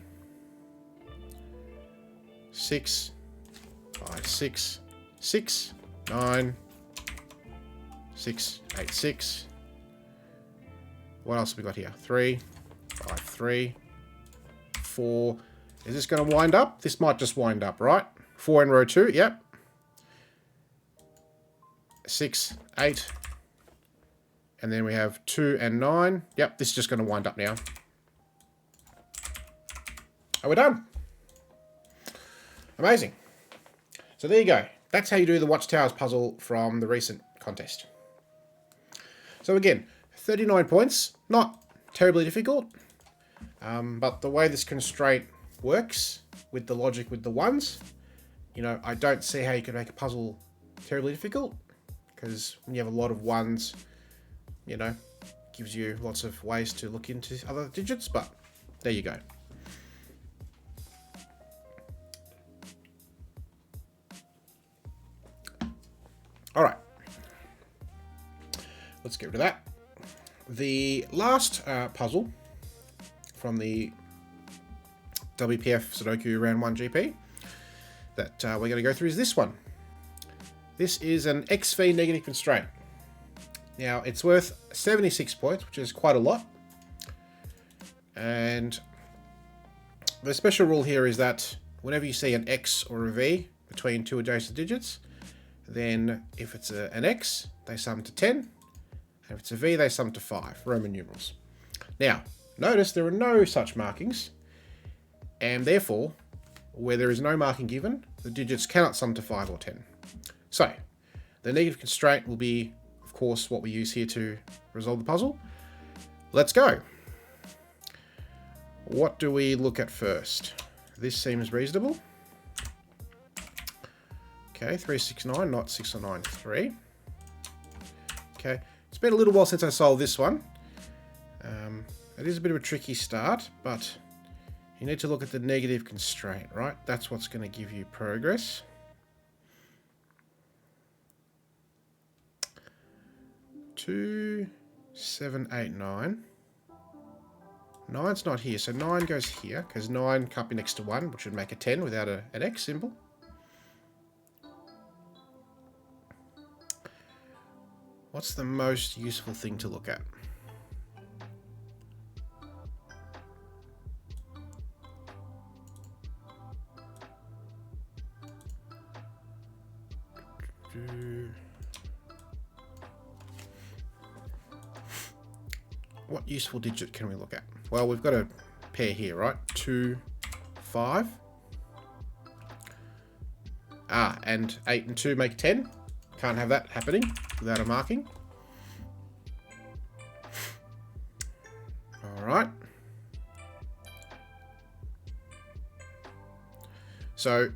6, 5, 6, 6, 9. 6, 8, 6. What else have we got here? 3, 5, 3, 4. Is this going to wind up? This might just wind up, right? 4 in row 2, yep. 6, 8. And then we have 2 and 9. Yep, this is just going to wind up now. And we're done. Amazing. So there you go. That's how you do the Watchtowers puzzle from the recent contest. So again, 39 points, not terribly difficult, but the way this constraint works with the logic with the ones, you know, I don't see how you can make a puzzle terribly difficult, because when you have a lot of ones, you know, gives you lots of ways to look into other digits, but there you go. All right. Let's get rid of that. The last puzzle from the WPF Sudoku Round 1 GP that we're going to go through is this one. This is an XV negative constraint. Now, it's worth 76 points, which is quite a lot. And the special rule here is that whenever you see an X or a V between two adjacent digits, then if it's an X, they sum to 10. If it's a V, they sum to 5, Roman numerals. Now, notice there are no such markings, and therefore, where there is no marking given, the digits cannot sum to 5 or 10. So, the negative constraint will be, of course, what we use here to resolve the puzzle. Let's go. What do we look at first? This seems reasonable. Okay, 3, 6, 9, not 6 or 9, 3. Okay. It's been a little while since I solved this one. It is a bit of a tricky start, but you need to look at the negative constraint, right? That's what's going to give you progress. Two, 7, 8, 9. 9's not here, so 9 goes here, because 9 can't be next to 1, which would make a 10 without an X symbol. What's the most useful thing to look at? What useful digit can we look at? Well, we've got a pair here, right? 2, 5. And 8 and 2 make 10. Can't have that happening without a marking. All right. So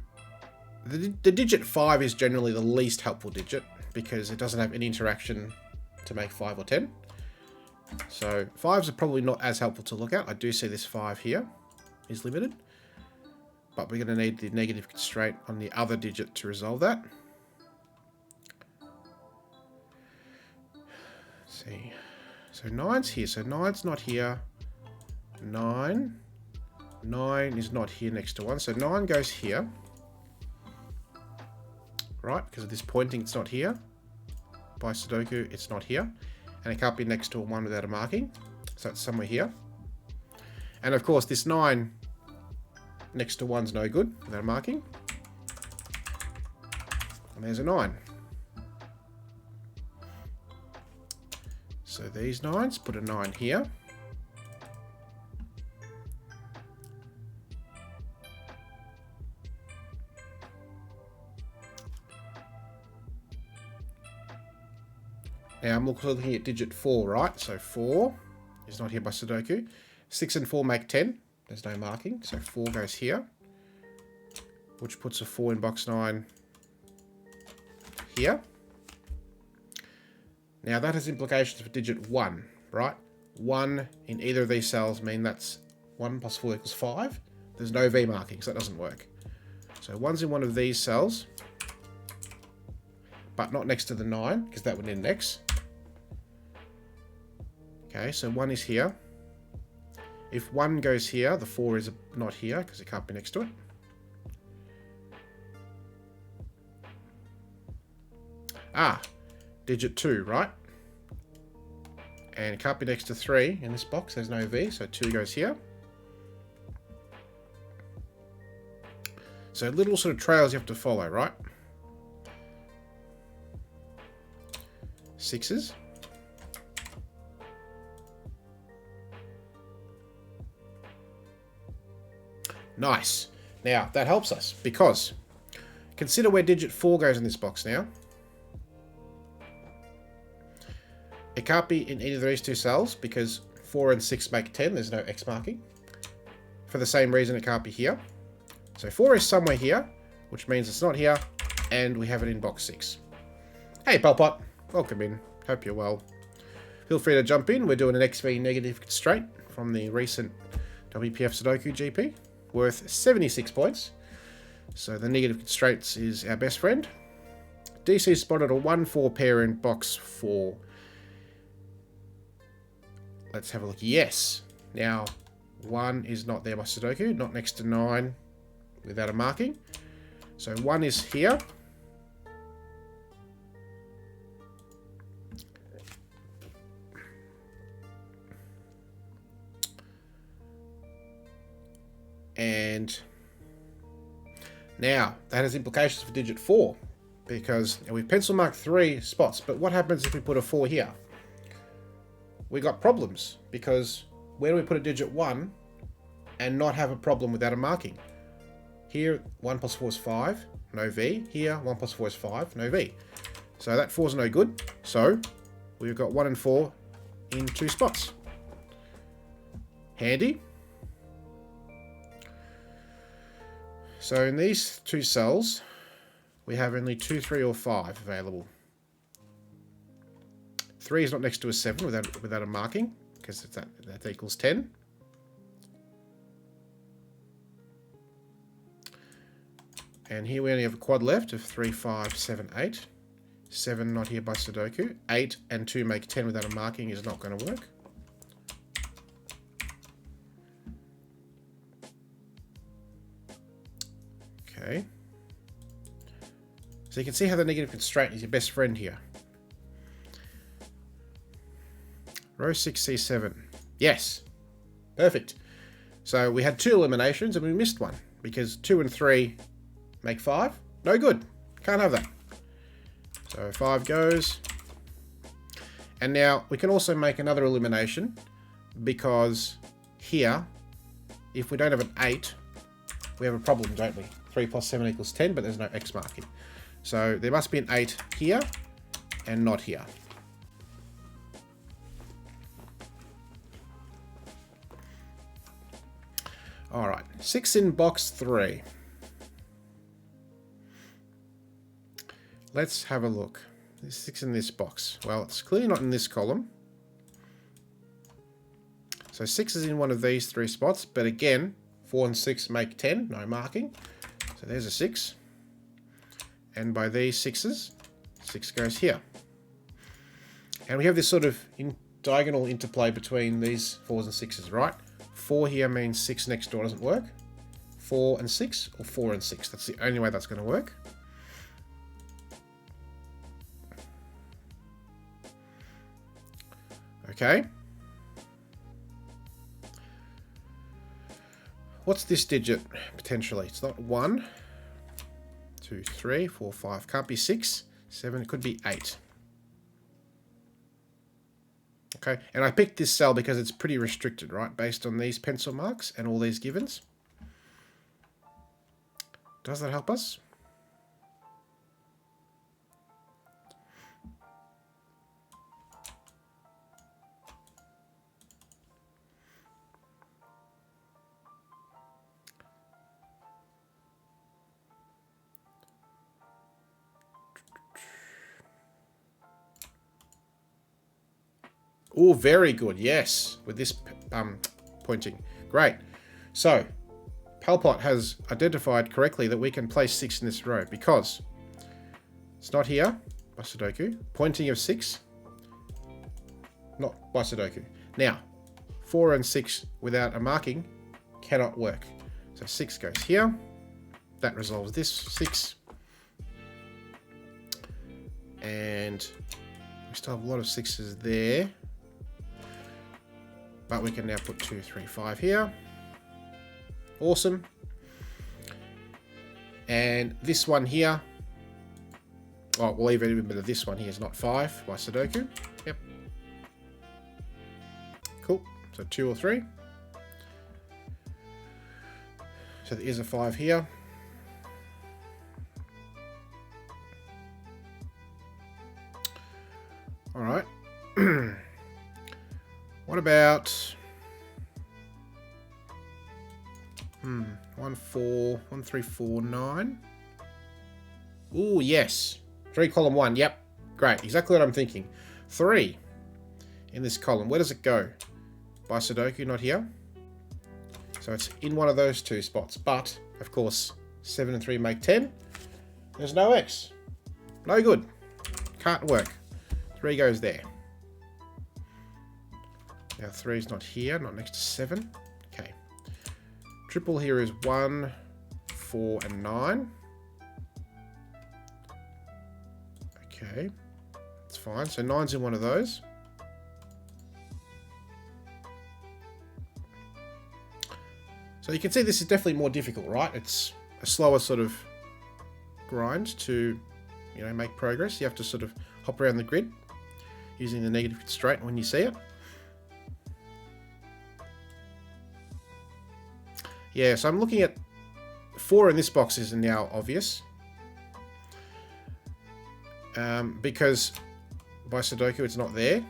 the digit 5 is generally the least helpful digit because it doesn't have any interaction to make 5 or 10. So 5s are probably not as helpful to look at. I do see this 5 here is limited. but we're going to need the negative constraint on the other digit to resolve that. Let's see. So 9's here, so 9's not here. 9 is not here next to 1, so 9 goes here. Right, because of this pointing, it's not here. By Sudoku, it's not here. And it can't be next to a 1 without a marking. So it's somewhere here. And of course, this 9 next to 1's no good without a marking. And there's a 9. So these 9s, put a 9 here. Now I'm also looking at digit 4, right? So 4 is not here by Sudoku. 6 and 4 make 10. There's no marking, so 4 goes here, which puts a 4 in box 9 here. Now that has implications for digit 1, right? 1 in either of these cells mean that's 1 plus 4 equals 5. There's no V marking, so that doesn't work. So 1's in one of these cells, but not next to the 9, because that would index. Okay, so 1 is here. If 1 goes here, the 4 is not here, because it can't be next to it. Ah, digit 2, right? And it can't be next to 3 in this box, there's no V, so 2 goes here. So little sort of trails you have to follow, right? 6s. Nice. Now, that helps us, because consider where digit 4 goes in this box now. It can't be in either of these two cells, because 4 and 6 make 10, there's no X marking. For the same reason, it can't be here. So 4 is somewhere here, which means it's not here, and we have it in box 6. Hey, Palpot. Welcome in. Hope you're well. Feel free to jump in. We're doing an XV negative constraint from the recent WPF Sudoku GP, worth 76 points. So the negative constraints is our best friend. DC spotted a 1-4 pair in box 4. Let's have a look. Yes. Now, 1 is not there by Sudoku, not next to 9 without a marking. So 1 is here. And now that has implications for digit 4, because we've pencil marked 3 spots, but what happens if we put a 4 here? We got problems, because where do we put a digit 1 and not have a problem without a marking? Here 1 plus 4 is 5, no V. Here 1 plus 4 is 5, no V. So that 4 is no good. So we've got 1 and 4 in 2 spots. Handy. So in these 2 cells, we have only 2, 3, or 5 available. 3 is not next to a 7 without a marking, because that equals 10. And here we only have a quad left of 3, 5, 7, 8. 7 not here by Sudoku. 8 and 2 make 10 without a marking is not going to work. Okay. So you can see how the negative constraint is your best friend here. Row 6, C7. Yes. Perfect. So we had 2 eliminations and we missed one, because 2 and 3 make 5. No good. Can't have that. So 5 goes. And now we can also make another elimination, because here, if we don't have an 8, we have a problem, don't we? 3 plus 7 equals 10, but there's no X marking. So there must be an 8 here and not here. All right, 6 in box 3. Let's have a look. There's 6 in this box. Well, it's clearly not in this column. So 6 is in one of these 3 spots, but again, 4 and 6 make 10, no marking. So there's a 6. And by these 6s, 6 goes here. And we have this sort of diagonal interplay between these 4s and 6s, right? 4 here means 6 next door doesn't work. 4 and 6, or 4 and 6. That's the only way that's going to work. Okay. What's this digit, potentially? It's not 1, 2, 3, 4, 5. Can't be 6, 7. It could be 8. Okay, and I picked this cell because it's pretty restricted, right? Based on these pencil marks and all these givens. Does that help us? Oh, very good. Yes, with this pointing. Great. So, Palpot has identified correctly that we can place 6 in this row because it's not here by Sudoku. Pointing of 6, not by Sudoku. Now, 4 and 6 without a marking cannot work. So 6 goes here. That resolves this 6. And we still have a lot of 6s there. But we can now put 2, 3, 5 here. Awesome. And this one here. Oh, we'll leave a bit of this one here is not 5 by Sudoku. Yep. Cool. So 2 or 3. So there is a 5 here. All right. What about 1, 4, 1, 3, 4, 9? Ooh, yes. 3 column 1. Yep. Great. Exactly what I'm thinking. 3 in this column. Where does it go? By Sudoku, not here. So it's in one of those 2 spots. But, of course, 7 and 3 make 10. There's no X. No good. Can't work. 3 goes there. Now 3 is not here, not next to 7. Okay. Triple here is 1, 4, and 9. Okay. That's fine. So 9's in one of those. So you can see this is definitely more difficult, right? It's a slower sort of grind to, make progress. You have to sort of hop around the grid using the negative constraint when you see it. Yeah, so I'm looking at 4 in this box is now obvious. Because by Sudoku it's not there.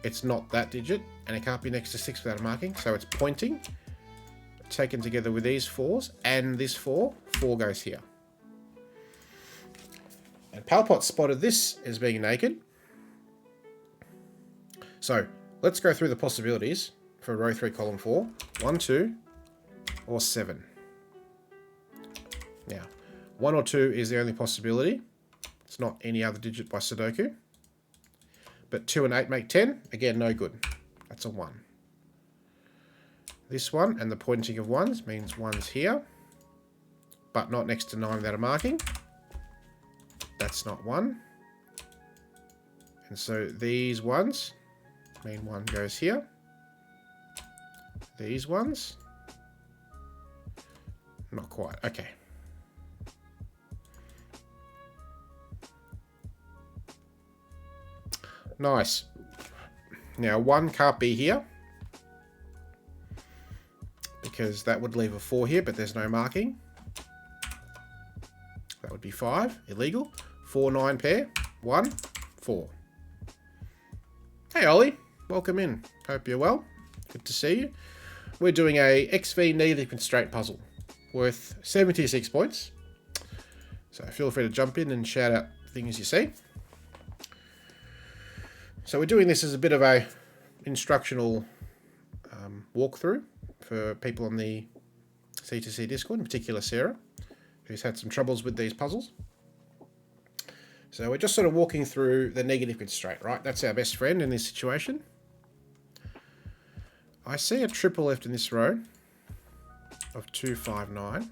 It's not that digit, and it can't be next to 6 without a marking, so it's pointing. Taken together with these 4s and this 4, 4 goes here. And Palpot spotted this as being naked. So let's go through the possibilities for row 3, column 4. 1, 2, or 7. Now, 1 or 2 is the only possibility. It's not any other digit by Sudoku. But 2 and 8 make 10. Again, no good. That's a 1. This one and the pointing of 1s means 1's here, but not next to 9 without a marking. That's not 1. And so these 1s mean 1 goes here. These ones, not quite. Okay. Nice. Now 1 can't be here because that would leave a 4 here, but there's no marking. That would be 5. Illegal. 4, 9 pair. 1, 4. Hey Ollie, welcome in. Hope you're well. Good to see you. We're doing a XV negative constraint puzzle worth 76 points. So feel free to jump in and shout out things you see. So we're doing this as a bit of a instructional walkthrough for people on the C2C Discord, in particular Sarah, who's had some troubles with these puzzles. So we're just sort of walking through the negative constraint, right? That's our best friend in this situation. I see a triple left in this row of 2, 5, 9.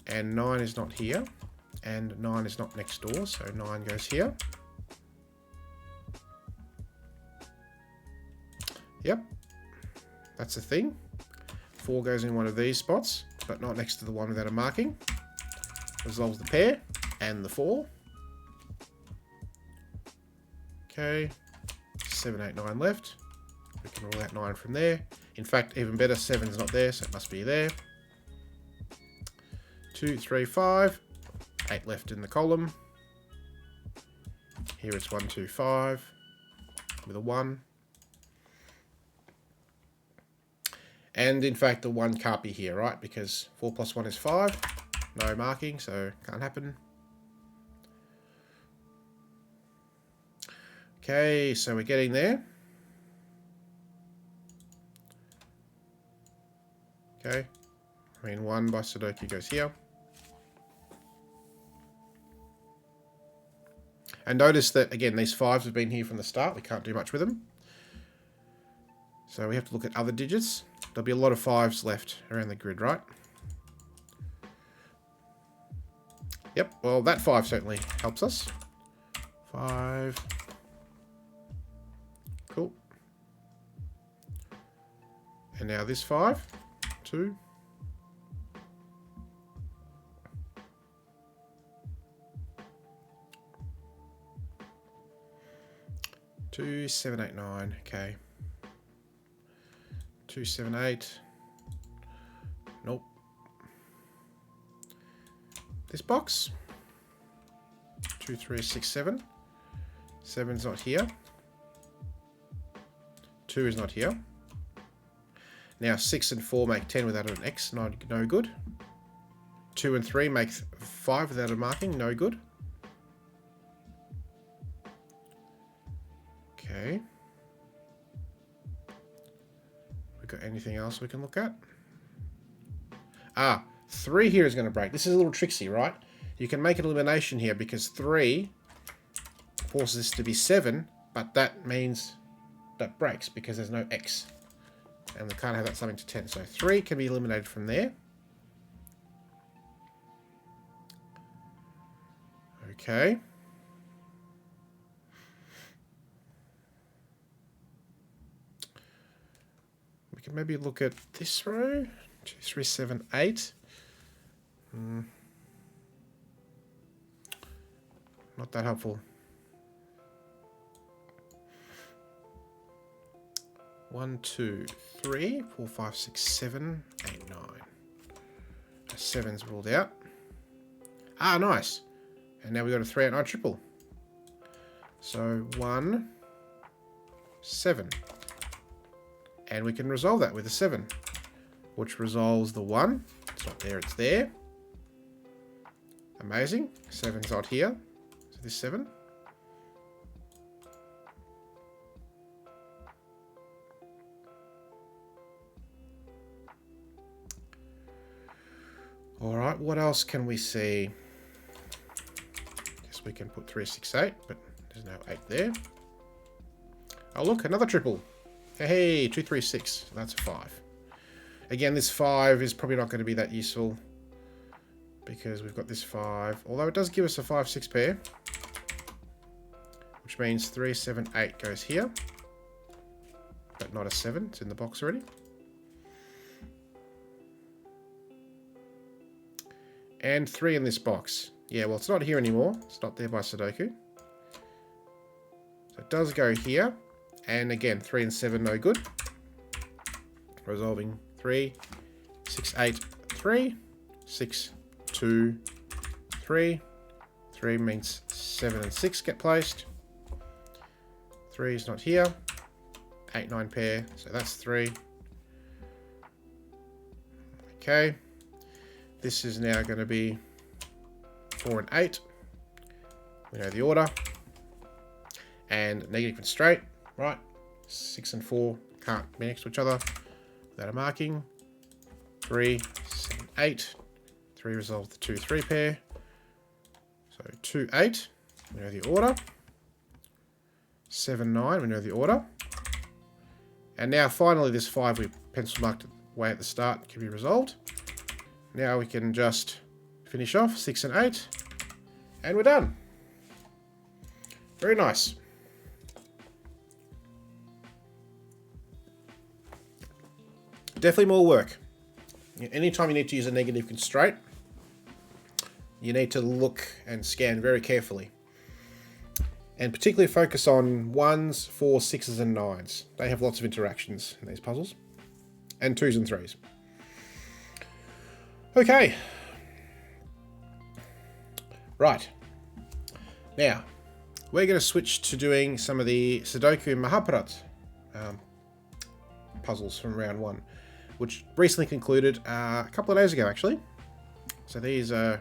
And 9 is not here. And 9 is not next door, so 9 goes here. Yep, that's the thing. 4 goes in one of these spots, but not next to the one without a marking. Resolves the pair and the 4. Okay, 7, 8, 9 left. We can rule out 9 from there. In fact, even better, 7's not there, so it must be there. 2, 3, 5. 8 left in the column. Here it's 1, 2, 5 with a 1. And in fact, the 1 can't be here, right? Because 4 plus 1 is 5. No marking, so can't happen. Okay, so we're getting there. Okay, I mean 1 by Sudoku goes here. And notice that, again, these 5s have been here from the start. We can't do much with them. So we have to look at other digits. There'll be a lot of 5s left around the grid, right? Yep, well, that 5 certainly helps us. 5. Cool. And now this 5. 2. 2, 7, 8, 9. Okay. 2, 7, 8. Nope. This box. 2, 3, 6, 7. 7's not here. 2 is not here. Now 6 and 4 make 10 without an X. No good. 2 and 3 make 5 without a marking. No good. Okay. We got anything else we can look at? 3 here is going to break. This is a little tricksy, right? You can make an elimination here because 3 forces this to be 7, but that means that breaks because there's no X. And we can't have that something to 10. So 3 can be eliminated from there. Okay. We can maybe look at this row. 2, 3, 7, 8. Not that helpful. 1, 2, 3, 4, 5, 6, 7, 8, 9. 7's ruled out. Nice. And now we've got a 3, 8, 9 triple. So 1, 7. And we can resolve that with a 7, which resolves the 1. It's not there, it's there. Amazing. 7's not here. So this 7. Alright, what else can we see? Guess we can put 3, 6, 8, but there's no 8 there. Oh look, another triple. Hey, 2, 3, 6. So that's a 5. Again, this 5 is probably not going to be that useful because we've got this 5. Although it does give us a 5, 6 pair, which means 3, 7, 8 goes here, but not a 7. It's in the box already. And 3 in this box. Yeah, well, it's not here anymore. It's not there by Sudoku. So it does go here. And again, 3 and 7, no good. Resolving 3, 6, 8, 3, 6, 2, 3. 3 means 7 and 6 get placed. 3 is not here. 8, 9 pair, so that's 3. Okay. This is now going to be 4 and 8. We know the order. And negative constraint, right? 6 and 4 can't be next to each other. without a marking. 3, 7, 8. 3 resolve the 2, 3 pair. So 2, 8. We know the order. 7, 9. We know the order. And now finally this 5 we pencil marked way at the start can be resolved. Now we can just finish off 6 and 8. And we're done. Very nice. Definitely more work. Anytime you need to use a negative constraint, you need to look and scan very carefully. And particularly focus on 1s, 4s, 6s and 9s. They have lots of interactions in these puzzles. And 2s and 3s. Okay. Right. Now, we're going to switch to doing some of the Sudoku and Mahabharat puzzles from round 1, which recently concluded a couple of days ago, actually. So these are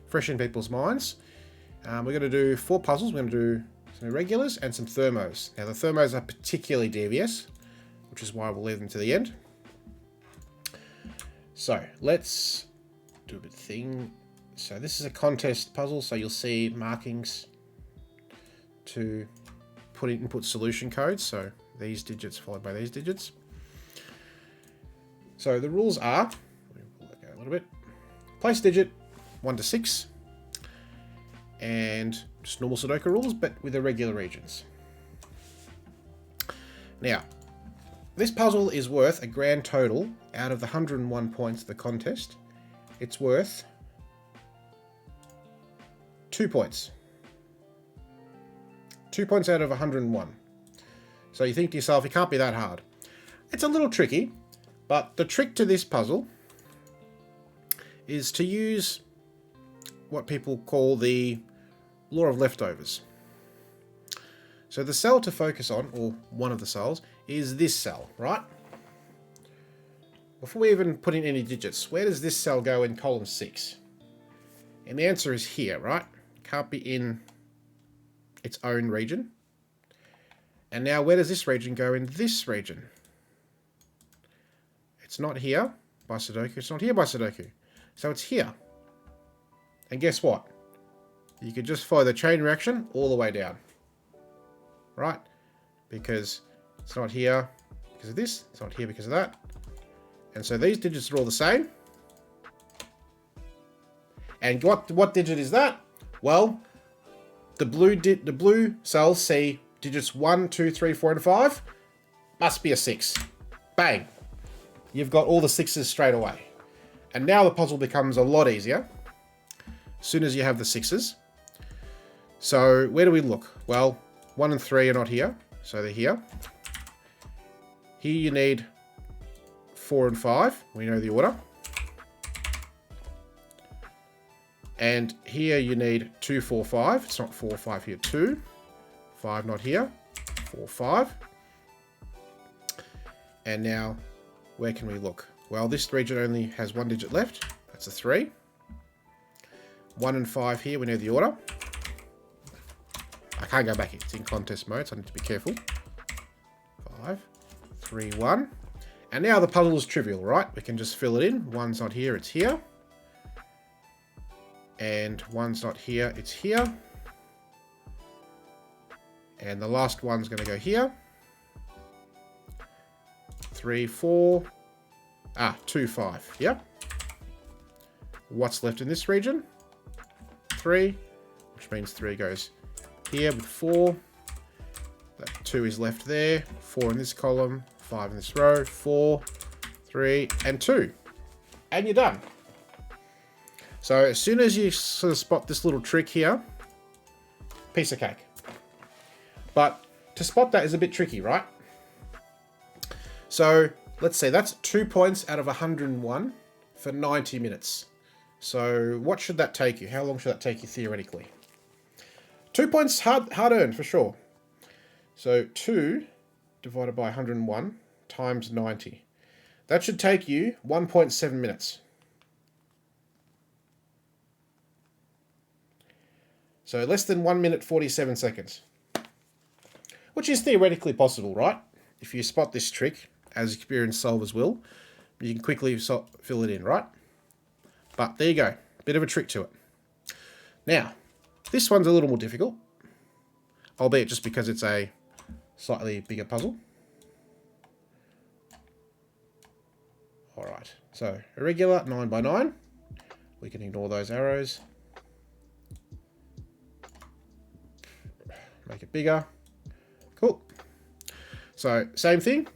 fresh in people's minds. We're going to do 4 puzzles. We're going to do some irregulars and some thermos. Now, the thermos are particularly devious, which is why we'll leave them to the end. So, let's do a bit of thing. So, this is a contest puzzle, so you'll see markings to input solution codes. So, these digits followed by these digits. So, the rules are, we'll pull that down a little bit. Place digit 1 to 6. And just normal Sudoku rules, but with irregular regions. Now, this puzzle is worth a grand total out of the 101 points of the contest. It's worth 2 points. 2 points out of 101. So you think to yourself, it can't be that hard. It's a little tricky, but the trick to this puzzle is to use what people call the law of leftovers. So the cell to focus on, or one of the cells, is this cell, right? Before we even put in any digits, where does this cell go in column 6? And the answer is here, right? Can't be in its own region. And now where does this region go in this region? It's not here by Sudoku, it's not here by Sudoku. So it's here. And guess what? You could just follow the chain reaction all the way down. Right? Because it's not here because of this, it's not here because of that. And so these digits are all the same. And what digit is that? Well, the blue cells see digits 1, 2, 3, 4, and 5. Must be a 6. Bang. You've got all the 6s straight away. And now the puzzle becomes a lot easier as soon as you have the 6s. So where do we look? Well, 1 and 3 are not here, so they're here. Here you need 4 and 5. We know the order. And here you need 2, 4, 5. It's not 4, 5 here. 2. 5 not here. 4, 5. And now, where can we look? Well, this region only has 1 digit left. That's a 3. 1 and 5 here. We know the order. I can't go back. It's in contest mode, so I need to be careful. 5, 3, 1. And now the puzzle is trivial, right? We can just fill it in. 1's not here, it's here. And 1's not here, it's here. And the last one's going to go here. 3, 4. 2, 5. Yep. What's left in this region? 3, which means 3 goes here with 4. That 2 is left there. 4 in this column. 5 in this row. 4, 3, and 2. And you're done. So as soon as you sort of spot this little trick here, piece of cake. But to spot that is a bit tricky, right? So let's say that's 2 points out of 101 for 90 minutes. So what should that take you? How long should that take you theoretically? 2 points hard earned for sure. So 2 divided by 101 times 90. That should take you 1.7 minutes. So less than 1 minute 47 seconds. Which is theoretically possible, right? If you spot this trick as experienced solvers will. You can quickly fill it in, right? But there you go. Bit of a trick to it. Now, this one's a little more difficult, albeit just because it's a slightly bigger puzzle. Alright, so irregular, 9 by 9. We can ignore those arrows. Make it bigger. Cool. So, same thing.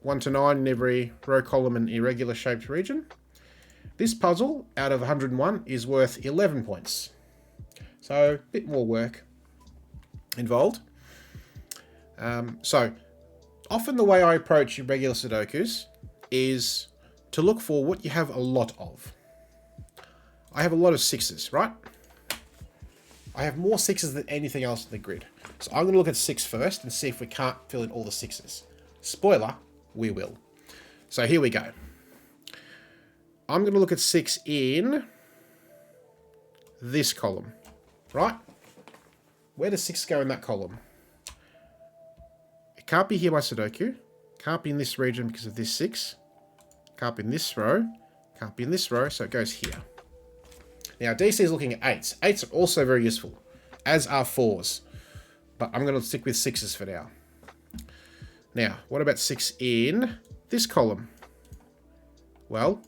1 to 9 in every row, column, and irregular shaped region. This puzzle, out of 101, is worth 11 points. So, a bit more work involved. So, often the way I approach irregular Sudokus is to look for what you have a lot of. I have a lot of 6s, right? I have more 6s than anything else in the grid. So I'm going to look at 6 first and see if we can't fill in all the 6s. Spoiler, we will. So here we go. I'm going to look at 6 in this column, right? Where does 6 go in that column? It can't be here by Sudoku. Can't be in this region because of this 6. Can't be in this row. Can't be in this row, so it goes here. Now, DC is looking at 8s. 8s are also very useful, as are 4s. But I'm going to stick with 6s for now. Now, what about 6 in this column? Well,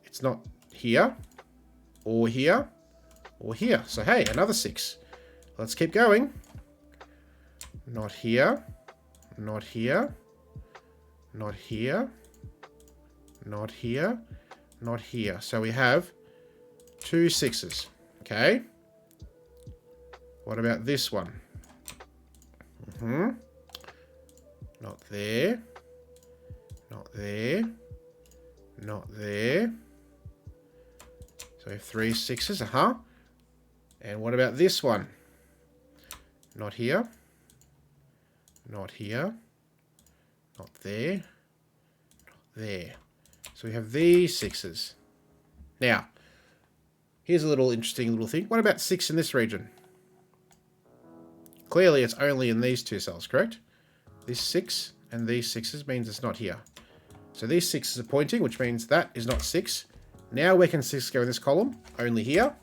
it's not here, or here, or here. So, hey, another 6. Let's keep going. Not here, not here, not here, not here, not here. So we have 2 6s. Okay. What about this one? Not there. Not there. Not there. So 3 6s, And what about this one? Not here. Not here. Not there. Not there. So we have these 6s. Now, here's a little interesting little thing. What about 6 in this region? Clearly, it's only in these 2 cells, correct? This 6 and these 6s means it's not here. So these 6s are pointing, which means that is not 6. Now where can 6 go in this column? Only here.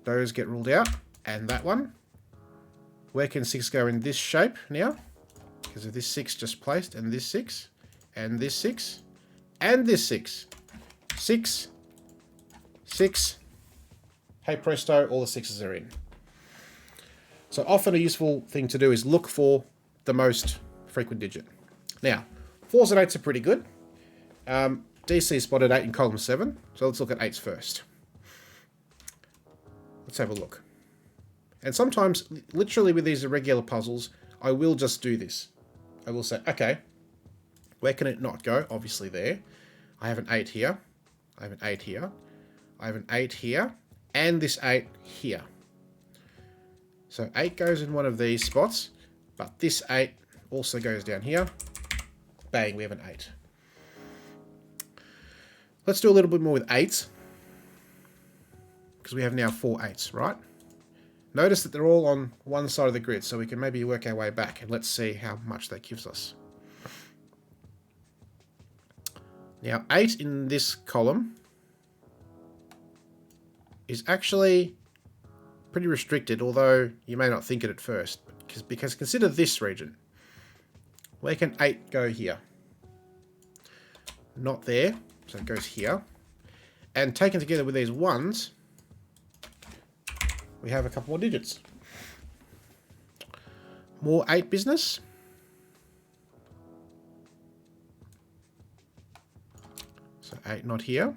Those get ruled out. And that one. Where can 6 go in this shape now? Because of this 6 just placed, and this 6, and this 6, and this 6. 6, 6. Hey presto, all the 6s are in. So often a useful thing to do is look for the most frequent digit. Now, 4s and 8s are pretty good. DC spotted 8 in column 7, so let's look at 8s first. Let's have a look. And sometimes, literally with these irregular puzzles, I will just do this. I will say, okay, where can it not go? Obviously there. I have an 8 here. I have an 8 here. I have an 8 here. And this 8 here. So 8 goes in one of these spots, but this 8 also goes down here. Bang, we have an 8. Let's do a little bit more with 8s. Because we have now 4 8s, right? Notice that they're all on one side of the grid, so we can maybe work our way back, and let's see how much that gives us. Now, 8 in this column is actually pretty restricted, although you may not think it at first. Because consider this region. Where can 8 go here? Not there, so it goes here. And taken together with these 1s, we have a couple more digits. More 8 business. So 8 not here,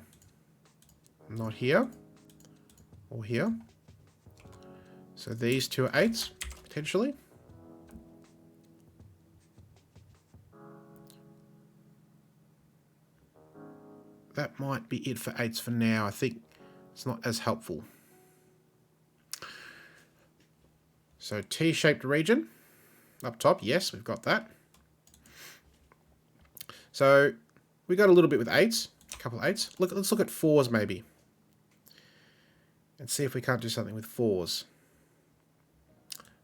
not here, or here. So these 2 are 8s, potentially. That might be it for 8s for now. I think it's not as helpful. So T-shaped region. Up top, yes, we've got that. So we got a little bit with 8s. A couple of 8s. Let's look at 4s maybe. And see if we can't do something with 4s.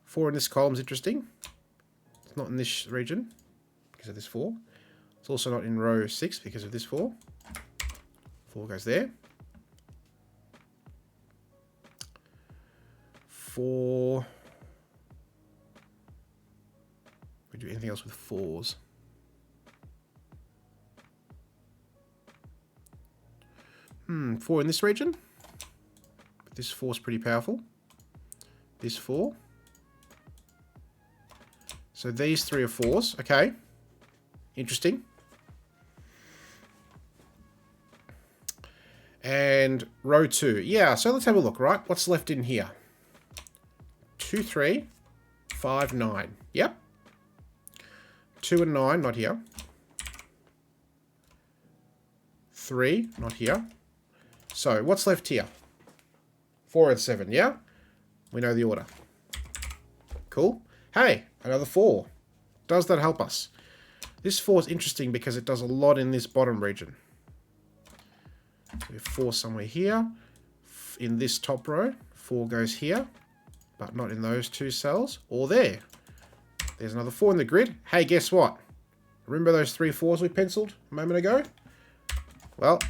4 in this column is interesting. It's not in this region because of this 4. It's also not in row 6 because of this 4. 4 goes there. 4. We do anything else with 4s? Hmm, 4 in this region. But this 4 is pretty powerful. This 4. So these 3 are 4s. Okay. Interesting. And row 2. Yeah, so let's have a look, right? What's left in here? 2, 3, 5, 9. Yep. 2 and 9, not here. 3, not here. So, what's left here? 4 and 7, yeah? We know the order. Cool. Hey, another 4. Does that help us? This 4 is interesting because it does a lot in this bottom region. So we have 4 somewhere here. In this top row, 4 goes here, but not in those 2 cells, or there. There's another 4 in the grid. Hey, guess what? Remember those 3 4s we penciled a moment ago? Well,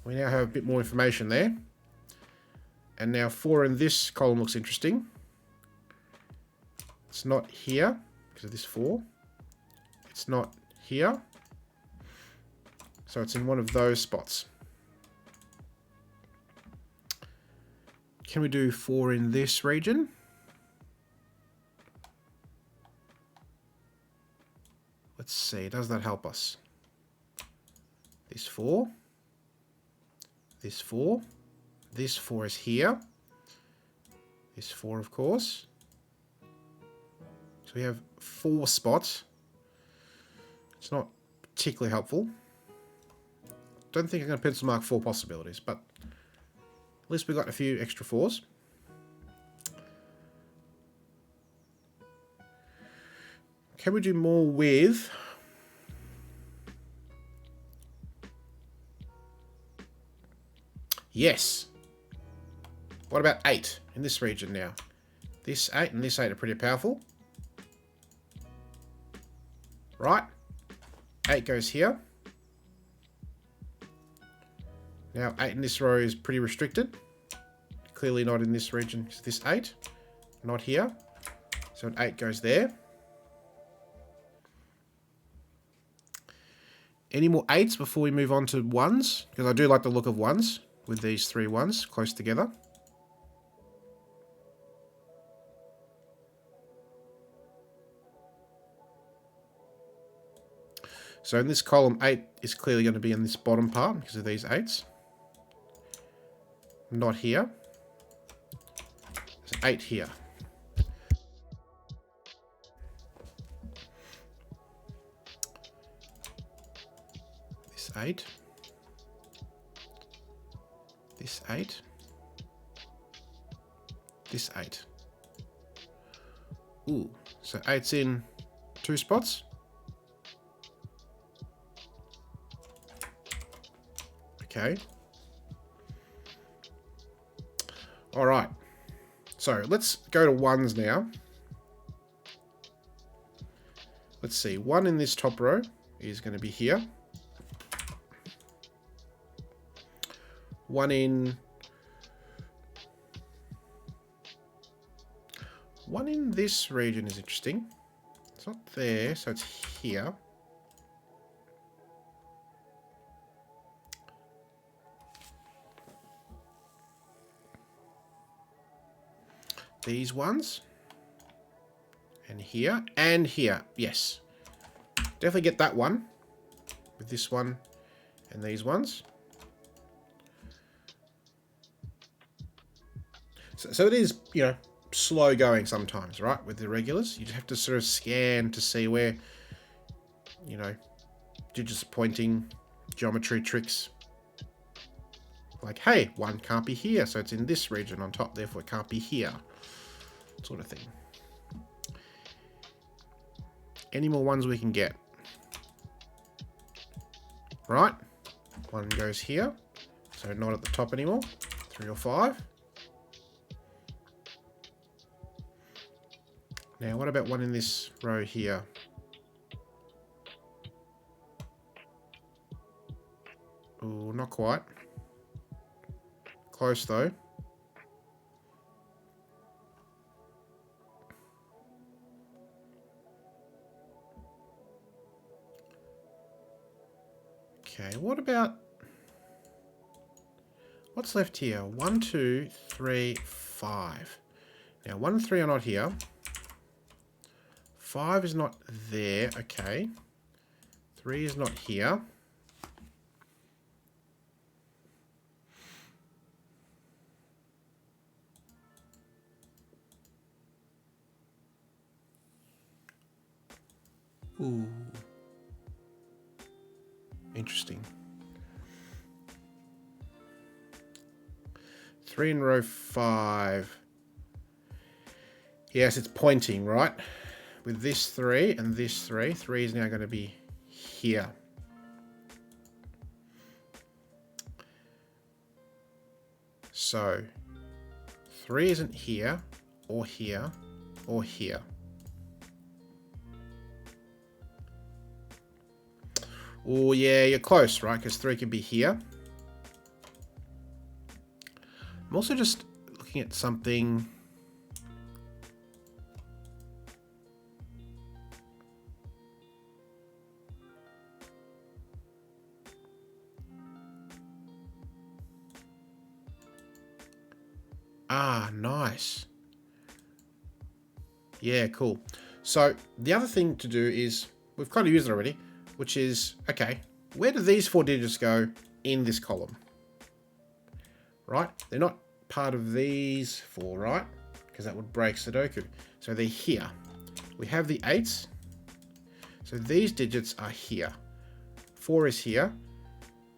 we now have a bit more information there. And now 4 in this column looks interesting. It's not here because of this 4. It's not here. So it's in one of those spots. Can we do 4 in this region? Let's see, does that help us? This 4. This 4. This 4 is here. This 4, of course. So we have 4 spots. It's not particularly helpful. Don't think I'm going to pencil mark 4 possibilities, but at least we got a few extra 4s. Can we do more with... Yes. What about 8 in this region now? This 8 and this 8 are pretty powerful. Right? 8 goes here. Now 8 in this row is pretty restricted. Clearly not in this region. So this 8. Not here. So an 8 goes there. Any more 8s before we move on to 1s? Because I do like the look of 1s with these 3 1s close together. So in this column, 8 is clearly going to be in this bottom part because of these 8s. Not here. There's 8 here. This 8. This 8. This 8. Ooh, so 8's in 2 spots. Okay. All right. So let's go to 1s now. Let's see. 1 in this top row is going to be here. 1 in this region is interesting. It's not there, so it's here. These ones. And here. And here. Yes. Definitely get that one. With this one and these ones. So it is, you know, slow going sometimes, right? With the regulars. You just have to sort of scan to see where, you know, digits pointing, geometry tricks. Like, hey, 1 can't be here, so it's in this region on top, therefore it can't be here. Sort of thing. Any more 1s we can get? Right. 1 goes here, so not at the top anymore. 3 or 5. Now, what about 1 in this row here? Oh, not quite. Close though. Okay, what about... What's left here? 1, 2, 3, 5. Now, 1 and 3 are not here. 5 is not there. Okay. 3 is not here. Ooh. Interesting. 3 in row 5. Yes, it's pointing, right? With this 3 and this 3. 3 is now going to be here. So, 3 isn't here, or here, or here. Oh, yeah, you're close, right? Because 3 can be here. I'm also just looking at something. Ah, nice. Yeah, cool. So the other thing to do is, we've kind of used it already, which is, okay, where do these 4 digits go in this column? Right? They're not part of these 4, right? Because that would break Sudoku. So they're here. We have the 8s. So these digits are here. 4 is here.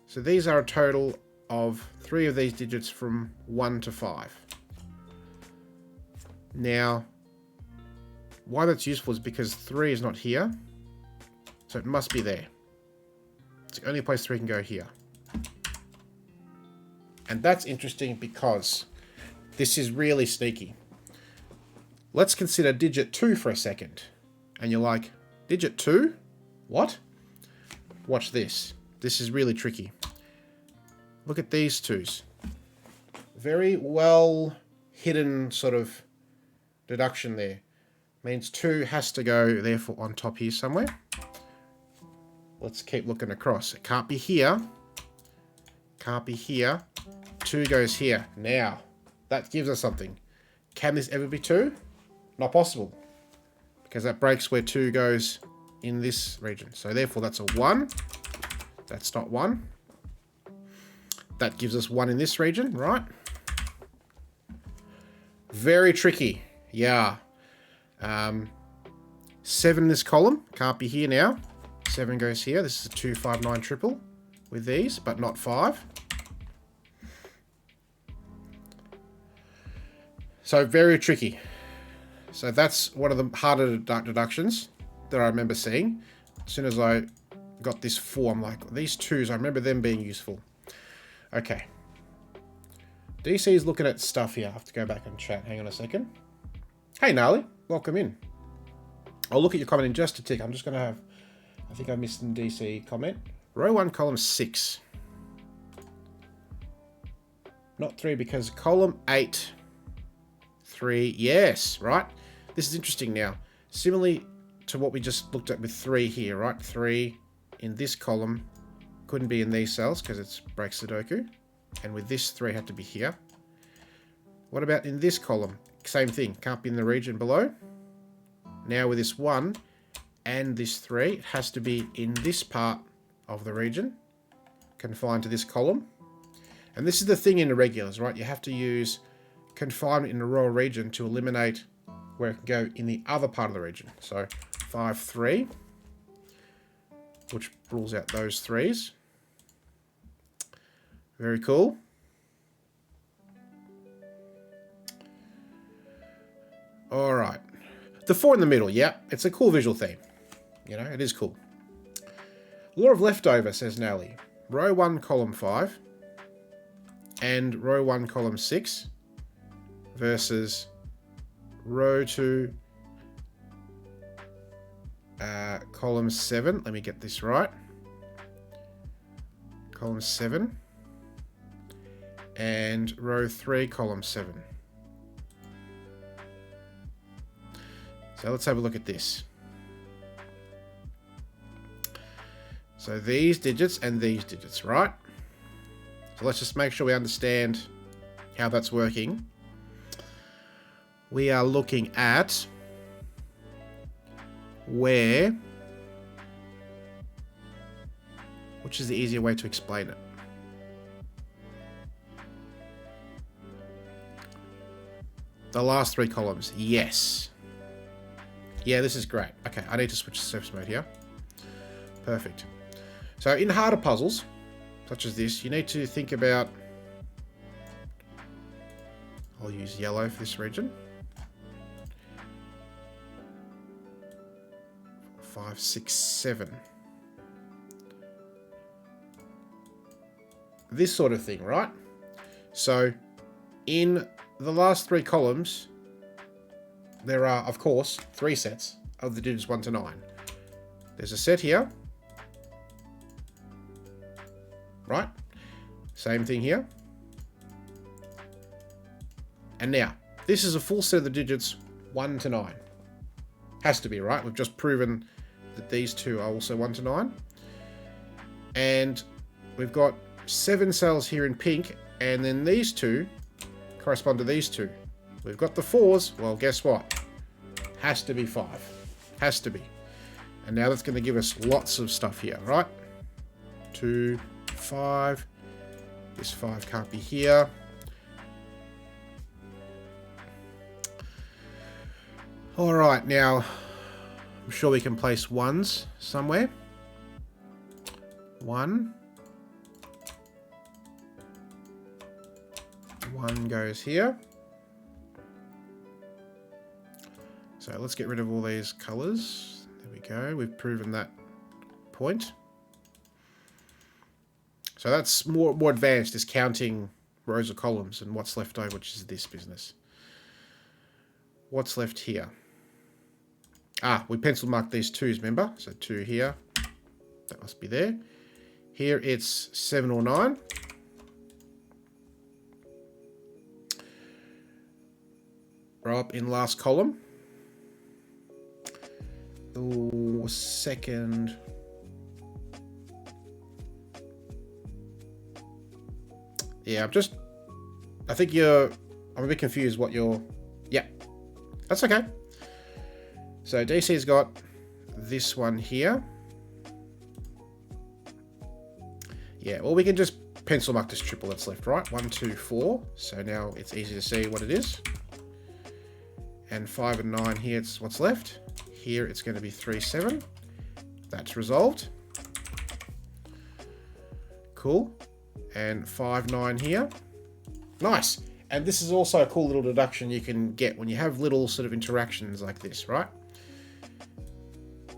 So these are a total of 3 of these digits from 1 to 5. Now, why that's useful is because 3 is not here. So it must be there. It's the only place 3 can go here. And that's interesting because this is really sneaky. Let's consider digit 2 for a second. And you're like, digit 2? What? Watch this. This is really tricky. Look at these 2s. Very well hidden sort of deduction there. Means 2 has to go therefore on top here somewhere. Let's keep looking across. It can't be here. Can't be here. 2 goes here. Now, that gives us something. Can this ever be 2? Not possible. Because that breaks where 2 goes in this region. So therefore that's a 1. That's not 1. That gives us 1 in this region, right? Very tricky. Yeah. 7 in this column. Can't be here now. 7 goes here. This is a 2, 5, 9 triple with these, but not 5. So very tricky. So that's one of the harder deductions that I remember seeing. As soon as I got this 4, I'm like, these 2s, I remember them being useful. Okay. DC is looking at stuff here. I have to go back and chat. Hang on a second. Hey, Gnarly. Welcome in. I'll look at your comment in just a tick. I'm just going to have... I think I missed an DC comment. Row 1, column 6. Not 3 because column 8... 3, yes, right? This is interesting now. Similarly to what we just looked at with 3 here, right? 3 in this column couldn't be in these cells because it's break Sudoku. And with this, 3 had to be here. What about in this column? Same thing, can't be in the region below. Now with this 1 and this 3, it has to be in this part of the region, confined to this column. And this is the thing in irregulars, right? You have to use confinement in the row region to eliminate where it can go in the other part of the region. So 5, 3, which rules out those 3s. Very cool. All right. The 4 in the middle, yeah, it's a cool visual theme. You know, it is cool. Law of leftover, says Nelly. Row 1, column 5, and row 1, column 6. Versus row 2, column 7. Let me get this right. column 7. And row 3, column 7. So let's have a look at this. So these digits and these digits, right? So let's just make sure we understand how that's working. We are looking at where, which is the easier way to explain it? The last 3 columns, yes. Yeah, this is great. Okay, I need to switch to surface mode here. Perfect. So in harder puzzles, such as this, you need to think about, I'll use yellow for this region. 5, 6, 7. This sort of thing, right? So in the last 3 columns, there are, of course, 3 sets of the digits 1 to 9. There's a set here. Right? Same thing here. And now, this is a full set of the digits 1 to 9. Has to be, right? We've just proven that these two are also 1 to 9. And we've got 7 cells here in pink, and then these two correspond to these two. We've got the 4s. Well, guess what? Has to be 5. Has to be. And now that's going to give us lots of stuff here, right? 2, 5. This 5 can't be here. All right, now I'm sure we can place 1s somewhere. 1. 1 goes here. So let's get rid of all these colors. There we go. We've proven that point. So that's more advanced, is counting rows or columns and what's left over, which is this business. What's left here? Ah, we pencil marked these 2s, remember? So 2 here. That must be there. Here it's 7 or 9. Row up in last column. The second. Yeah, I think I'm a bit confused what you're, yeah, that's okay. So DC's got this one here. Yeah, well, we can just pencil mark this triple that's left, right? 1, 2, 4. So now it's easy to see what it is. And 5 and 9 here, it's what's left. Here it's going to be 3, 7. That's resolved. Cool. And 5, 9 here. Nice. And this is also a cool little deduction you can get when you have little sort of interactions like this, right?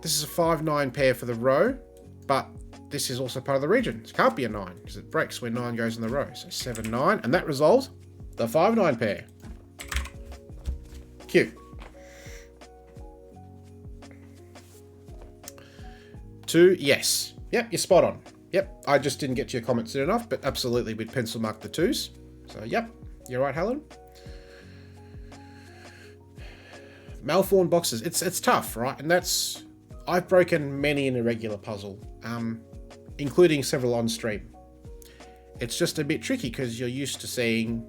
This is a 5, 9 pair for the row, but this is also part of the region. It can't be a 9 because it breaks where 9 goes in the row. So 7, 9, and that resolves the 5, 9 pair. Cute. 2, yes. Yep, you're spot on. Yep, I just didn't get to your comments soon enough, but absolutely we'd pencil mark the 2s. So, yep, you're right, Helen. Malformed boxes, it's tough, right? And that's, I've broken many in a regular puzzle, including several on stream. It's just a bit tricky because you're used to seeing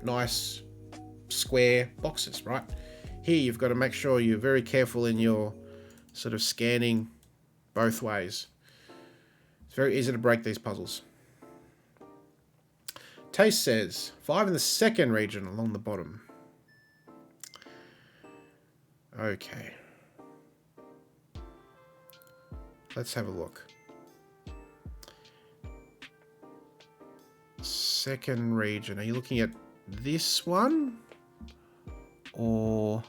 nice square boxes, right? Here you've got to make sure you're very careful in your sort of scanning both ways. It's very easy to break these puzzles. Taste says 5 in the second region along the bottom. Okay. Let's have a look. Second region. Are you looking at this one? Or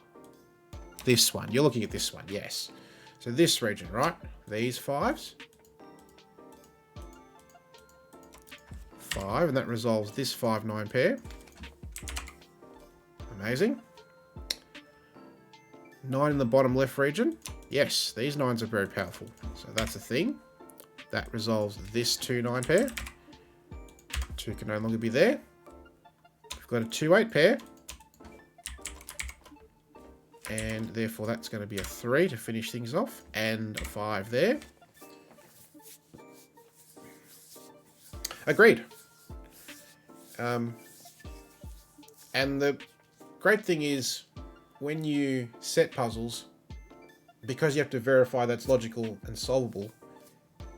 this one? You're looking at this one, yes. So this region, right? These 5s. 5, and that resolves this 5, 9 pair. Amazing. 9 in the bottom left region. Yes, these 9s are very powerful. So that's a thing. That resolves this 2, 9 pair. 2 can no longer be there. We've got a 2-8 pair. And therefore that's going to be a 3 to finish things off. And a 5 there. Agreed. And the great thing is, when you set puzzles, because you have to verify that's logical and solvable,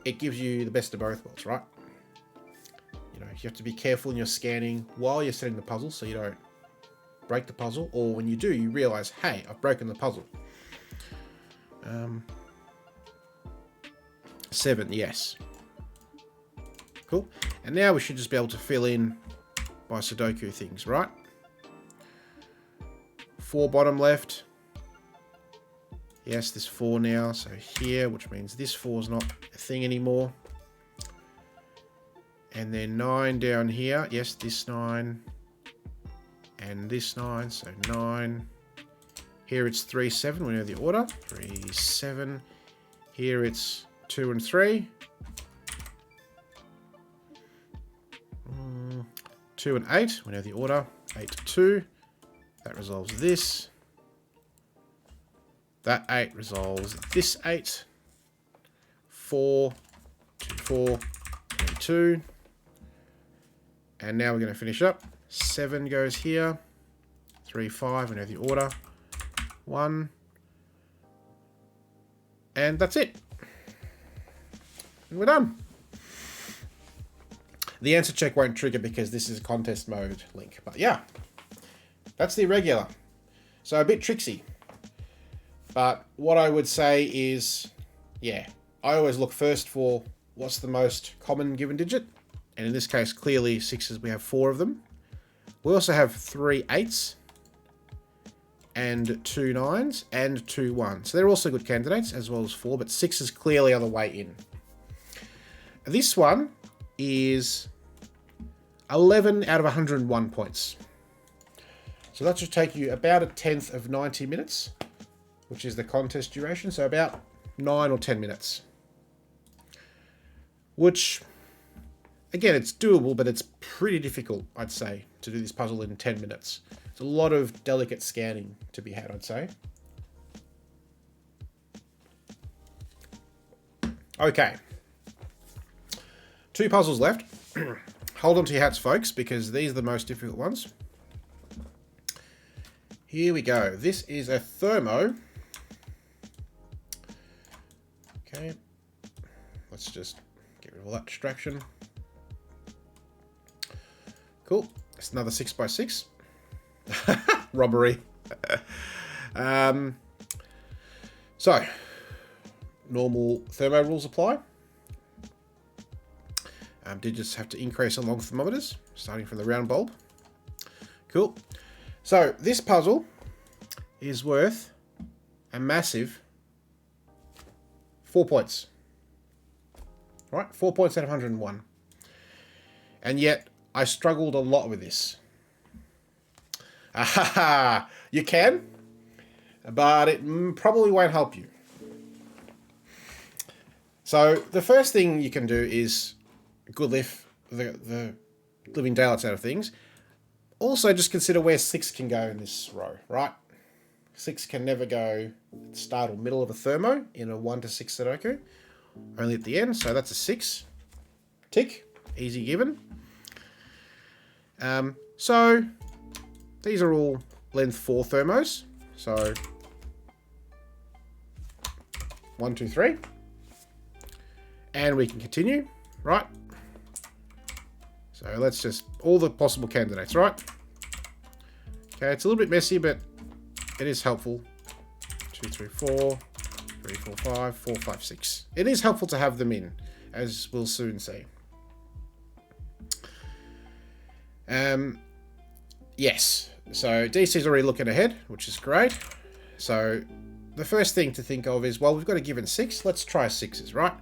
it gives you the best of both worlds, right? You know, you have to be careful in your scanning while you're setting the puzzle so you don't break the puzzle, or when you do, you realize, hey, I've broken the puzzle. 7, yes. Cool. And now we should just be able to fill in by Sudoku things, right? 4 bottom left. Yes, there's 4 now, so here, which means this 4 is not a thing anymore. And then 9 down here. Yes, this 9. And this 9, so 9. Here it's 3, 7, we know the order. 3, 7. Here it's 2 and 3. 2 and 8, we know the order. 8, 2. That resolves this. That 8 resolves this 8. 4, 2, 4, 3, 2. And now we're going to finish up. 7 goes here. 3, 5, we know the order. 1. And that's it. And we're done. The answer check won't trigger because this is a contest mode link. But yeah, that's the irregular. So a bit tricksy. But what I would say is, yeah, I always look first for what's the most common given digit. And in this case, clearly 6s, we have 4 of them. We also have 3 8s and 2 9s and 2 1s. So they're also good candidates, as well as 4, but 6s clearly are the way in. This one is 11 out of 101 points. So that should take you about a 10th of 90 minutes, which is the contest duration. So about 9 or 10 minutes. Which, again, it's doable, but it's pretty difficult, I'd say, to do this puzzle in 10 minutes. It's a lot of delicate scanning to be had, I'd say. Okay. 2 puzzles left. Hold on to your hats, folks, because these are the most difficult ones. Here we go. This is a thermo. Okay. Let's just get rid of all that distraction. Cool. It's another 6x6. Robbery. So, normal thermo rules apply. Digits have to increase along thermometers, starting from the round bulb. Cool. So, this puzzle is worth a massive 4 points. Right? 4 points out of 101. And yet, I struggled a lot with this. You can, but it probably won't help you. So, the first thing you can do is good lift the living daylights out of things. Also, just consider where 6 can go in this row, right? 6 can never go at the start or middle of a thermo in a 1 to 6 Sudoku. Only at the end, so that's a 6. Tick. Easy given. So, these are all length 4 thermos. So, 1, 2, 3. And we can continue, right? So let's just, all the possible candidates, right? Okay, it's a little bit messy, but it is helpful. 2, 3, 4, 3, 4, 5, 4, 5, 6. It is helpful to have them in, as we'll soon see. Yes, so DC's already looking ahead, which is great. So the first thing to think of is, well, we've got a given 6. Let's try 6s, right?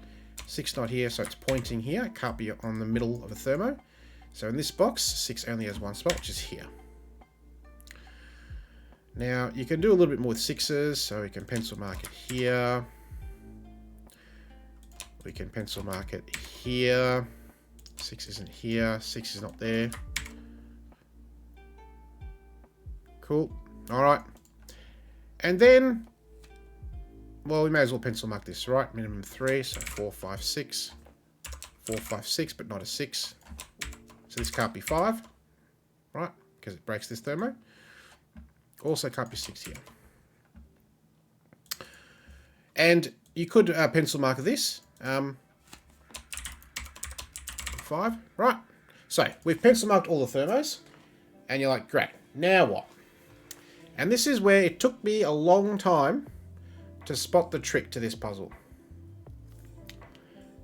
6 not here, so it's pointing here. It can't be on the middle of a thermo. So in this box, 6 only has one spot, which is here. Now, you can do a little bit more with 6s, so we can pencil mark it here. We can pencil mark it here. 6 isn't here. 6 is not there. Cool. All right. And then, well, we may as well pencil mark this, right? Minimum 3, so 4, 5, 6. 4, 5, 6, but not a 6. So this can't be 5, right? Because it breaks this thermo. Also can't be 6 here. And you could pencil mark this. 5, right? So we've pencil marked all the thermos. And you're like, great, now what? And this is where it took me a long time to spot the trick to this puzzle.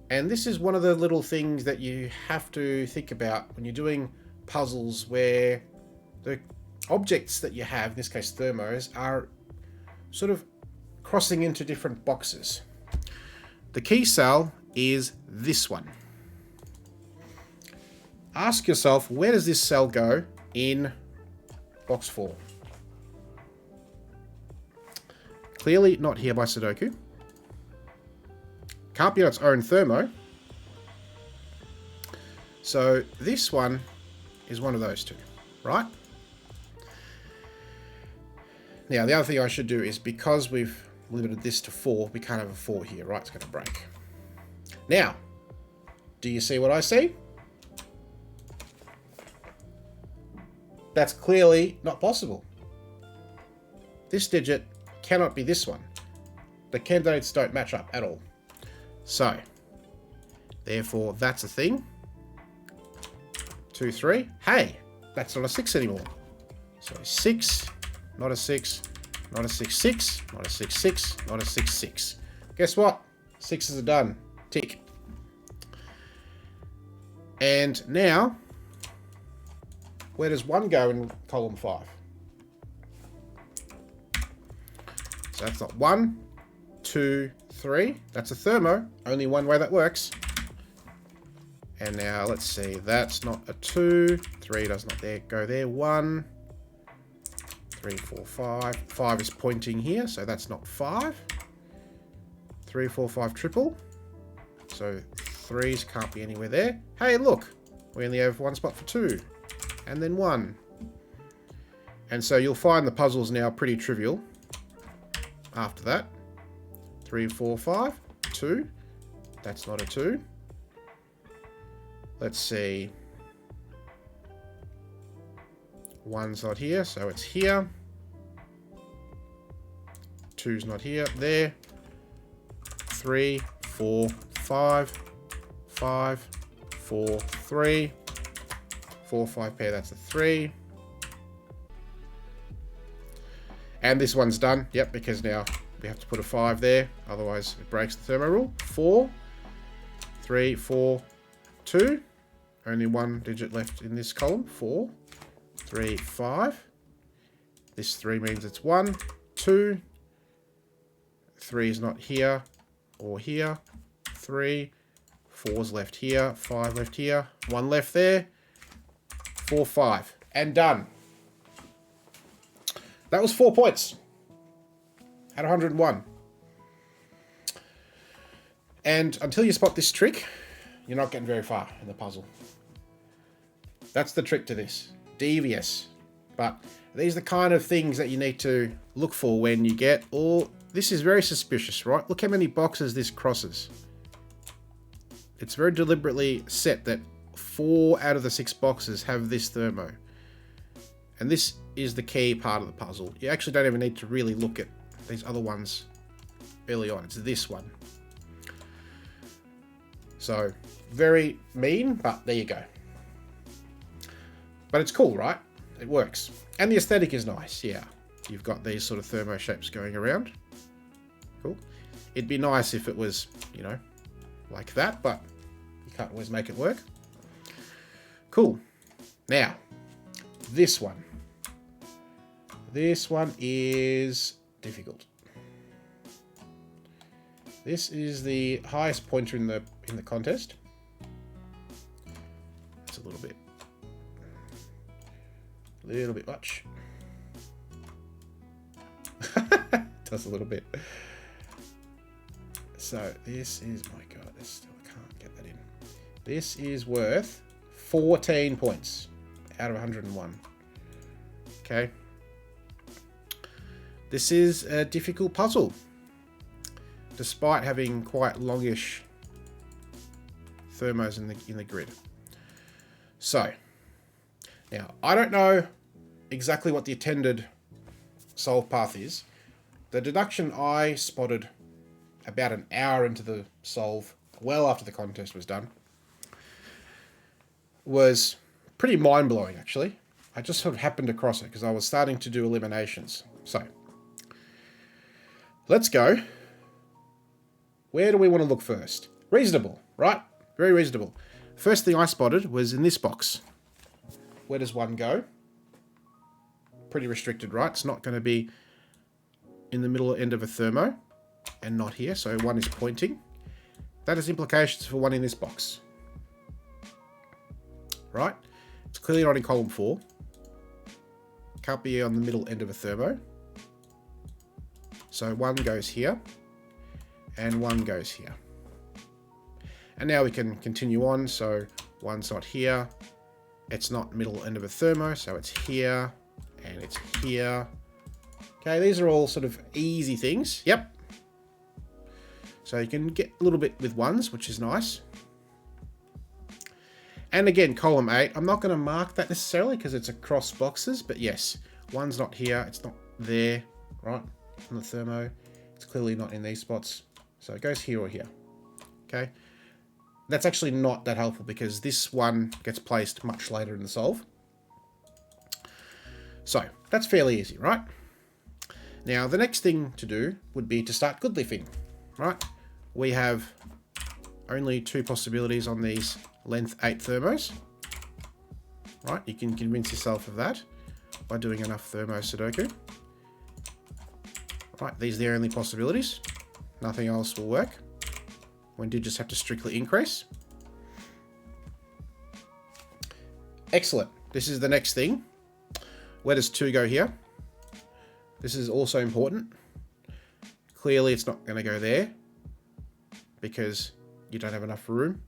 And this is one of the little things that you have to think about when you're doing puzzles where the objects that you have, in this case thermos, are sort of crossing into different boxes. The key cell is this one. Ask yourself, where does this cell go in box 4? Clearly not here by Sudoku. Can't be on its own thermo. So this one is one of those two, right? Now, the other thing I should do is, because we've limited this to 4, we can't have a 4 here, right? It's going to break. Now, do you see what I see? That's clearly not possible. This digit cannot be this one. The candidates don't match up at all. So, therefore, that's a thing. 2, 3. Hey, that's not a 6 anymore. So 6, not a 6, not a 6, 6, not a 6, 6, not a 6, 6. Guess what? 6s are done. Tick. And now, where does 1 go in column 5? So that's not 1, 2, 3. That's a thermo. Only one way that works. And now let's see. That's not a 2. 3 does not go there. 1, 3, 4, 5. 5 is pointing here, so that's not 5. 3, 4, 5 triple. So 3s can't be anywhere there. Hey, look. We only have one spot for 2. And then 1. And so you'll find the puzzle's now pretty trivial. After that, 3, 4, 5, 2. That's not a 2. Let's see. 1's not here, so it's here. 2's not here, there. 3, 4, 5, 5, 4, 3. 4, 5 pair, that's a 3. And this one's done. Yep, because now we have to put a 5 there. Otherwise, it breaks the thermo rule. 4, 3, 4, 2. Only one digit left in this column. 4, 3, 5. This 3 means it's 1, 2. 3 is not here or here. 3. 4's left here. 5 left here. 1 left there. 4, 5. And done. That was 4 points. At 101. And until you spot this trick, you're not getting very far in the puzzle. That's the trick to this. Devious. But these are the kind of things that you need to look for when you get... Oh, this is very suspicious, right? Look how many boxes this crosses. It's very deliberately set that 4 out of the 6 boxes have this thermo. And this is the key part of the puzzle. You actually don't even need to really look at these other ones early on. It's this one. So, very mean, but there you go. But it's cool, right? It works. And the aesthetic is nice, yeah. You've got these sort of thermo shapes going around. Cool. It'd be nice if it was, you know, like that, but you can't always make it work. Cool. Now, this one. This one is difficult. This is the highest pointer in the contest. It's a little bit much. Does a little bit. So this is, my God, this still can't get that in. This is worth 14 points out of 101. Okay. This is a difficult puzzle, despite having quite longish thermos in the grid. So, now, I don't know exactly what the intended solve path is. The deduction I spotted about an hour into the solve, well after the contest was done, was pretty mind-blowing, actually. I just sort of happened across it because I was starting to do eliminations. So, let's go. Where do we want to look first? Reasonable, right? Very reasonable. First thing I spotted was in this box. Where does one go? Pretty restricted, right? It's not going to be in the middle end of a thermo and not here, so one is pointing. That has implications for one in this box. Right? It's clearly not in column 4. Can't be on the middle end of a thermo. So one goes here and one goes here. And now we can continue on, so one's not here. It's not middle end of a thermo, so it's here and it's here. Okay, these are all sort of easy things. Yep. So you can get a little bit with ones, which is nice. And again, column 8, I'm not going to mark that necessarily because it's across boxes, but yes, one's not here, it's not there, right, on the thermo. It's clearly not in these spots, so it goes here or here. Okay. That's actually not that helpful because this one gets placed much later in the solve. So, that's fairly easy, right? Now, the next thing to do would be to start good lifting, right? We have only 2 possibilities on these length 8 thermos, right? You can convince yourself of that by doing enough thermo Sudoku. Right, these are the only possibilities. Nothing else will work when digits have to strictly increase. Excellent. This is the next thing. Where does 2 go here? This is also important. Clearly it's not going to go there because you don't have enough room.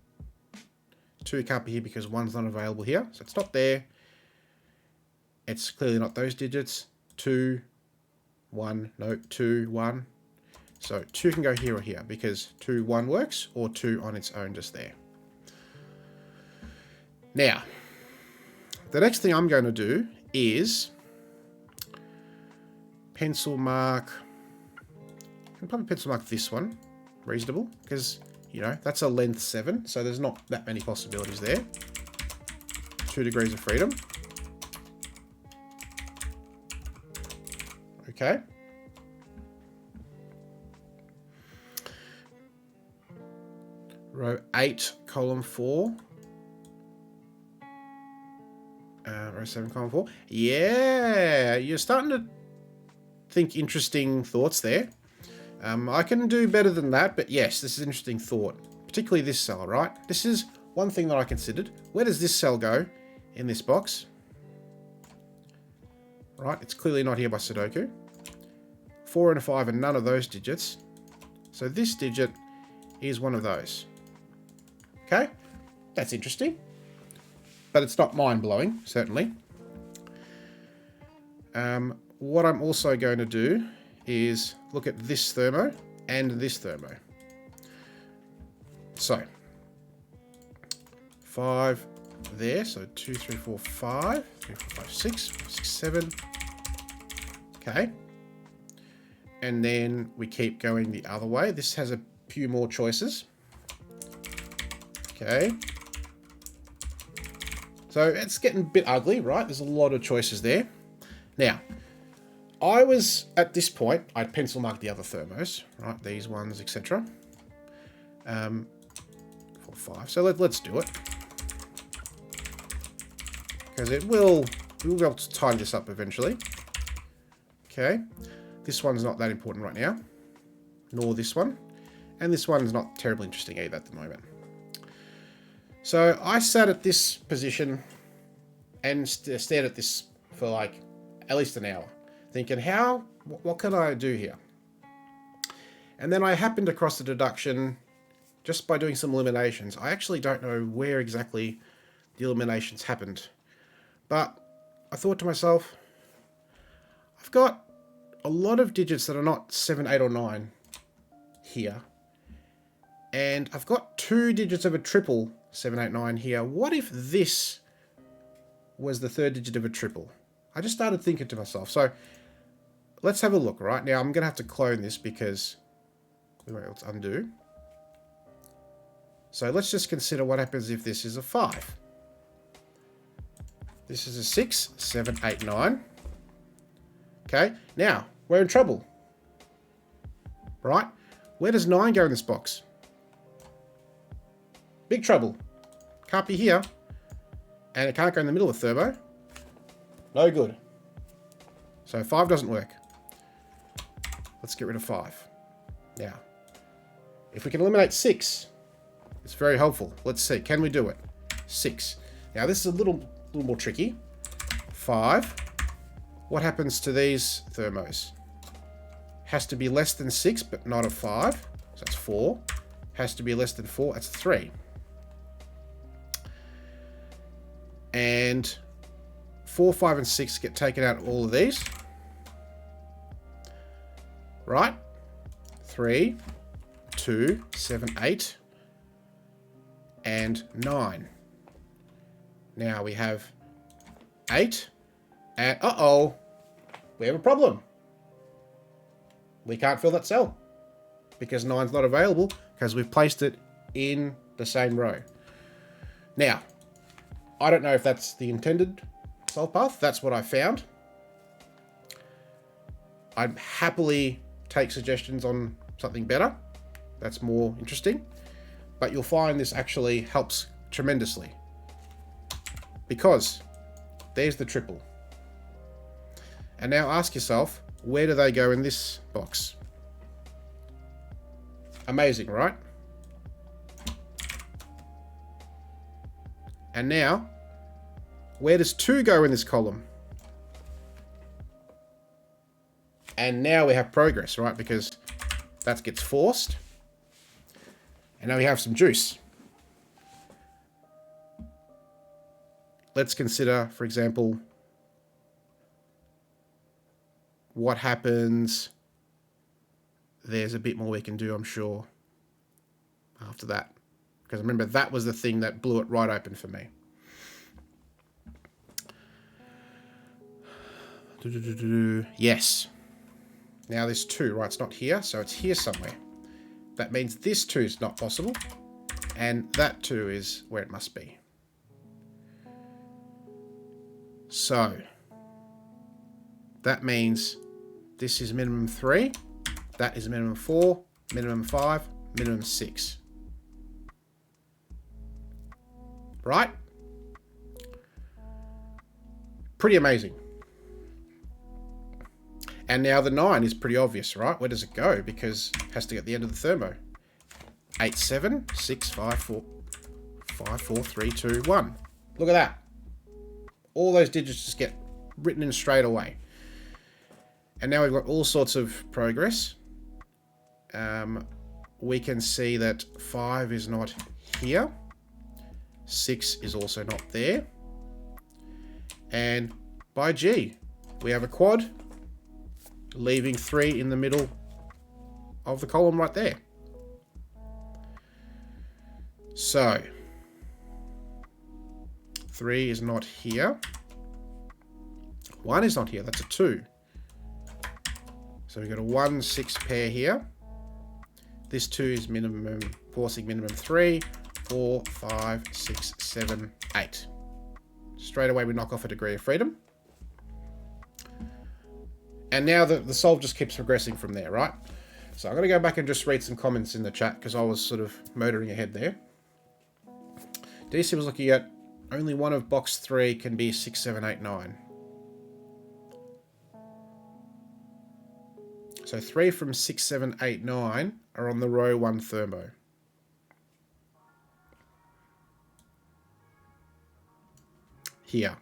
2 can't be here because 1's not available here. So it's not there. It's clearly not those digits. 2, 1, no, 2, 1. So 2 can go here or here because 2, 1 works, or 2 on its own just there. Now, the next thing I'm going to do is pencil mark. I can probably pencil mark this one. Reasonable, because, you know, that's a length 7, so there's not that many possibilities there. 2 degrees of freedom. Okay. Row 8, column 4. Row 7, column 4. Yeah, you're starting to think interesting thoughts there. I can do better than that, but yes, this is an interesting thought. Particularly this cell, right? This is one thing that I considered. Where does this cell go in this box? Right, it's clearly not here by Sudoku. 4 and a 5 are none of those digits. So this digit is one of those. Okay, that's interesting. But it's not mind-blowing, certainly. What I'm also going to do is look at this thermo and this thermo. So, 5 there, so 2, 3, 4, 5, 3, 4, 5, 6, 6, 7. Okay. And then we keep going the other way. This has a few more choices. Okay. So it's getting a bit ugly, right? There's a lot of choices there. Now, I was, at this point, I'd pencil mark the other thermos, right? These ones, etc. 4, 5. So let's do it. Because we'll be able to tidy this up eventually. Okay. This one's not that important right now. Nor this one. And this one's not terribly interesting either at the moment. So I sat at this position and stared at this for like at least an hour, thinking, what can I do here? And then I happened across the deduction just by doing some eliminations. I actually don't know where exactly the eliminations happened. But I thought to myself, I've got a lot of digits that are not 7, 8, or 9 here. And I've got 2 digits of a triple 7, 8, 9 here. What if this was the 3rd digit of a triple? I just started thinking to myself. So let's have a look, right? Now I'm going to have to clone this because... let's undo. So let's just consider what happens if this is a 5. This is a 6, 7, 8, 9. Okay, now we're in trouble. Right? Where does 9 go in this box? Big trouble. Can't be here. And it can't go in the middle of thermo. No good. So 5 doesn't work. Let's get rid of 5. Now, if we can eliminate 6, it's very helpful. Let's see. Can we do it? 6. Now, this is a little more tricky. 5. What happens to these thermos? Has to be less than 6, but not a 5. So that's 4. Has to be less than 4. That's 3. And 4, 5, and 6 get taken out of all of these. Right? 3, 2, 7, 8, and 9. Now we have 8, and uh-oh, we have a problem. We can't fill that cell because 9's not available because we've placed it in the same row. Now, I don't know if that's the intended solve path. That's what I found. I'd happily take suggestions on something better. That's more interesting. But you'll find this actually helps tremendously. Because there's the triple. And now ask yourself, where do they go in this box? Amazing, right? And now, where does 2 go in this column? And now we have progress, right? Because that gets forced. And now we have some juice. Let's consider, for example, what happens. There's a bit more we can do, I'm sure, after that. Because remember, that was the thing that blew it right open for me. Yes. Now there's 2, right? It's not here, so it's here somewhere. That means this 2 is not possible. And that 2 is where it must be. So, that means this is minimum 3. That is minimum 4, minimum 5, minimum 6. Right? Pretty amazing. And now the 9 is pretty obvious, right? Where does it go? Because it has to get the end of the thermo. 8, 7, 6, 5, 4, 5, 4, 3, 2, 1. Look at that. All those digits just get written in straight away. And now we've got all sorts of progress. We can see that 5 is not here. 6 is also not there. And by G, we have a quad, leaving 3 in the middle of the column right there. So, 3 is not here. 1 is not here, that's a 2. So we've got a 1, 6 pair here. This 2 is minimum, forcing minimum 3, 4, 5, 6, 7, 8. Straight away we knock off a degree of freedom. And now the solve just keeps progressing from there, right? So I'm going to go back and just read some comments in the chat because I was sort of motoring ahead there. DC was looking at only one of box 3 can be 6, 7, 8, 9. So 3 from 6, 7, 8, 9 are on the row 1 thermo. Here.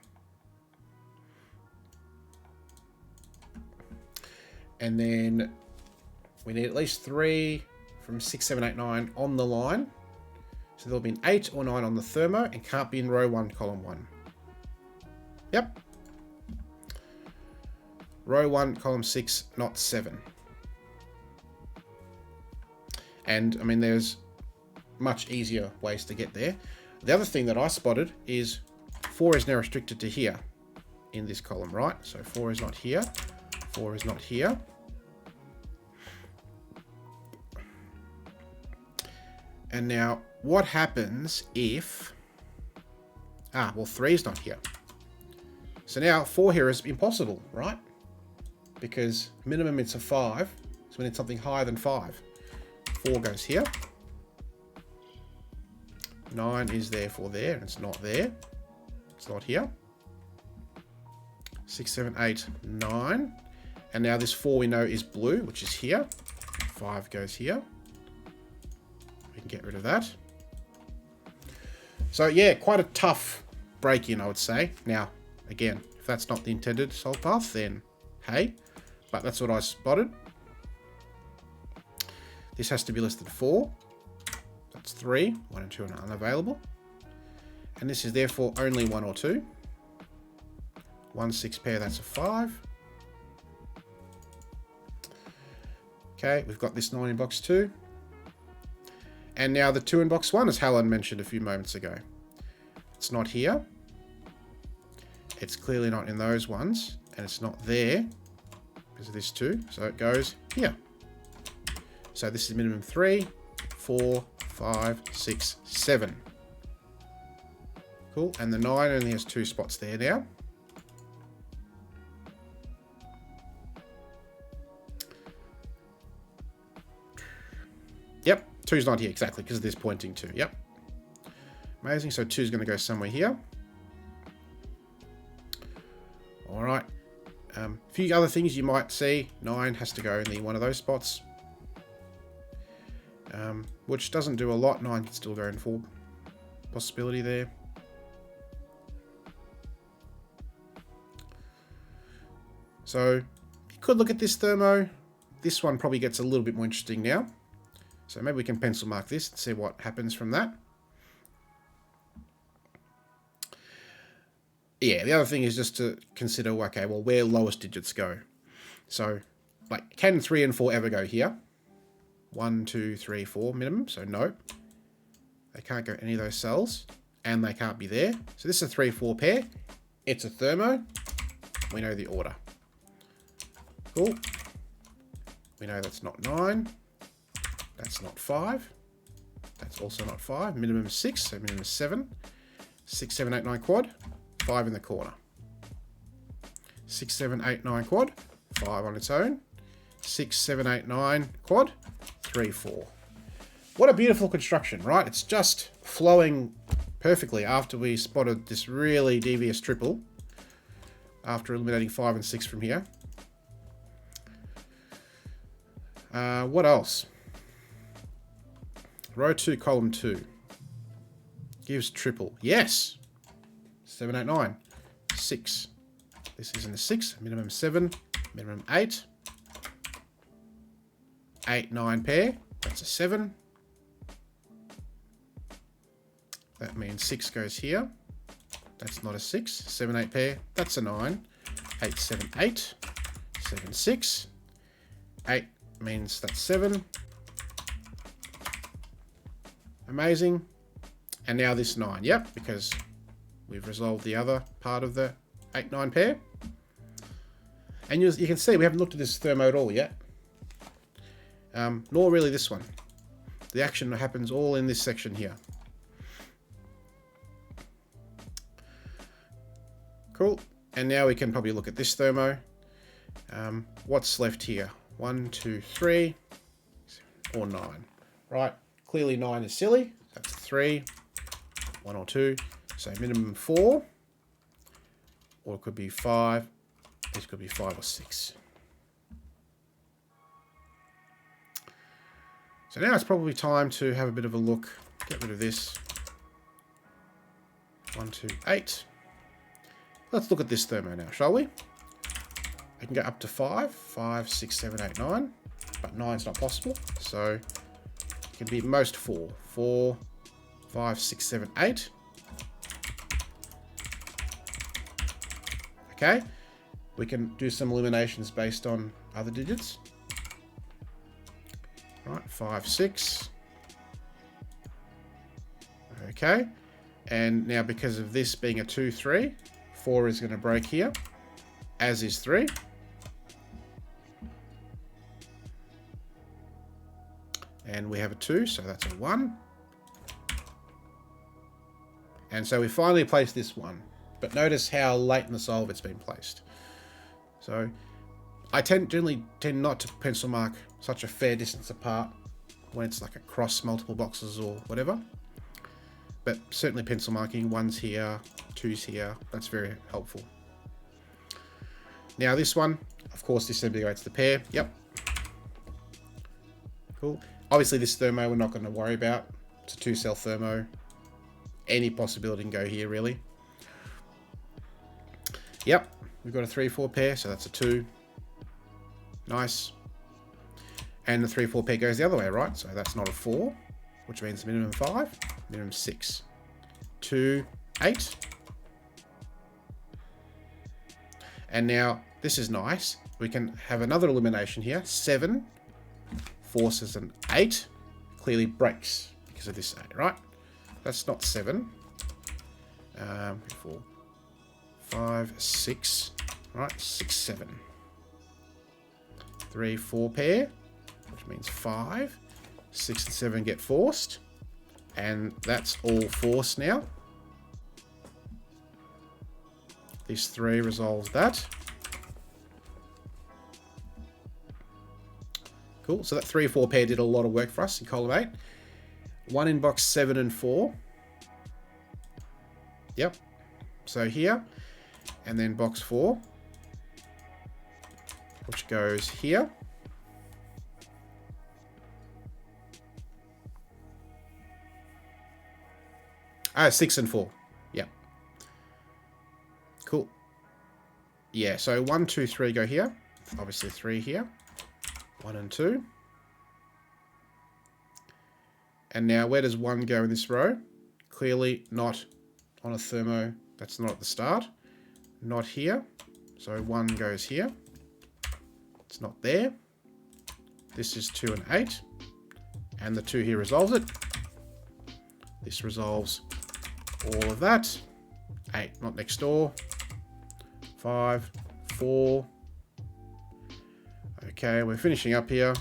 And then we need at least 3 from 6, 7, 8, 9 on the line. So there'll be an 8 or 9 on the thermo and can't be in row 1, column 1. Yep. Row 1, column 6, not 7. And I mean, there's much easier ways to get there. The other thing that I spotted is 4 is now restricted to here in this column, right? So 4 is not here, 4 is not here. And now what happens if, well, 3 is not here. So now 4 here is impossible, right? Because minimum it's a 5, so we need something higher than 5. 4 goes here. 9 is therefore there, and it's not there. It's not here. 6, 7, 8, 9. And now this 4 we know is blue, which is here. 5 goes here. We can get rid of that. So yeah, quite a tough break-in, I would say. Now, again, if that's not the intended solve path, then hey, but that's what I spotted. This has to be less than 4. That's 3. 1 and 2 are unavailable. And this is therefore only 1 or 2. 1, 6 pair, that's a 5. Okay, we've got this 9 in box 2. And now the 2 in box 1, as Helen mentioned a few moments ago. It's not here. It's clearly not in those ones. And it's not there because of this 2. So it goes here. So this is minimum 3, 4, 5, 6, 7. Cool. And the 9 only has 2 spots there now. Yep, 2's not here exactly because of this pointing to. Yep. Amazing. So 2's going to go somewhere here. All right. A few other things you might see. 9 has to go in one of those spots. Which doesn't do a lot. 9 can still go in full possibility there. So you could look at this thermo. This one probably gets a little bit more interesting now. So maybe we can pencil mark this and see what happens from that. Yeah, the other thing is just to consider, okay, well, where lowest digits go. So, like, can 3 and 4 ever go here? 1, 2, 3, 4 minimum, so no. They can't go any of those cells, and they can't be there. So this is a 3, 4 pair. It's a thermo. We know the order. Cool. We know that's not 9. That's not 5. That's also not 5. Minimum is 6, so minimum is 7. 6, 7, 8, 9 quad. 5 in the corner. 6, 7, 8, 9 quad. 5 on its own. 6, 7, 8, 9 quad. 3, 4. What a beautiful construction, right? It's just flowing perfectly after we spotted this really devious triple. After eliminating 5 and 6 from here. What else? Row 2, column 2. Gives triple. Yes! 7, 8, 9. 6. This isn't a 6. Minimum 7. Minimum 8. 8, 9 pair. That's a 7. That means 6 goes here. That's not a 6. 7, 8 pair. That's a 9. 8, 7, 8. 7, 6. 8 means that's 7. Amazing. And now this 9. Yep, because we've resolved the other part of the 8, 9 pair. And you can see we haven't looked at this thermo at all yet. Nor really this one. The action happens all in this section here. Cool. And now we can probably look at this thermo. What's left here? 1, 2, 3, or 9. Right. Clearly 9 is silly. That's 3, 1 or 2. So minimum 4. Or it could be 5. This could be 5 or 6. So now it's probably time to have a bit of a look. Get rid of this. 1, 2, 8. Let's look at this thermo now, shall we? I can go up to 5. 5, 6, 7, 8, 9. But 9's not possible. So can be at most 4. 4, 5, 6, 7, 8. Okay. We can do some eliminations based on other digits. Right, 5, 6. Okay. And now because of this being a 2, 3, 4 is going to break here, as is 3. And we have a 2, so that's a 1. And so we finally placed this one. But notice how late in the solve it's been placed. So I generally tend not to pencil mark such a fair distance apart when it's like across multiple boxes or whatever. But certainly pencil marking, 1's here, 2's here, that's very helpful. Now this one, of course, this ambiguates the pair. Yep. Cool. Obviously this thermo we're not going to worry about. It's a 2-cell thermo. Any possibility can go here, really. Yep. We've got a 3-4 pair, so that's a 2. Nice. And the 3-4 pair goes the other way, right? So that's not a 4, which means minimum 5, minimum 6. 2, 8. And now, this is nice. We can have another elimination here. 7 forces an 8. Clearly breaks because of this 8, right? That's not 7. 4, 5, 6. Right, 6, 7. 3, 4 pair, which means 5. 6 and 7 get forced. And that's all forced now. This 3 resolves that. Cool, so that 3-4 pair did a lot of work for us in column 8. 1 in box 7 and 4. Yep, so here. And then box 4, which goes here. Ah, 6 and 4. Yep. Cool. Yeah, so 1, 2, 3 go here. Obviously 3 here. 1 and 2. And now where does 1 go in this row? Clearly not on a thermo. That's not at the start. Not here. So 1 goes here. It's not there. This is 2 and 8. And the 2 here resolves it. This resolves all of that. 8, not next door. 5, 4. Okay, we're finishing up here.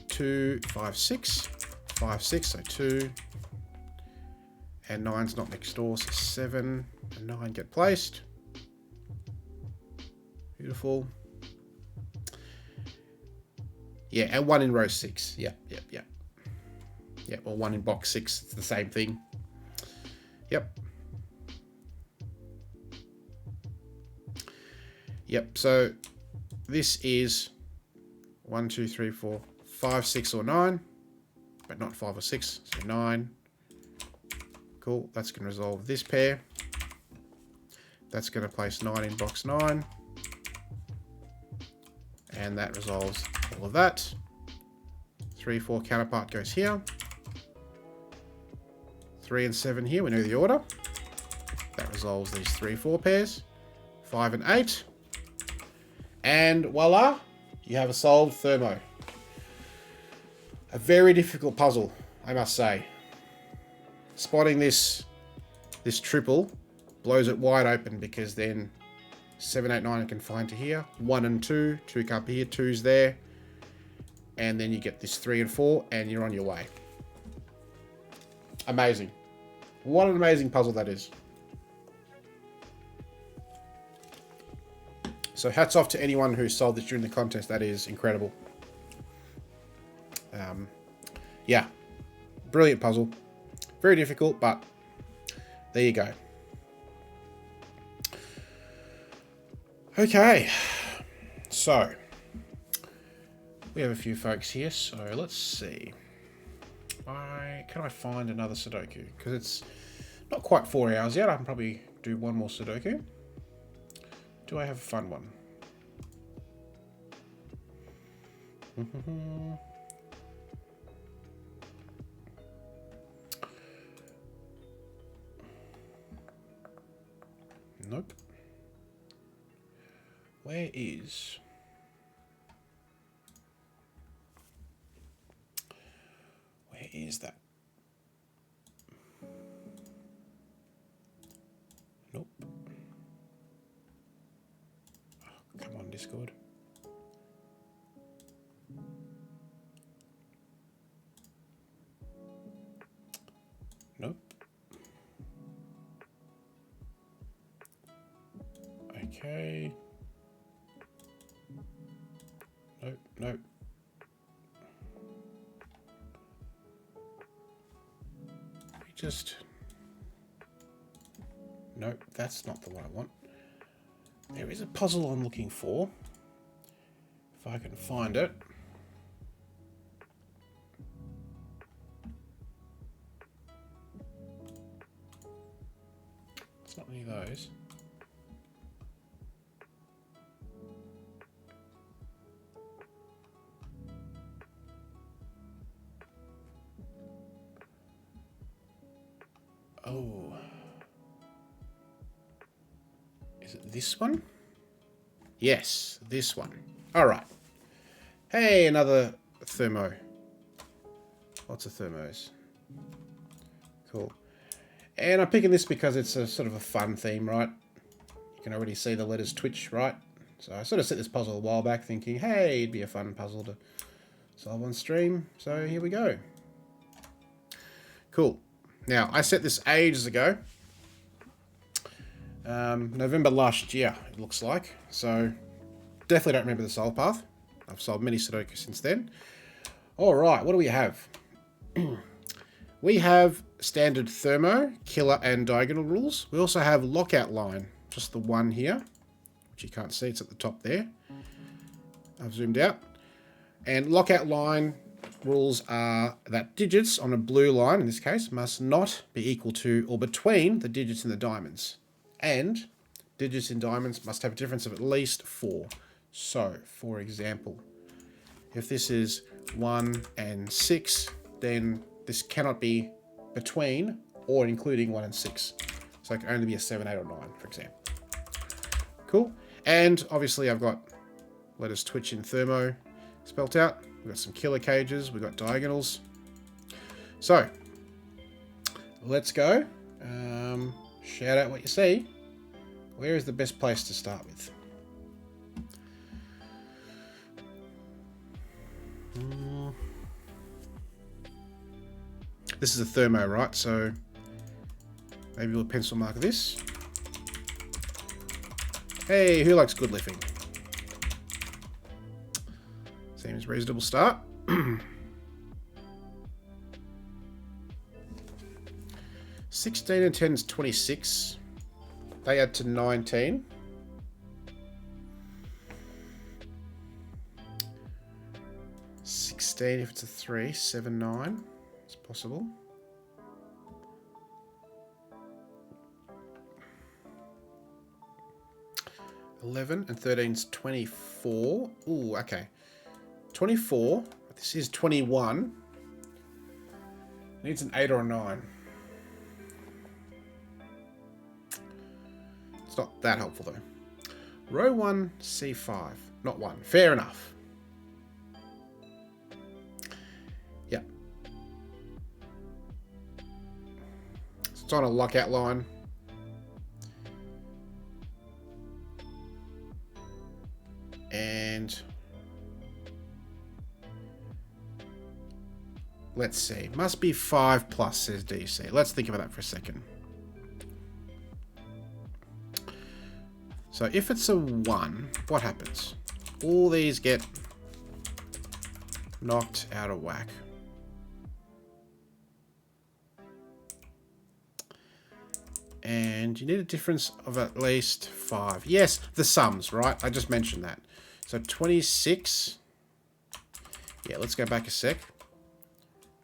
2, 5, 6. 5, 6, so 2. And 9's not next door, so 7 and 9 get placed. Beautiful. Yeah, and 1 in row 6. Yep. Yep, or 1 in box 6. It's the same thing. Yep. Yep, so this is 1, 2, 3, 4, 5, 6, or 9. But not 5 or 6, so 9. Cool, that's going to resolve this pair. That's going to place 9 in box 9. And that resolves all of that. 3, 4 counterpart goes here. 3 and 7 here, we know the order. That resolves these 3, 4 pairs. 5 and 8. And voila, you have a solved thermo. A very difficult puzzle, I must say. Spotting this triple blows it wide open, because then 7, 8, 9 are confined to here. 1 and 2, 2 can't be here, 2's there. And then you get this 3 and 4, and you're on your way. Amazing. What an amazing puzzle that is. So hats off to anyone who solved this during the contest. That is incredible. Yeah, brilliant puzzle. Very difficult, but there you go. Okay, so we have a few folks here, so let's see. Can I find another Sudoku? Because it's not quite 4 hours yet. I can probably do one more Sudoku. Do I have a fun one? Nope. Where is... Where is that? Nope. Oh, come on, Discord. Nope. Okay. Nope, nope. Just... Nope, that's not the one I want. There is a puzzle I'm looking for. If I can find it. It's not any of those. Oh. Is it this one? Yes, this one. All right. Hey, another thermo. Lots of thermos. Cool. And I'm picking this because it's a sort of a fun theme, right? You can already see the letters Twitch, right? So I sort of set this puzzle a while back thinking, hey, it'd be a fun puzzle to solve on stream. So here we go. Cool. Now, I set this ages ago. November last year, it looks like. So, definitely don't remember the solve path. I've solved many Sudoku since then. Alright, what do we have? We have standard thermo, killer, and diagonal rules. We also have lockout line, just the one here, which you can't see, it's at the top there. I've zoomed out. And lockout line rules are that digits on a blue line, in this case, must not be equal to or between the digits in the diamonds. And digits in diamonds must have a difference of at least 4. So, for example, if this is 1 and 6, then this cannot be between or including 1 and 6. So it can only be a 7, 8, or 9, for example. Cool. And obviously I've got letters Twitch in thermo spelt out. We've got some killer cages. We've got diagonals. So, let's go. Shout out what you see. Where is the best place to start with? This is a thermo, right? So maybe we'll pencil mark this. Hey, who likes good lifting? Seems reasonable start. 16 and 10 is 26. They add to 19. If it's a 3, 7, 9. It's possible. $11 and 13 is 24. Ooh, okay. 24. This is 21. Needs an 8 or a 9. It's not that helpful though. Row 1, C5. Not 1. Fair enough. Yep. So it's on a lockout line. And let's see. Must be 5 plus, says DC. Let's think about that for a second. So if it's a 1, what happens? All these get knocked out of whack. And you need a difference of at least 5. Yes, the sums, right? I just mentioned that. So 26. Yeah, let's go back a sec.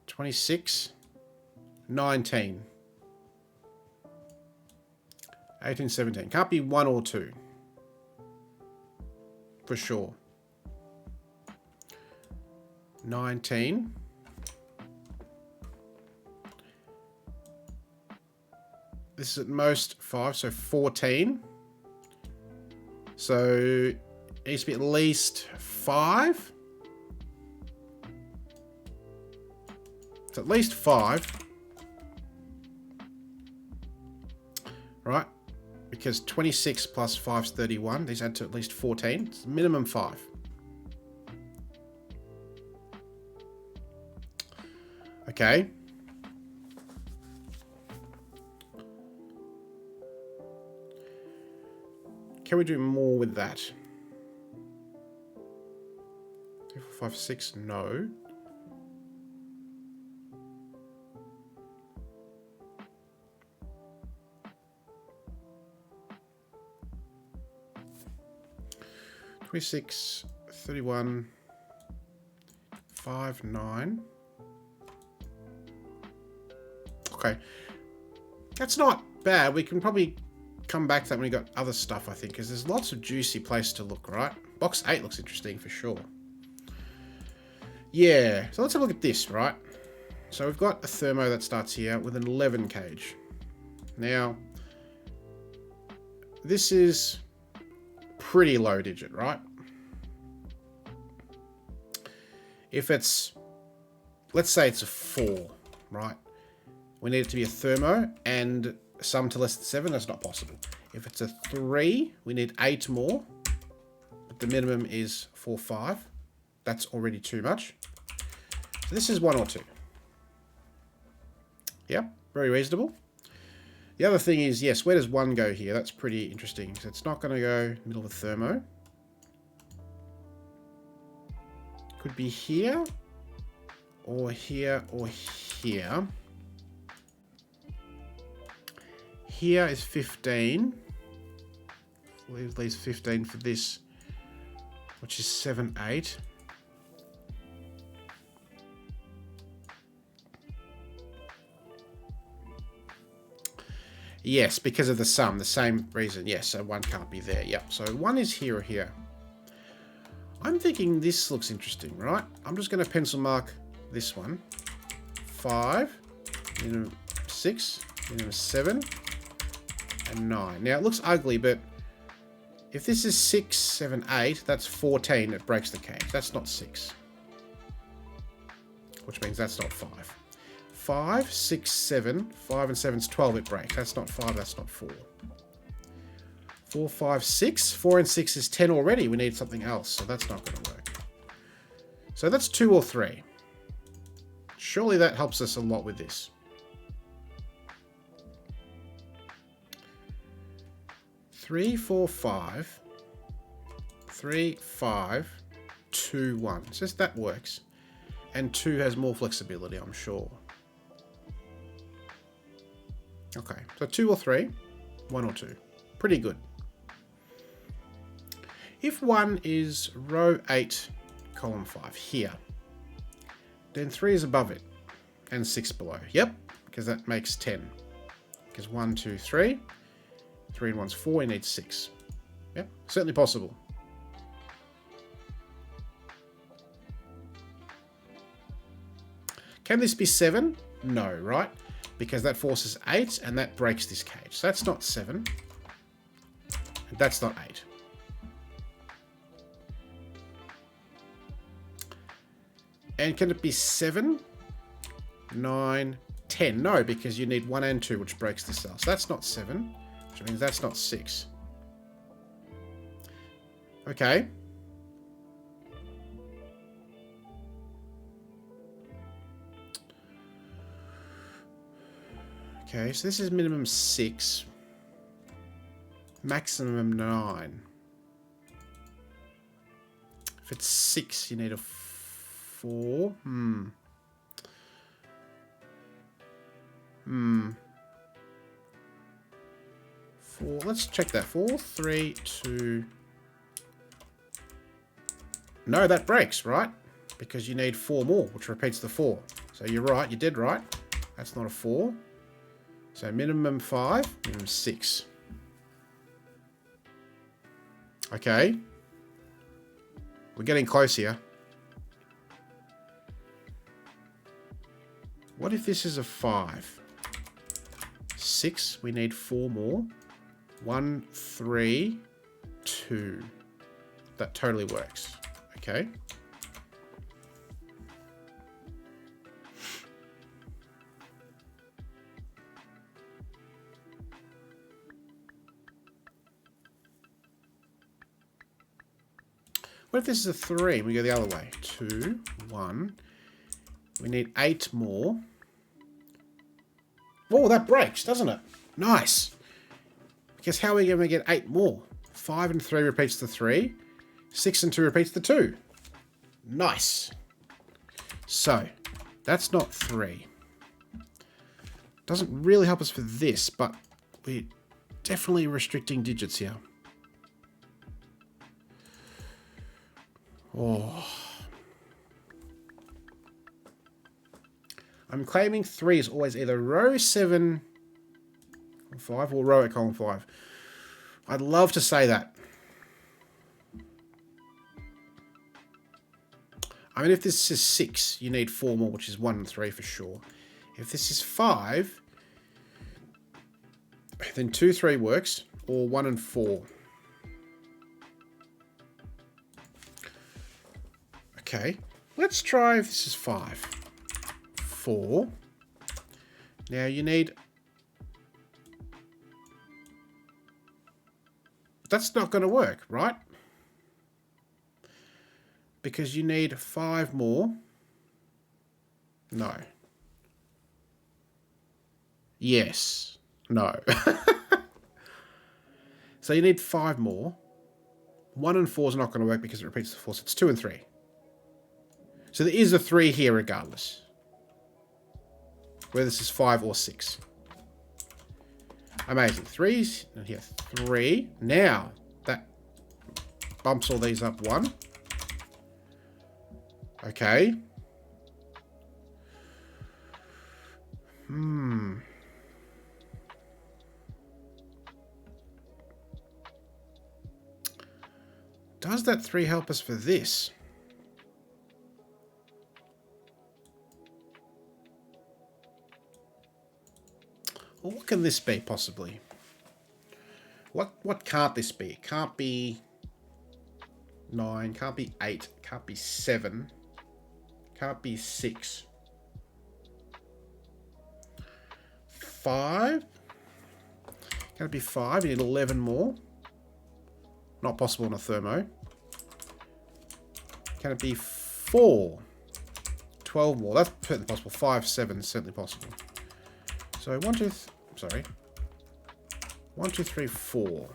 26. 19. 18, 17. Can't be 1 or 2. For sure. 19. This is at most 5, so 14. So it needs to be at least 5. It's at least 5. Right? Because 26 plus 5 is 31. These add to at least 14. It's minimum 5. Okay. Can we do more with that? 3, 4, 5, 6, no. $26, 31, 5, 9. Okay. That's not bad. We can probably come back to that when we got other stuff, I think, because there's lots of juicy places to look, right? Box 8 looks interesting for sure. Yeah, so let's have a look at this, right? So we've got a thermo that starts here with an 11 cage. Now, this is pretty low digit, right? If it's, let's say it's a 4, right? We need it to be a thermo and sum to less than 7. That's not possible. If it's a 3, we need 8 more. But the minimum is 4, 5. That's already too much. So this is 1 or 2. Yeah, very reasonable. The other thing is, yes, where does 1 go here? That's pretty interesting. So it's not going to go middle of a thermo. Could be here, or here, or here. Here is 15. Leave these 15 for this, which is 7, 8. Yes, because of the sum, the same reason. Yes, so 1 can't be there. Yep, so 1 is here or here. I'm thinking this looks interesting, right? I'm just going to pencil mark this one. 5, minimum 6, minimum 7, and 9. Now, it looks ugly, but if this is 6, 7, 8, that's 14. It breaks the cage. That's not 6. Which means that's not 5. 5, 6, 7. 5 and 7 is 12. It breaks. That's not 5. That's not 4. 4, 5, 6. 4 and 6 is 10 already. We need something else, so that's not going to work. So that's 2 or 3. Surely that helps us a lot with this. 3, 4, 5. 3, 5, 2, 1. Says that works. And 2 has more flexibility, I'm sure. Okay, so 2 or 3, 1 or 2. Pretty good. If 1 is row 8, column 5, here, then 3 is above it, and 6 below. Yep, because that makes 10. Because 1, 2, 3. 3 and 1's 4, you need 6. Yep, certainly possible. Can this be 7? No, right? Because that forces 8, and that breaks this cage. So that's not 7. And that's not 8. And can it be 7, 9, 10? No, because you need 1 and 2, which breaks the cell. So that's not 7, which means that's not 6. Okay. Okay, so this is minimum 6. Maximum 9. If it's 6, you need a 4. 4. Let's check that. 4, 3, 2. No, that breaks, right? Because you need 4 more, which repeats the 4. So you're right. You did right. That's not a 4. So minimum 5, minimum 6. Okay. We're getting close here. What if this is a 5? 6, we need 4 more. 1, 3, 2. That totally works. Okay. What if this is a 3? We go the other way. 2, 1. We need 8 more. Oh, that breaks, doesn't it? Nice. Guess how are we going to get 8 more? 5 and 3 repeats the 3. 6 and 2 repeats the 2. Nice. So, that's not 3. Doesn't really help us for this, but we're definitely restricting digits here. Oh. I'm claiming 3 is always either row 7 or 5 or row at column 5. I'd love to say that. I mean, if this is 6, you need 4 more, which is 1 and 3 for sure. If this is 5, then 2, 3 works, or 1 and 4. Okay, let's try if this is 5. 4. Now you need... That's not going to work, right? Because you need 5 more. No. Yes. No. So you need 5 more. 1 and 4 is not going to work because it repeats the 4, so it's 2 and 3. So there is a 3 here regardless. Whether this is 5 or 6. Amazing. 3's and here 3. Now that bumps all these up 1. Okay. Does that 3 help us for this? Well, what can this be, possibly? What can't this be? It can't be 9, can't be 8, can't be 7, can't be 6. 5? Can it be 5? You need 11 more. Not possible on a thermo. Can it be 4? 12 more. That's certainly possible. 5, 7 is certainly possible. So 1, 2, 3, 4.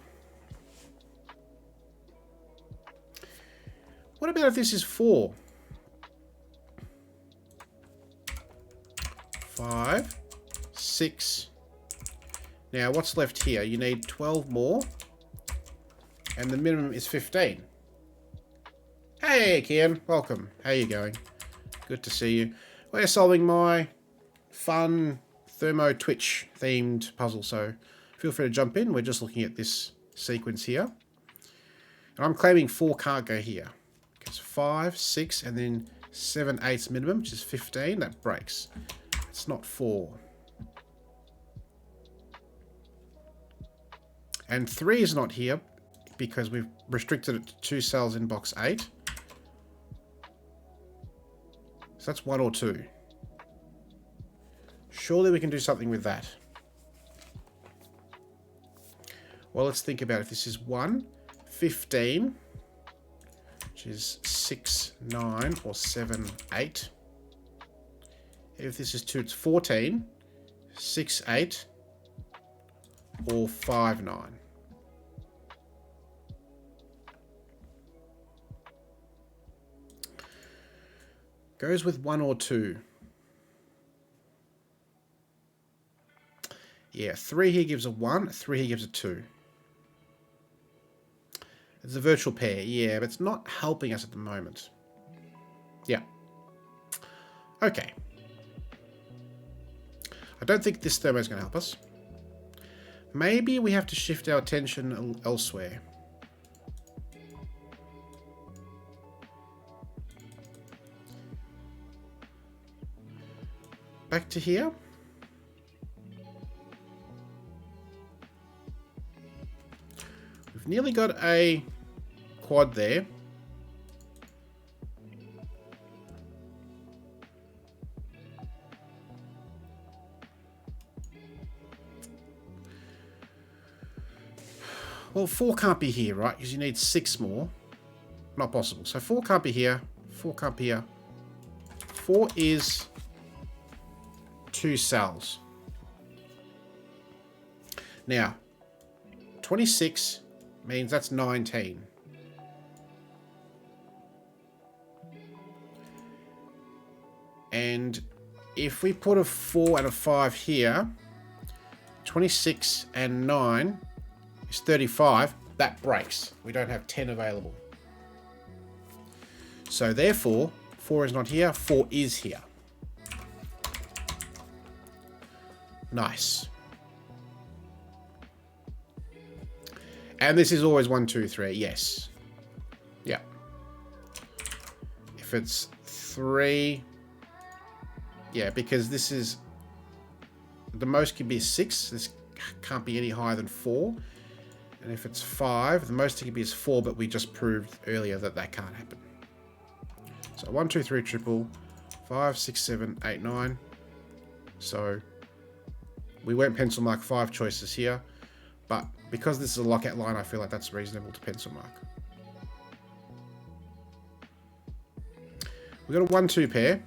What about if this is 4? 5, 6. Now what's left here? You need 12 more. And the minimum is 15. Hey, Kian. Welcome. How you going? Good to see you. We're solving my fun Thermo Twitch themed puzzle, so feel free to jump in. We're just looking at this sequence here. And I'm claiming 4 can't go here. Because 5, 6, and then 7, 8's minimum, which is 15. That breaks. It's not 4. And 3 is not here because we've restricted it to 2 cells in box 8. So that's 1 or 2. Surely we can do something with that. Well, let's think about if this is 1, 15, which is 6, 9, or 7, 8. If this is 2, it's 14, 6, 8, or 5, 9. Goes with 1 or 2. Yeah, 3 here gives a 1, 3 here gives a 2. It's a virtual pair, yeah, but it's not helping us at the moment. Yeah. Okay. I don't think this thermo is going to help us. Maybe we have to shift our attention elsewhere. back to here. We've nearly got a quad there. Well, 4 can't be here, right? Because you need 6 more. Not possible. So 4 can't be here. 4 can't be here. 4 is 2 cells. Now, 26 means that's 19. And if we put a 4 and a 5 here, 26 and 9 is 35. That breaks. We don't have 10 available. So therefore, 4 is not here, 4 is here. Nice. And this is always 1, 2, 3. Yes. Yeah. If it's 3... Yeah, because this is... The most can be 6. This can't be any higher than 4. And if it's 5, the most it can be is 4, but we just proved earlier that that can't happen. So 1, 2, 3, triple, 5, 6, 7, 8, 9. So we went pencil mark 5 choices here, but because this is a lockout line, I feel like that's reasonable to pencil mark. We've got a 1, 2 pair.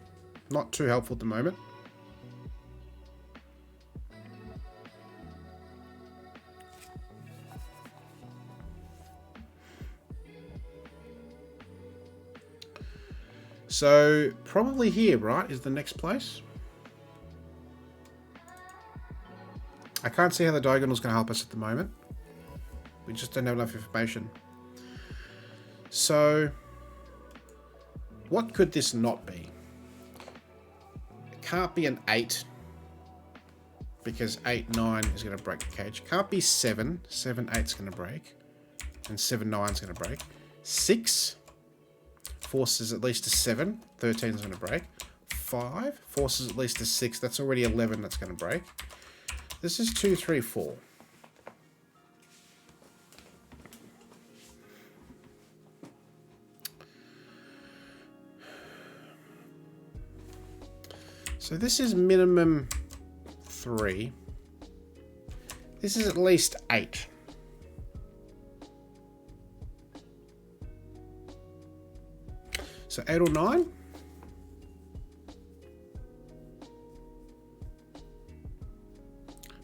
Not too helpful at the moment. So probably here, right, is the next place. I can't see how the diagonal is going to help us at the moment. We just don't have enough information. So what could this not be? It can't be an 8 because 8, 9 is going to break the cage. Can't be 7. 7, 8 is going to break. And 7, 9 is going to break. 6 forces at least a 7. 13 is going to break. 5 forces at least a 6. That's already 11 that's going to break. This is 2, 3, 4. So this is minimum 3. This is at least 8. So 8 or 9?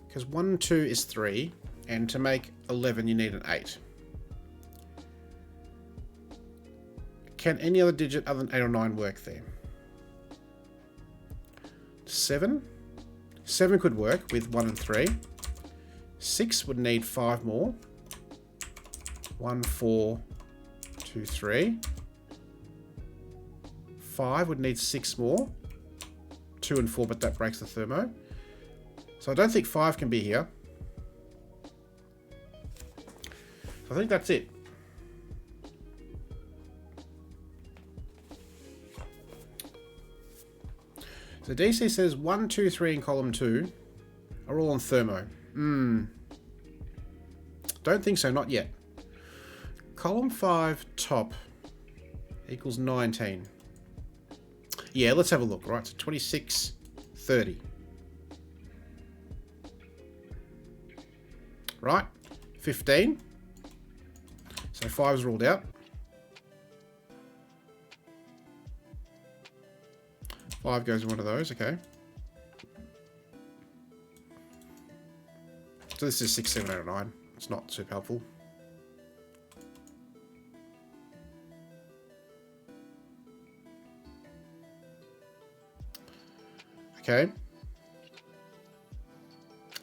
Because 1, 2 is 3, and to make 11 you need an 8. Can any other digit other than 8 or 9 work there? 7? 7 could work with 1 and 3. 6 would need 5 more. 1, 4, 2, 3. 5 would need 6 more. 2 and 4, but that breaks the thermo. So I don't think 5 can be here. So I think that's it. So DC says 1, 2, 3 in column 2 are all on thermo. Don't think so, not yet. Column 5 top equals 19. Yeah, let's have a look, right? So 26, 30. Right? 15. So 5's ruled out. 5 goes in one of those, okay. So this is 6, 7, 8, or 9. It's not super helpful. Okay.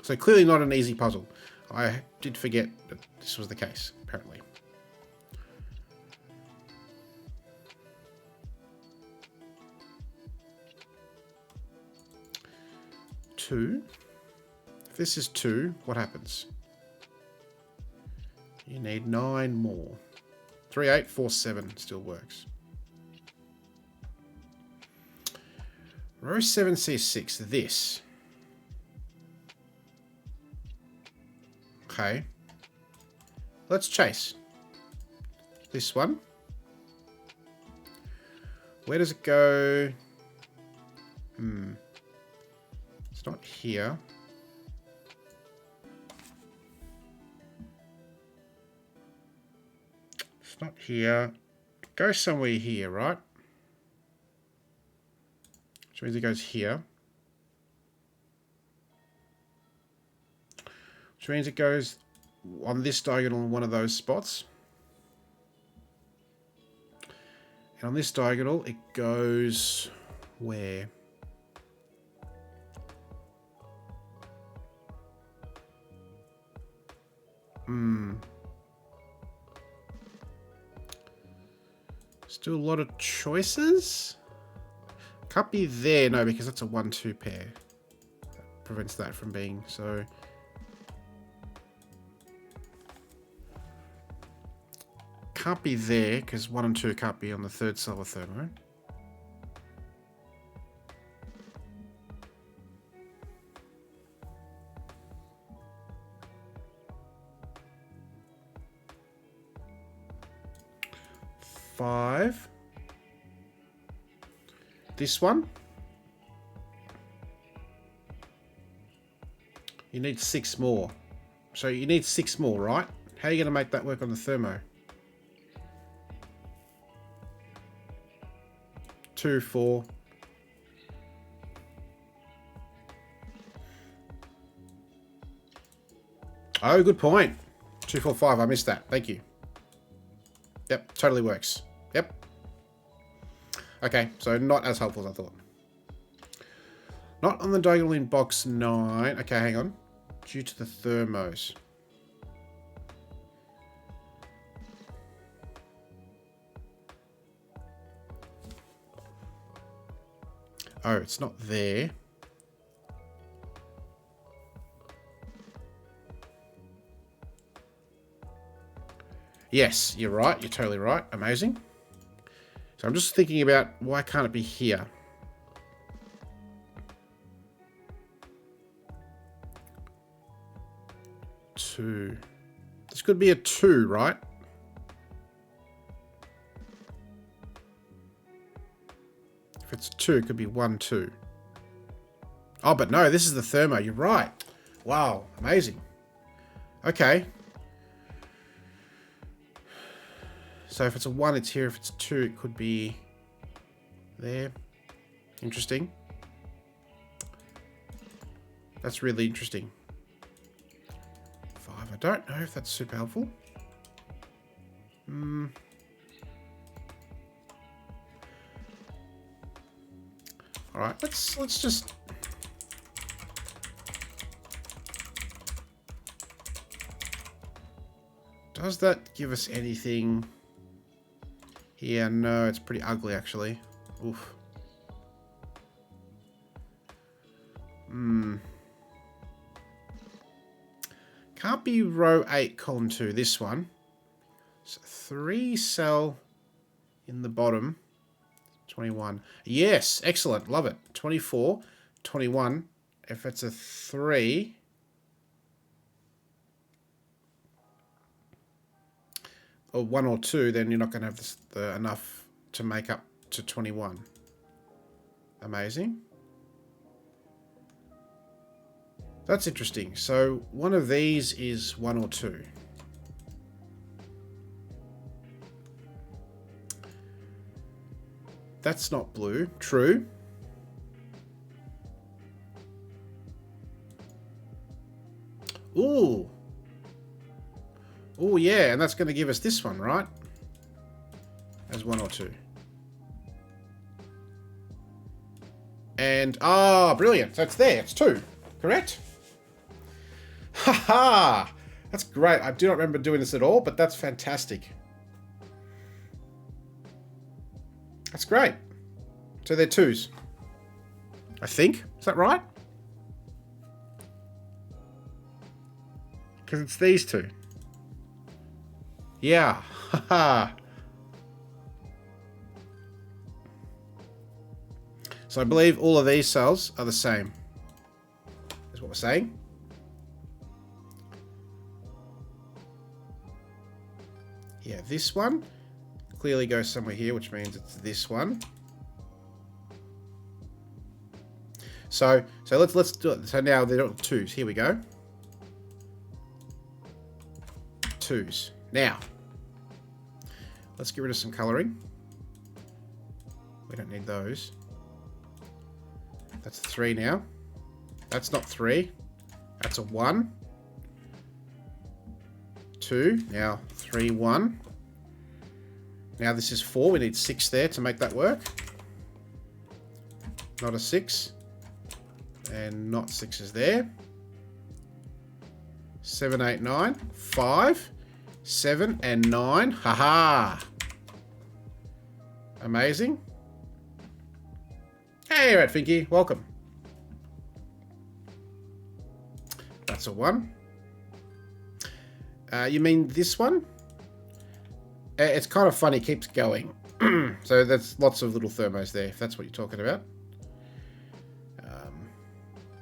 So clearly not an easy puzzle. I did forget that this was the case, apparently. Two. If this is 2, what happens? You need 9 more. 3, 8, 4, 7 still works. Row 7C6, this. Okay. Let's chase. This one. Where does it go? It's not here. It's not here. It goes somewhere here, right? Which means it goes here. Which means it goes on this diagonal in one of those spots. And on this diagonal, it goes where? Still a lot of choices. Can't be there, no, because that's a 1-2 pair. That prevents that from being so. Can't be there because 1 and 2 can't be on the third cell of thermo. Five. This one. You need 6 more. So you need 6 more, right? How are you going to make that work on the thermo? 2, 4. Oh, good point. 2, 4, 5. I missed that. Thank you. Yep, totally works. Yep. Okay, so not as helpful as I thought. Not on the diagonal in box 9. Okay, hang on. Due to the thermos. Oh, it's not there. Yes, you're right. You're totally right. Amazing. So I'm just thinking about why can't it be here? Two. This could be a 2, right? If it's 2, it could be 1, 2. Oh, but no, this is the thermo. You're right. Wow, amazing. Okay. So if it's a 1, it's here. If it's 2, it could be there. Interesting. That's really interesting. 5. I don't know if that's super helpful. All right, let's just. Does that give us anything? Yeah, no, it's pretty ugly actually. Oof. Can't be row 8, column 2, this one. So 3 cell in the bottom. 21. Yes, excellent. Love it. 24, 21. If it's a 3. Or 1 or 2, then you're not going to have enough to make up to 21. Amazing. That's interesting. So one of these is 1 or 2. That's not blue. True. Ooh. Oh, yeah, and that's going to give us this one, right? As 1 or 2. And, brilliant. So it's there. It's 2. Correct? Haha! That's great. I do not remember doing this at all, but that's fantastic. That's great. So they're 2s. I think. Is that right? Because it's these 2. Yeah. Haha. So I believe all of these cells are the same. Is what we're saying. Yeah, this one clearly goes somewhere here, which means it's this one. So let's do it. So now they're all twos. Here we go. Twos. Now, let's get rid of some coloring. We don't need those. That's a 3 now. That's not 3. That's a 1. 2. Now 3, 1. Now this is 4. We need 6 there to make that work. Not a 6. And not 6 is there. 7, 8, 9. 5, 7, and 9. Haha. Amazing. Hey, Rat Finky. Welcome. That's a 1. You mean this one? It's kind of funny. It keeps going. So that's lots of little thermos there, if that's what you're talking about.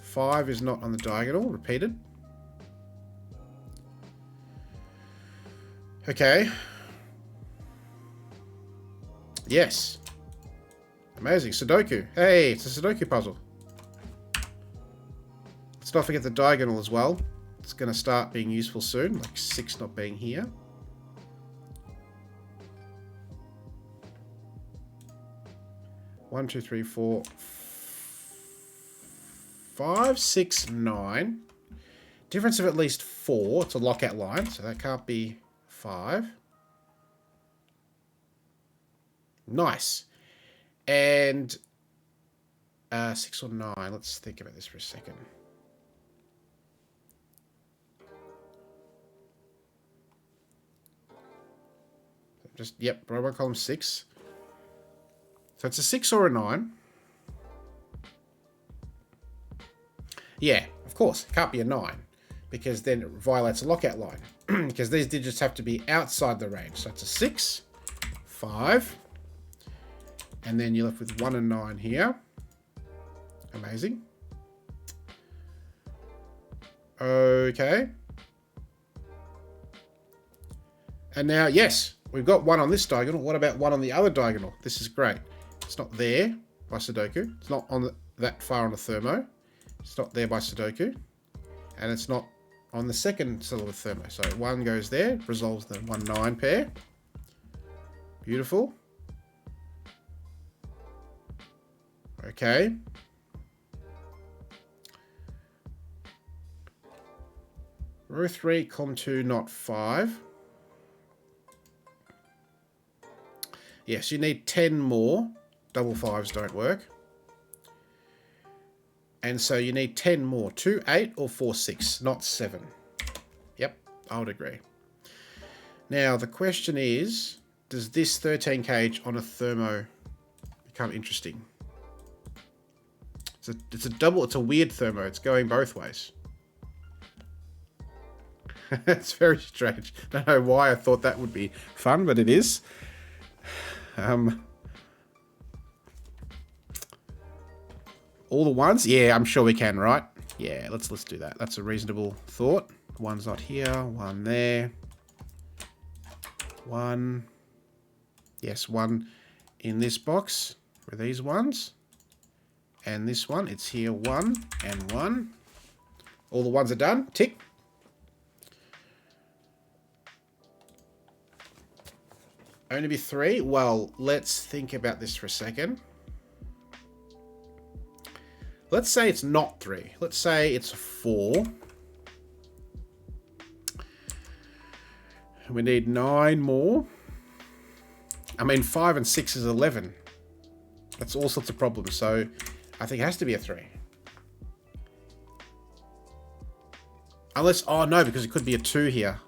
5 is not on the diagonal. Repeated. Okay. Yes. Amazing. Sudoku. Hey, it's a Sudoku puzzle. Let's not forget the diagonal as well. It's going to start being useful soon, like 6 not being here. One, two, three, 4, 5, 6, 9. Difference of at least 4. It's a lockout line, so that can't be 5. Nice. And 6 or 9. Let's think about this for a second. Just, yep, row 1, column 6. So it's a 6 or a 9. Yeah, of course, it can't be a 9. Because then it violates a lockout line. Because these digits have to be outside the range. So it's a 6, 5. And then you're left with 1 and 9 here. Amazing. Okay. And now, yes, we've got 1 on this diagonal. What about 1 on the other diagonal? This is great. It's not there by Sudoku. It's not on that far on the thermo. It's not there by Sudoku. And it's not on the second cell of the thermo. So 1 goes there, resolves the 1, 9 pair. Beautiful. Okay. Row 3, column 2, not 5. Yes, you need 10 more. Double 5s don't work. And so you need 10 more. 2, 8 or 4, 6, not 7. Yep, I would agree. Now, the question is, does this 13 cage on a thermo become interesting? It's a double, it's a weird thermo. It's going both ways. It's very strange. I don't know why I thought that would be fun, but it is. All the ones? Yeah, I'm sure we can, right? Yeah, let's do that. That's a reasonable thought. 1's not here, 1 there. 1. Yes, 1 in this box for these ones. And this one, it's here 1 and 1. All the ones are done. Tick. Only be 3? Well, let's think about this for a second. Let's say it's not 3. Let's say it's 4. We need 9 more. I mean, 5 and 6 is 11. That's all sorts of problems. So I think it has to be a 3. Unless, oh no, because it could be a 2 here.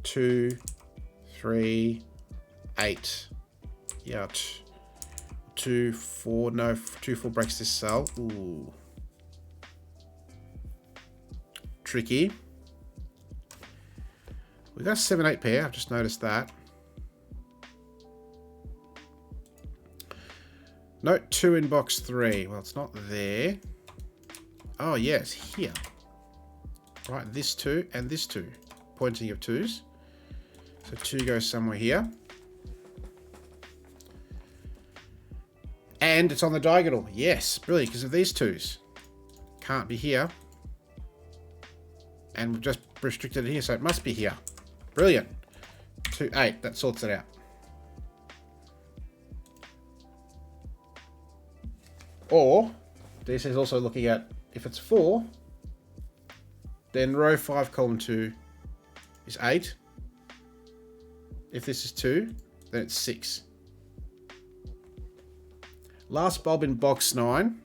2, 3, 8. Yeah, 2, 4. No, 2, 4 breaks this cell. Ooh. Tricky. We got a 7, 8 pair. I've just noticed that. No, 2 in box 3. Well, it's not there. Oh, yes, here. Right, this 2 and this 2. Pointing of 2s. So 2 goes somewhere here. And it's on the diagonal. Yes, brilliant, because of these 2s. Can't be here. And we've just restricted it here, so it must be here. Brilliant. 2, 8. That sorts it out. Or, this is also looking at, if it's 4, then row 5, column 2 is 8. If this is 2, then it's 6. Last bulb in box 9.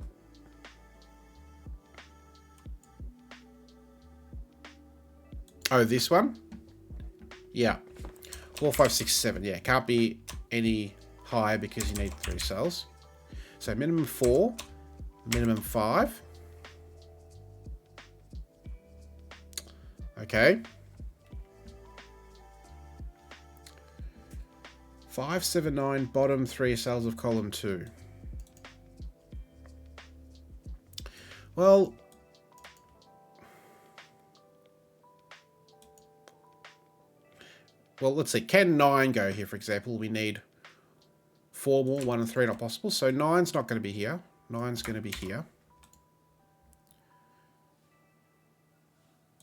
Oh, this one? Yeah. 4, 5, 6, 7. Yeah, can't be any higher because you need 3 cells. So minimum 4, minimum 5. Okay. 5, 7, 9, bottom 3 cells of column 2. Well, let's see. Can 9 go here, for example? We need 4 more. 1 and 3 not possible. So 9's not going to be here. 9's going to be here.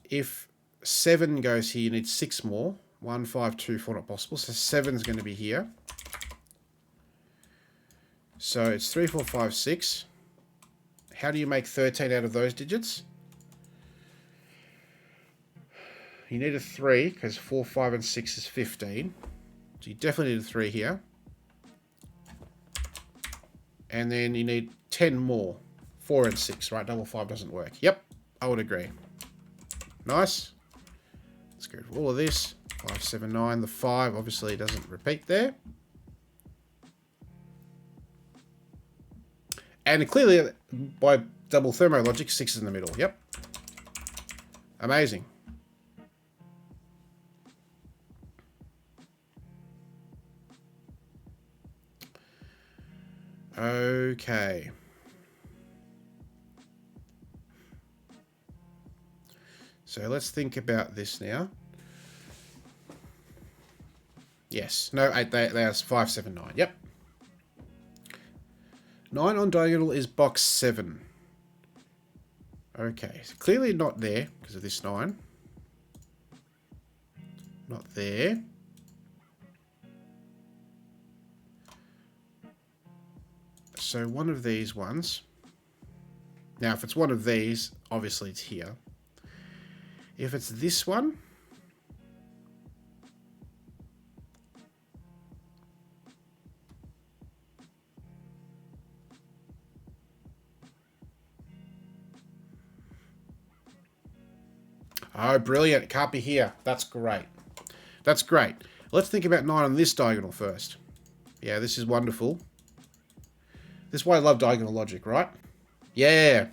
If 7 goes here, you need 6 more. 1, 5, 2, 4 not possible. So 7's going to be here. So it's 3, 4, 5, 6. How do you make 13 out of those digits? You need a 3, because 4, 5, and 6 is 15. So you definitely need a 3 here. And then you need 10 more. 4 and 6, right? Double 5 doesn't work. Yep, I would agree. Nice. Let's go for all of this. 5, 7, 9. The 5 obviously doesn't repeat there. And clearly, by double thermo logic, 6 is in the middle. Yep. Amazing. Okay. So let's think about this now. Yes. No, 8, there's 5, 7, 9. Yep. 9 on diagonal is box 7. Okay. So clearly not there because of this 9. Not there. So one of these ones. Now, if it's one of these, obviously it's here. If it's this one, oh, brilliant. It can't be here. That's great. That's great. Let's think about 9 on this diagonal first. Yeah, this is wonderful. This is why I love diagonal logic, right? Yeah.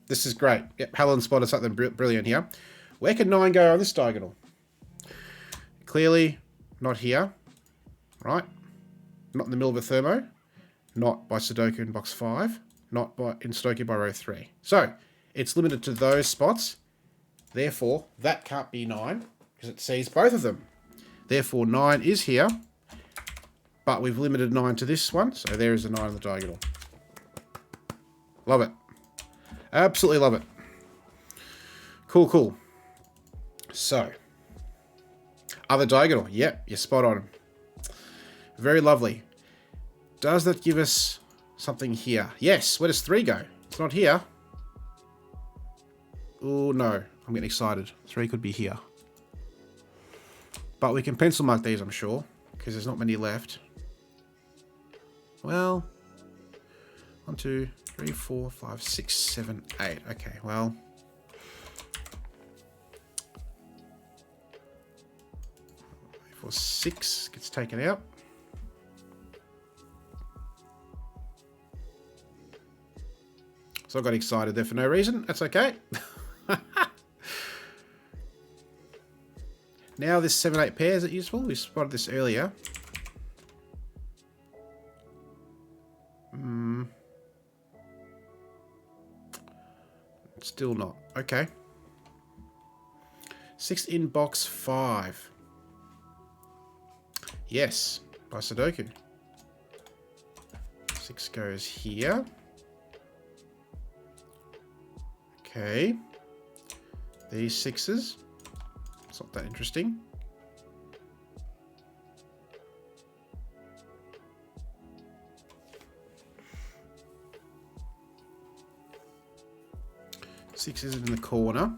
This is great. Yep, Helen spotted something brilliant here. Where can 9 go on this diagonal? Clearly not here, right? Not in the middle of a thermo. Not by Sudoku in box 5. Not in Sudoku by row 3. So, it's limited to those spots. Therefore, that can't be 9 because it sees both of them. Therefore, 9 is here. But we've limited 9 to this one. So there is a 9 on the diagonal. Love it. Absolutely love it. Cool. So, other diagonal. Yep, you're spot on. Very lovely. Does that give us something here? Yes. Where does 3 go? It's not here. Oh, no. I'm getting excited. 3 could be here. But we can pencil mark these, I'm sure, because there's not many left. Well, 1, 2, 3, 4, 5, 6, 7, 8. Okay, well. 4, 6 gets taken out. So I got excited there for no reason. That's okay. Now this 7, 8 pair, is it useful? We spotted this earlier. Still not. Okay. 6 in box 5. Yes, by Sudoku. 6 goes here. Okay. These 6s. It's not that interesting. Six is in the corner.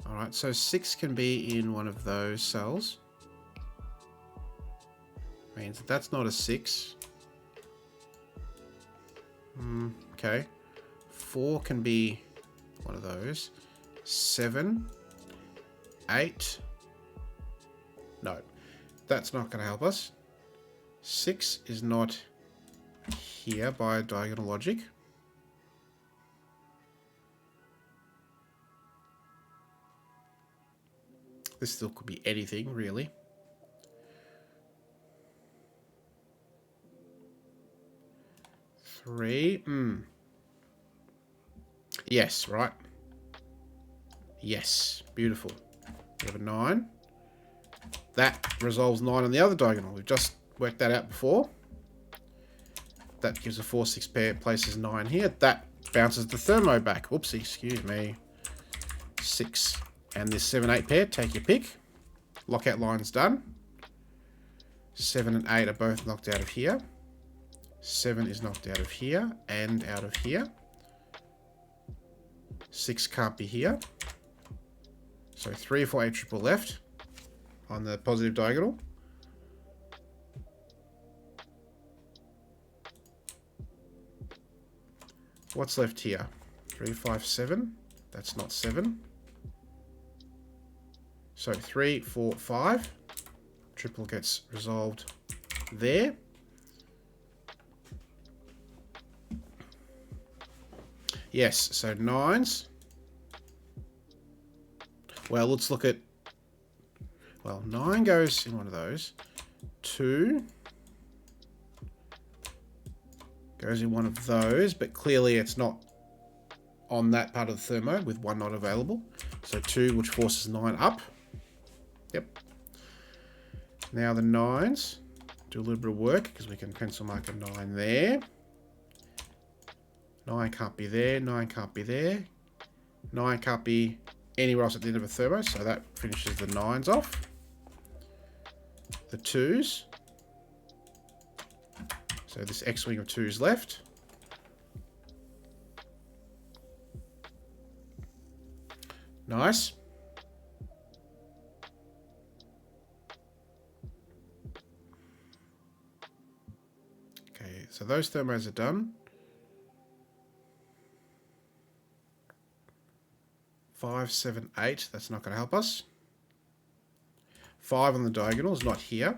Alright, so 6 can be in one of those cells. Means that that's not a 6. Okay. 4 can be one of those. 7. 8. No. That's not going to help us. 6 is not here by diagonal logic. This still could be anything, really. 3. Yes, right. Yes, beautiful. We have a 9. That resolves 9 on the other diagonal. We've just worked that out before. That gives a 4-6 pair, places 9 here. That bounces the thermo back. Whoopsie, excuse me. 6. And this 7-8 pair, take your pick. Lockout line's done. 7 and 8 are both knocked out of here. 7 is knocked out of here and out of here. 6 can't be here. So 3, 4, 8 triple left on the positive diagonal. What's left here? 3, 5, 7. That's not 7. So 3, 4, 5. Triple gets resolved there. Yes, so 9s. Well, let's look at... Well, 9 goes in one of those. 2 goes in one of those, but clearly it's not on that part of the thermo with 1 not available. So 2, which forces 9 up. Yep. Now the 9s. Do a little bit of work because we can pencil mark a 9 there. 9 can't be there. 9 can't be there. 9 can't be anywhere else at the end of a thermo, so that finishes the 9s off. The 2s. So this X-wing of 2s left. Nice. Okay, so those thermos are done. 5, 7, 8. That's not going to help us. 5 on the diagonal is not here.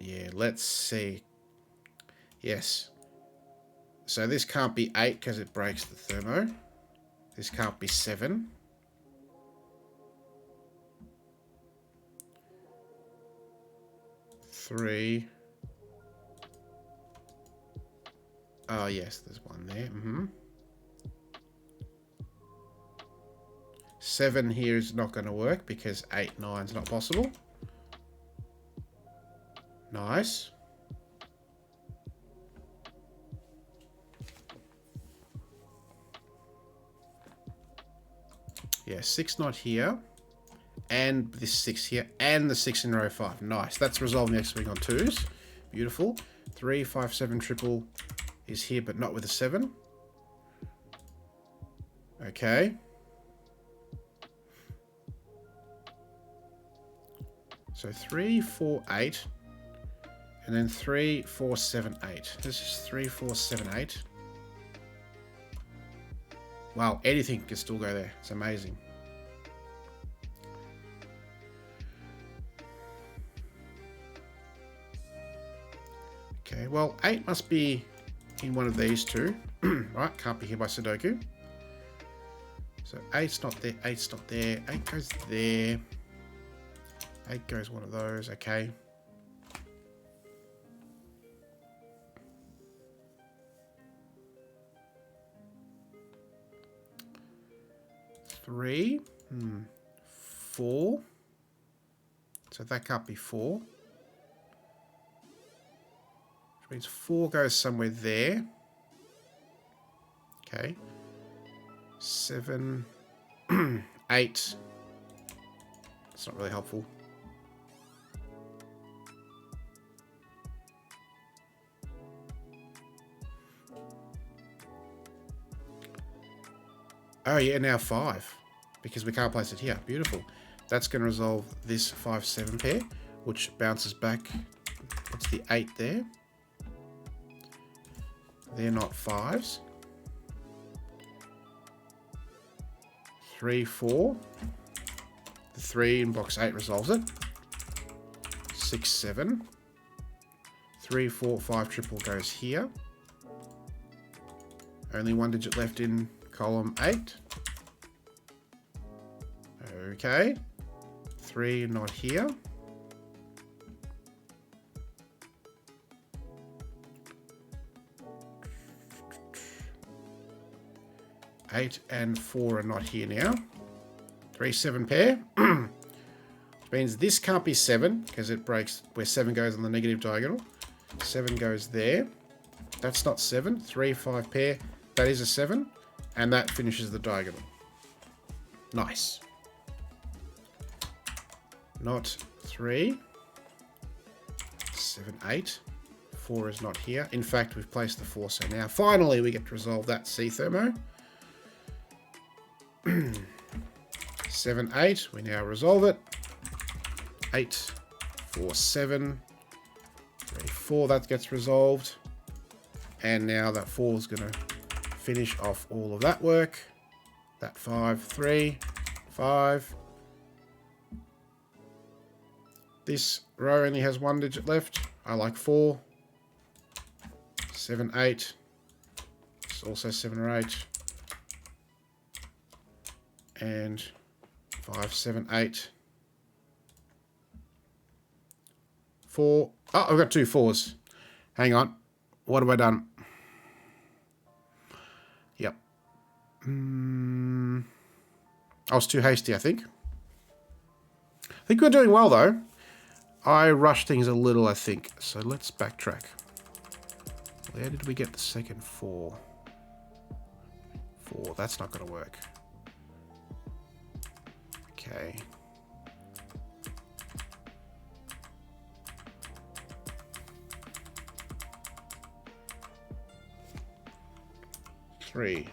Yeah, let's see. Yes. So this can't be 8 because it breaks the thermo. This can't be 7. Three. Oh, yes, there's one there. 7 here is not going to work because 8, 9 is not possible. Nice. Yeah, 6 not here. And this 6 here. And the 6 in row 5. Nice. That's resolving the X-wing on 2s. Beautiful. 3, 5, 7 triple is here, but not with a 7. Okay. So 3, 4, 8. And then 3, 4, 7, 8. This is 3, 4, 7, 8. Wow, anything can still go there. It's amazing. Okay, well, 8 must be in one of these two. Right, can't be here by Sudoku. So 8's not there, 8's not there, 8 goes there. 8 goes one of those, okay. Three, 4. So that can't be 4. Which means 4 goes somewhere there. Okay. 7, 8. It's not really helpful. Oh yeah, now 5. Because we can't place it here. Beautiful. That's going to resolve this 5, 7 pair, which bounces back. What's the 8 there? They're not 5s. 3, 4. The 3 in box 8 resolves it. 6, 7. 3, 4, 5 triple goes here. Only one digit left in column 8. Okay. 3 not here. 8 and 4 are not here now. 3, 7 pair. Which means this can't be 7 because it breaks where 7 goes on the negative diagonal. 7 goes there. That's not 7. 3, 5 pair. That is a 7. And that finishes the diagonal. Nice. Not 3. 7, 8. 4 is not here. In fact, we've placed the 4. So now finally we get to resolve that C thermo. 7, 8. We now resolve it. 8, 4, 7. 3, 4. That gets resolved. And now that 4 is going to finish off all of that work. That 5, 3, 5. This row only has 1 digit left. I like 4. 7, 8. It's also 7 or 8. And 5, 7, 8. 4. Oh, I've got 2 4s. Hang on. What have I done? Yep. I was too hasty, I think. I think we're doing well, though. I rushed things a little, I think. So let's backtrack. Where did we get the second 4? 4. That's not going to work. Okay. Three.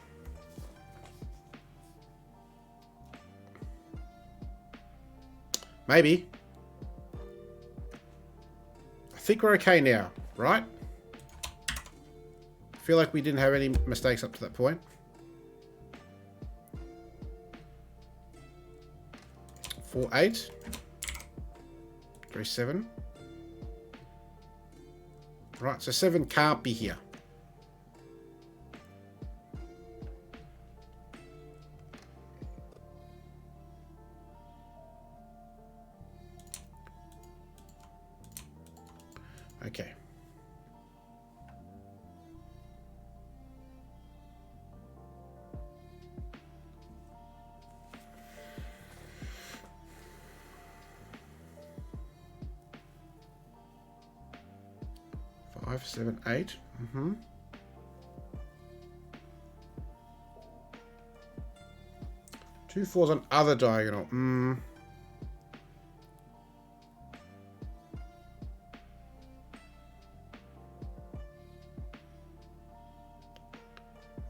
Maybe. I think we're okay now, right? I feel like we didn't have any mistakes up to that point. 4, 8. 3, 7. Right, so 7 can't be here. Okay. Five, 7, 8. 2 4s on other diagonal.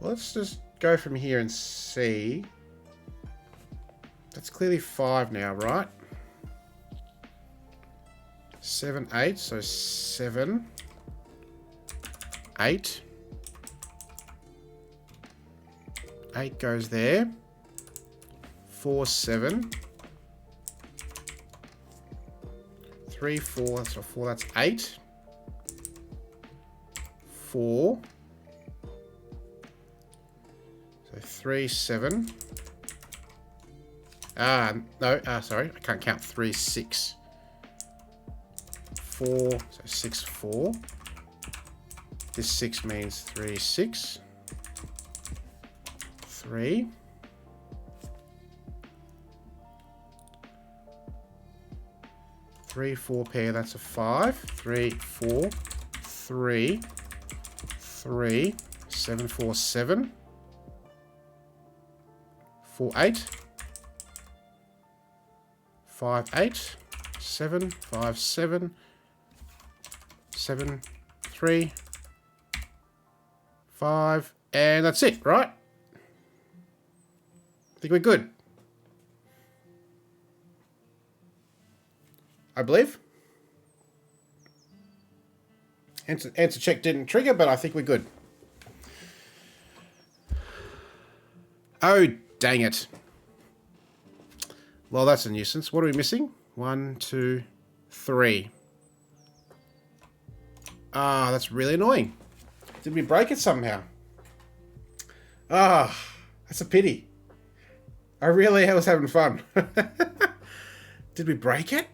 Let's just go from here and see. That's clearly 5 now, right? 7, 8. So 7, 8. 8 goes there. 4, 7. 3, 4. So 4, that's 8. 4. So 3, 7. No, sorry, I can't count 3, 6. 4, so 6, 4. This 6 means 3, 6. 3. 3, 4 pair, that's a 5. 3, 4, 3, 3, 7, 4, 7. 4, 8. 5, 8. 7, 5, 7. 7, 3, 5, and that's it, right? I think we're good. I believe. Answer check didn't trigger, but I think we're good. Oh, dang it. Well, that's a nuisance. What are we missing? 1, 2, 3. Ah, that's really annoying. Did we break it somehow? Ah, that's a pity. I really was having fun. Did we break it?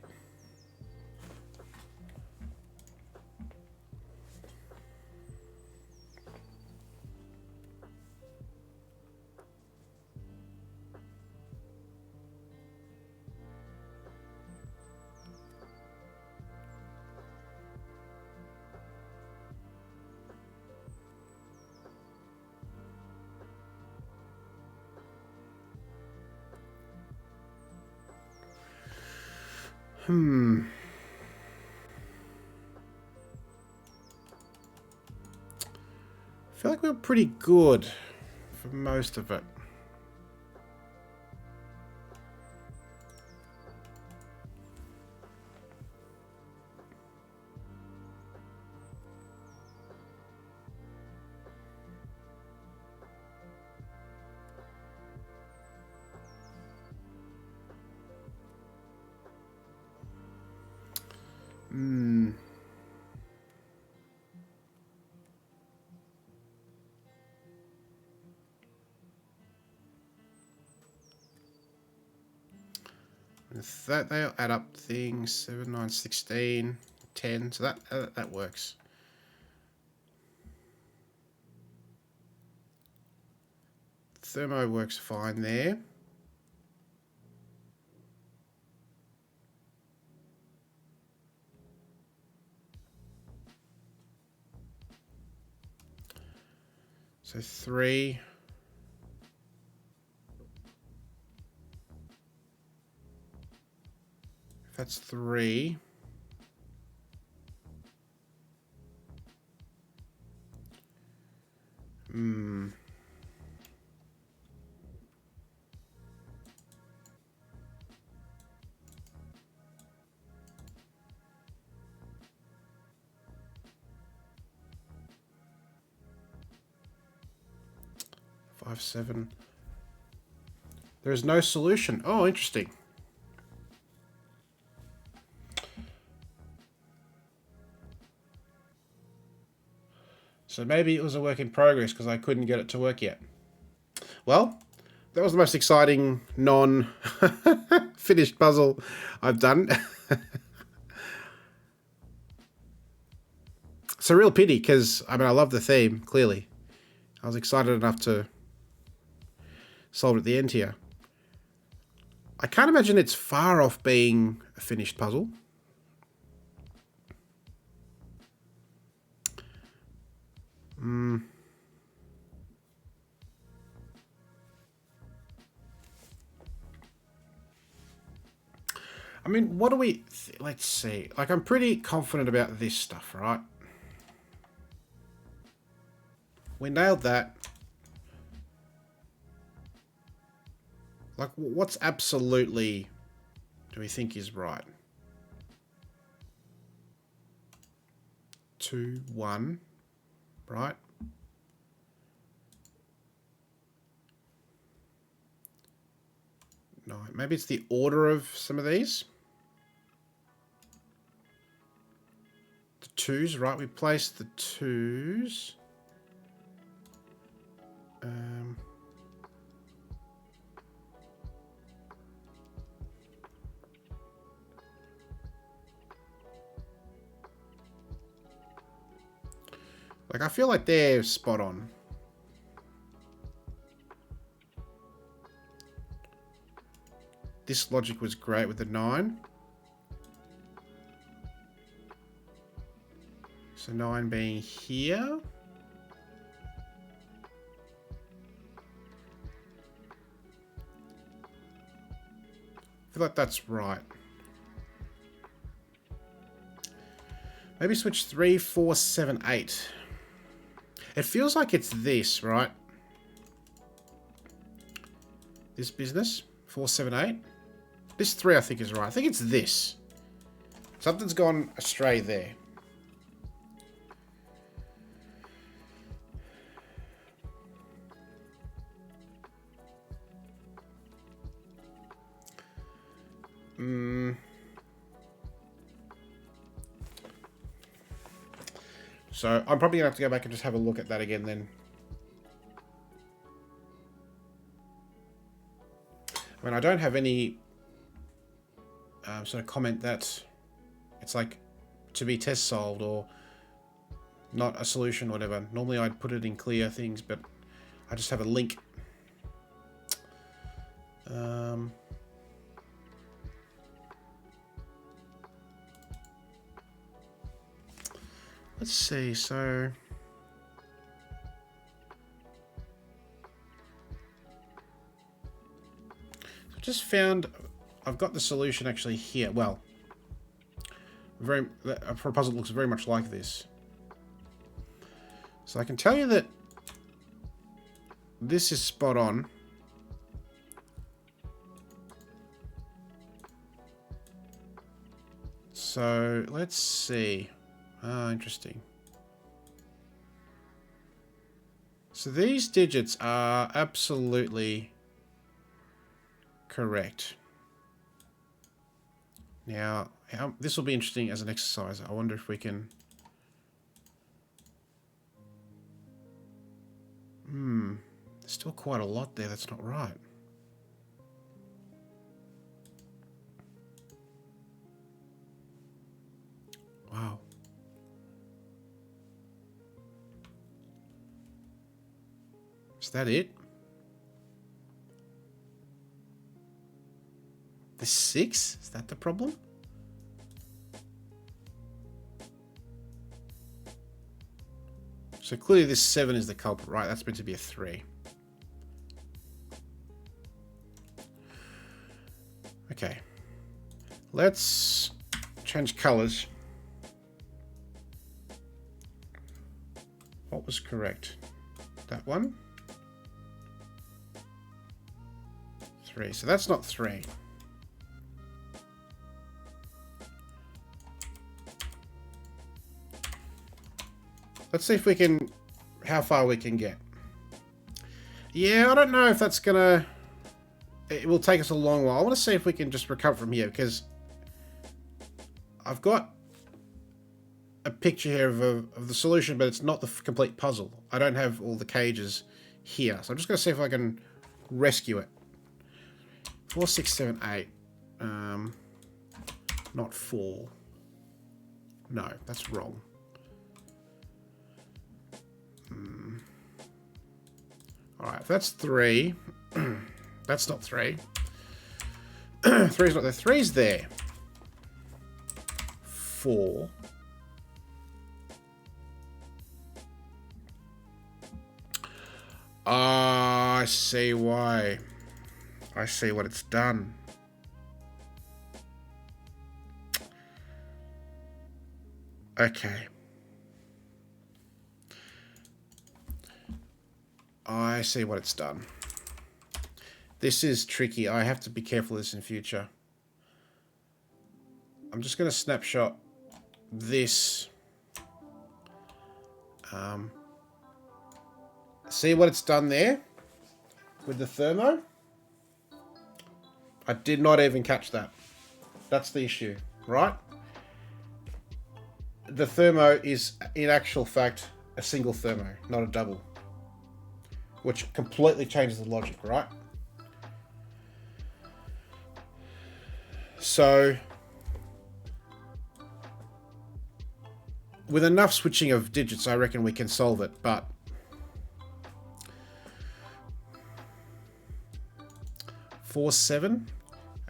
I feel like we were pretty good for most of it. That they'll add up things 7, 9, 16, 10. So that works. Thermo works fine there. So 3. That's 3. Hmm. Five, 7. There is no solution. Oh, interesting. So maybe it was a work in progress because I couldn't get it to work yet. Well, that was the most exciting non-finished puzzle I've done. It's a real pity because, I mean, I love the theme, clearly. I was excited enough to solve it at the end here. I can't imagine it's far off being a finished puzzle. I mean, what do we... let's see. Like, I'm pretty confident about this stuff, right? We nailed that. Like, what's absolutely do we think is right? 2, 1, right? No, maybe it's the order of some of these. The 2s, right? We place the 2s. Like, I feel like they're spot on. This logic was great with the 9. So 9 being here. I feel like that's right. Maybe switch 3, 4, 7, 8. It feels like it's this, right? This business. 4, 7, 8. This 3 I think is right. I think it's this. Something's gone astray there. So I'm probably going to have to go back and just have a look at that again then. I mean, I don't have any sort of comment that it's like to be test solved or not a solution or whatever. Normally I'd put it in clear things, but I just have a link. Let's see, so I just found I've got the solution actually here. Well, for a puzzle that looks very much like this. So I can tell you that this is spot on. So let's see. Ah, interesting. So these digits are absolutely correct. Now, this will be interesting as an exercise. I wonder if we can... There's still quite a lot there that's not right. Wow. Is that it? The 6? Is that the problem? So clearly this 7 is the culprit, right? That's meant to be a 3. Okay. Let's change colors. What was correct? That one? 3. So that's not 3. Let's see if we can, how far we can get. Yeah, I don't know if that's gonna, it will take us a long while. I want to see if we can just recover from here, because I've got a picture here of the solution, but it's not the complete puzzle. I don't have all the cages here. So I'm just going to see if I can rescue it. 4, 6, 7, 8. Not 4. No, that's wrong. Alright, if that's 3. That's not 3. 3's not there. 3's there. 4. Ah, I see why. I see what it's done. Okay. I see what it's done. This is tricky. I have to be careful of this in future. I'm just going to snapshot this. See what it's done there with the thermo? I did not even catch that. That's the issue, right? The thermo is, in actual fact, a single thermo, not a double. Which completely changes the logic, right? So with enough switching of digits, I reckon we can solve it, but 4, 7,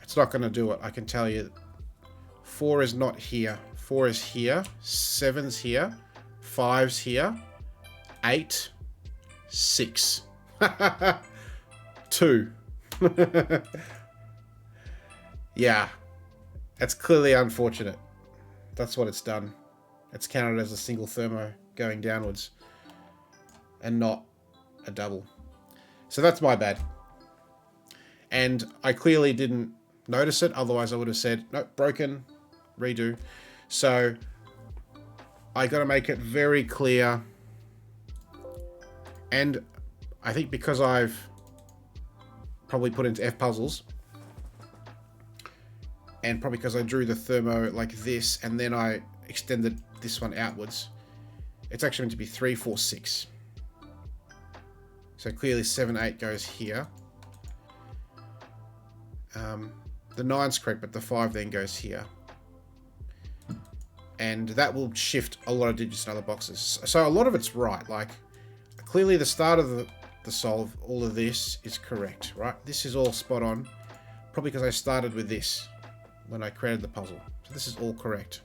it's not going to do it. I can tell you 4 is not here. 4 is here. 7's here. 5's here. 8. 6. 2. Yeah. That's clearly unfortunate. That's what it's done. It's counted as a single thermo going downwards and not a double. So that's my bad. And I clearly didn't notice it. Otherwise I would have said, nope, broken, redo. So I got to make it very clear. And I think because I've probably put into F puzzles, and probably because I drew the thermo like this, and then I extended this one outwards, it's actually meant to be 3, 4, 6. So clearly 7, 8 goes here. The 9's correct, but the 5 then goes here. And that will shift a lot of digits in other boxes. So a lot of it's right. Like, clearly the start of the solve, all of this is correct, right? This is all spot on. Probably because I started with this when I created the puzzle. So this is all correct.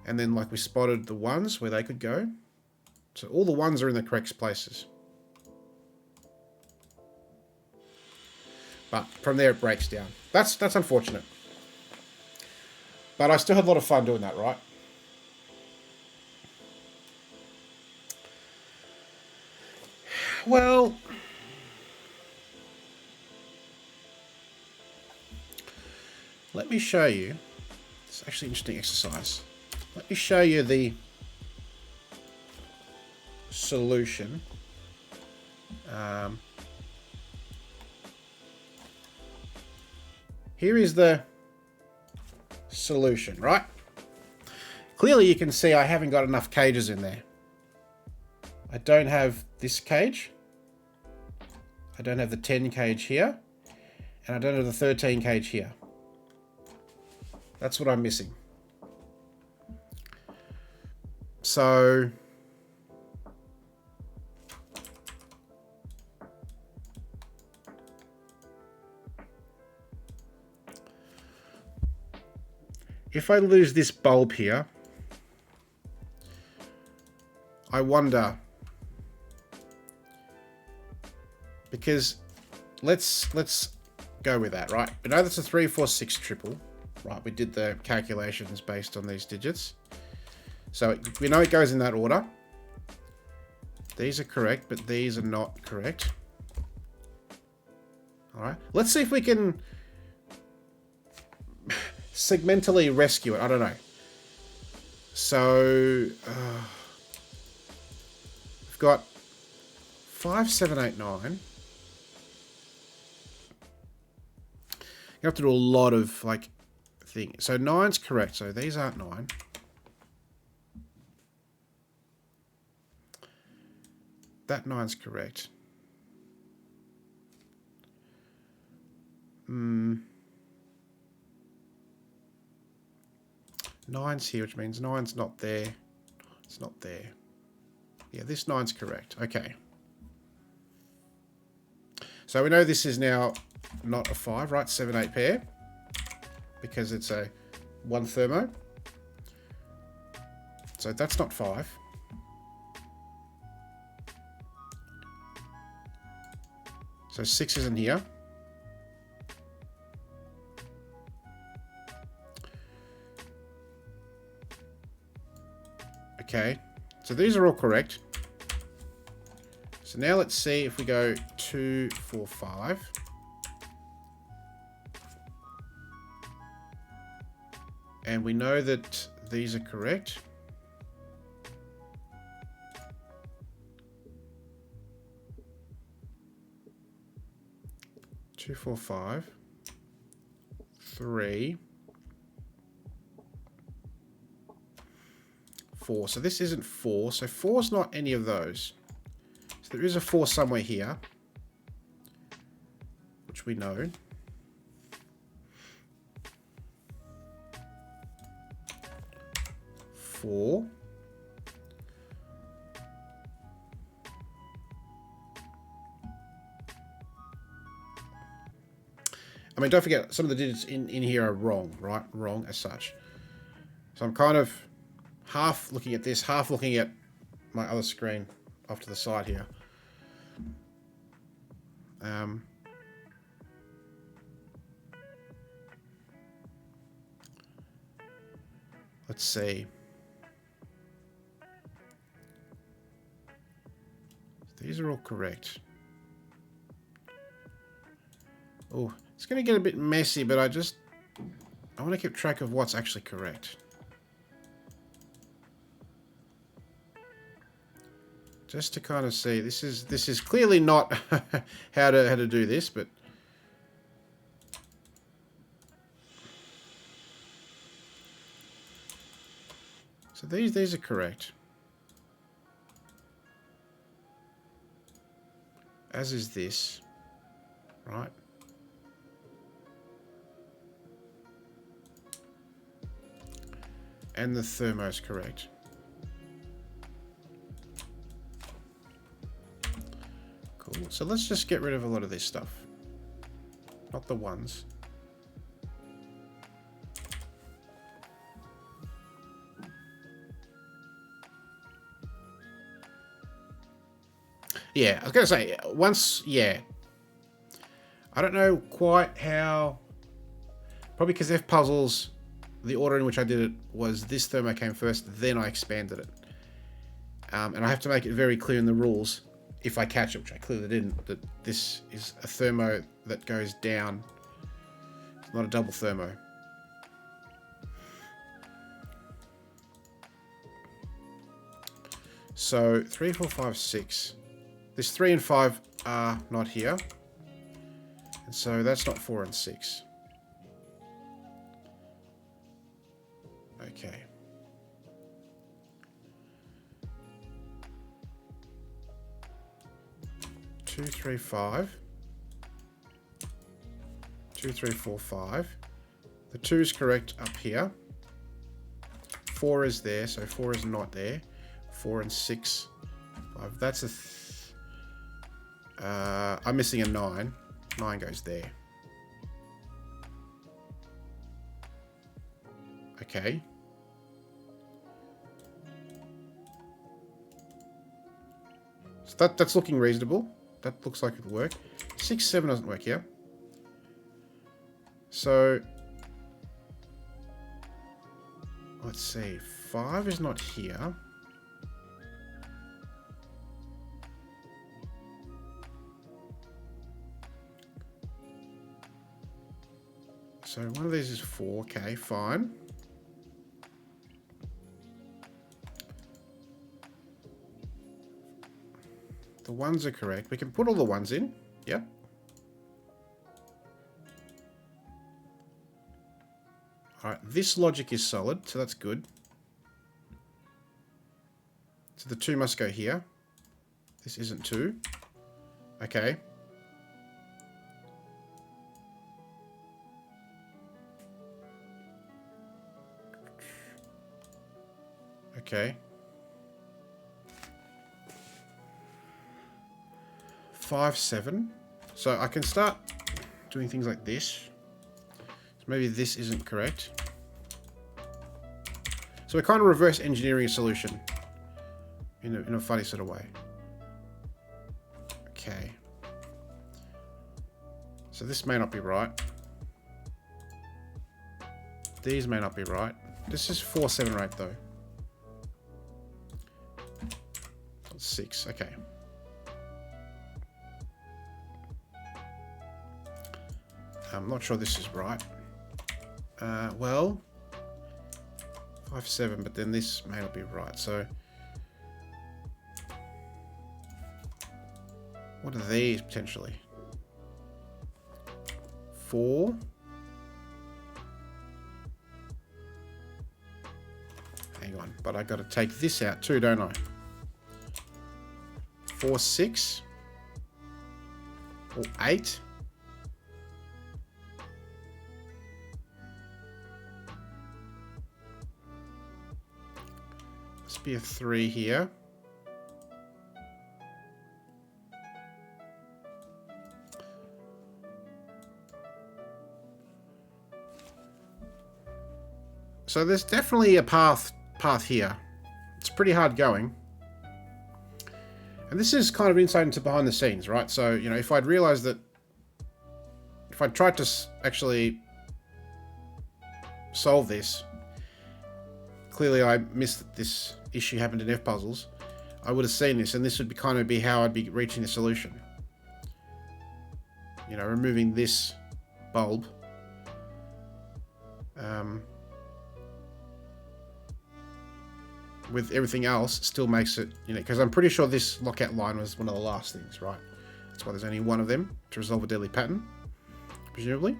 And then like we spotted the 1s where they could go. So all the 1s are in the correct places. But from there it breaks down. That's unfortunate. But I still had a lot of fun doing that, right? Well, let me show you. It's actually an interesting exercise. Let me show you the solution. Here is the solution, right? Clearly you can see I haven't got enough cages in there. I don't have this cage. I don't have the 10 cage here. And I don't have the 13 cage here. That's what I'm missing. So if I lose this bulb here, I wonder, because let's go with that, right? We know that's a 3, 4, 6 triple, right? We did the calculations based on these digits. So we know it goes in that order. These are correct, but these are not correct. All right, let's see if we can segmentally rescue it. I don't know. So we've got 5, 7, 8, 9. You have to do a lot of like things. So 9's correct. So these aren't 9. That 9's correct. 9's here, which means 9's not there. It's not there. Yeah, this 9's correct. Okay. So we know this is now not a 5, right? 7, 8 pair. Because it's a 1 thermo. So that's not 5. So 6 isn't here. Okay, so these are all correct. So now let's see if we go 2, 4, 5. And we know that these are correct. Two, 4, 5, 3, 4. So this isn't 4. So 4's not any of those. So there is a 4 somewhere here, which we know. 4. I mean, don't forget, some of the digits in here are wrong, right? Wrong as such. So I'm kind of half looking at this, half looking at my other screen off to the side here. Let's see. These are all correct. Oh, it's going to get a bit messy, but I want to keep track of what's actually correct. Just to kind of see, this is clearly not how to do this, but so these are correct. As is this, right? And the thermo's correct. Cool. So let's just get rid of a lot of this stuff. Not the ones. Yeah, I was going to say, once, yeah. I don't know quite how... Probably because F puzzles, the order in which I did it was this thermo came first, then I expanded it. And I have to make it very clear in the rules, if I catch it, which I clearly didn't, that this is a thermo that goes down. It's not a double thermo. So 3, 4, 5, 6. This 3 and 5 are not here. And so that's not 4 and 6. Okay. Two, 3, 5. 2, 3, 4, 5. The 2 is correct up here. 4 is there, so 4 is not there. 4 and 6. 5. That's a... I'm missing a 9. 9 goes there. Okay. So that's looking reasonable. That looks like it'll work. 6, 7 doesn't work here. So let's see. 5 is not here. So one of these is 4. Okay, fine. The ones are correct. We can put all the ones in. Yep. Alright, this logic is solid, so that's good. So the 2 must go here. This isn't 2. Okay. Okay. 5, 7. So I can start doing things like this. So maybe this isn't correct. So we're kind of reverse engineering a solution in a funny sort of way. Okay. So this may not be right. These may not be right. This is 4, 7, or 8 though. 6, okay. I'm not sure this is right. Well, 5, 7, but then this may not be right. So, what are these potentially? 4. Hang on, but I got to take this out too, don't I? 4, 6, or 8. Must be a 3 here. So there's definitely a path here. It's pretty hard going. And this is kind of insight into behind the scenes, right? So, you know, if I'd realized that... If I'd tried to actually solve this... Clearly I missed that this issue happened in F puzzles. I would have seen this, and this would be kind of be how I'd be reaching the solution. You know, removing this bulb. With everything else, still makes it, you know, because I'm pretty sure this lockout line was one of the last things, right? That's why there's only one of them to resolve a deadly pattern, presumably.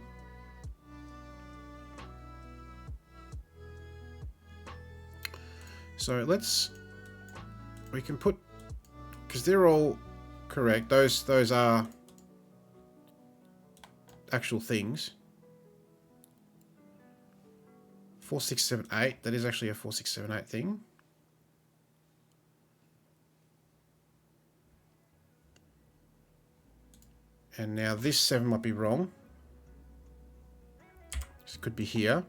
So we can put, because they're all correct, those are actual things. 4, 6, 7, 8, that is actually a 4, 6, 7, 8 thing. And now this 7 might be wrong. This could be here.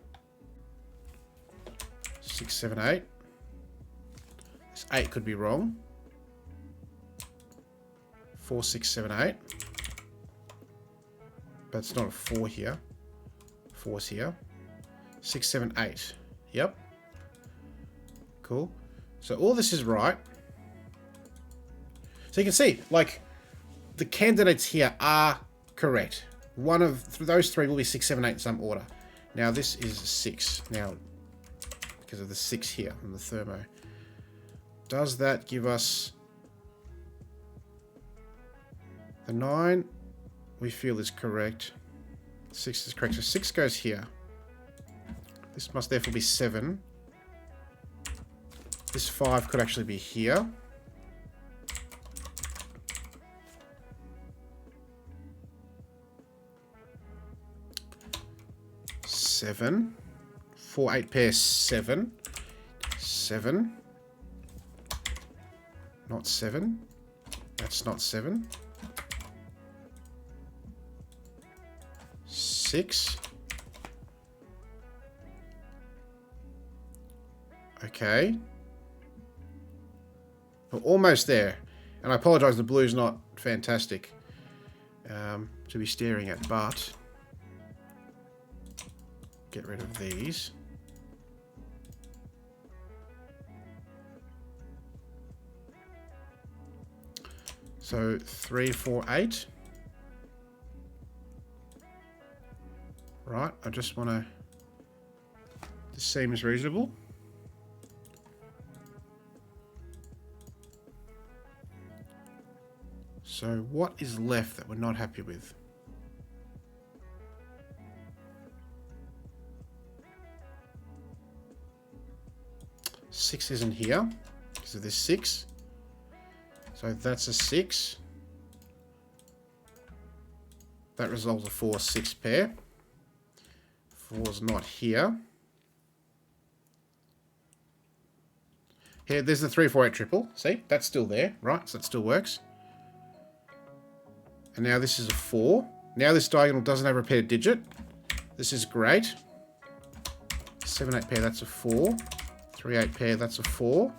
6, 7, 8. This 8 could be wrong. 4, 6, 7, 8. But it's not a 4 here. 4's here. 6, 7, 8. Yep. Cool. So all this is right. So you can see, like, the candidates here are correct. One of those 3 will be 6, 7, 8 in some order. Now this is 6. Now, because of the 6 here on the thermo. Does that give us the 9? We feel is correct. 6 is correct. So 6 goes here. This must therefore be 7. This 5 could actually be here. Seven. 4, 8 pairs, 7. 7. Not 7. That's not 7. 6. Okay. We're almost there. And I apologize, the blue's not fantastic to be staring at, but get rid of these. So 3, 4, 8. Right, I just want to... This seems reasonable. So what is left that we're not happy with? Six isn't here because of this 6. So that's a 6. That resolves a 4, 6 pair. 4's not here. Here, there's the 3, 4, 8 triple. See, that's still there, right? So that still works. And now this is a 4. Now this diagonal doesn't have a repeated digit. This is great. 7, 8 pair, that's a 4. 3, 8 pair, that's a 4.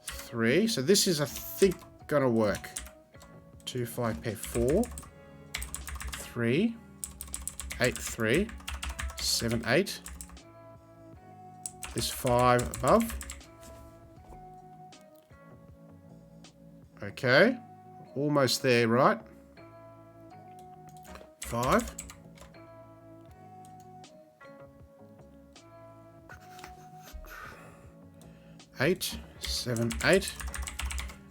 3. So this is, I think, going to work. 2, 5 pair, 4. 3. 8, 3. 7, 8. This 5 above. Okay. Almost there, right? 5. Eight, 7, 8,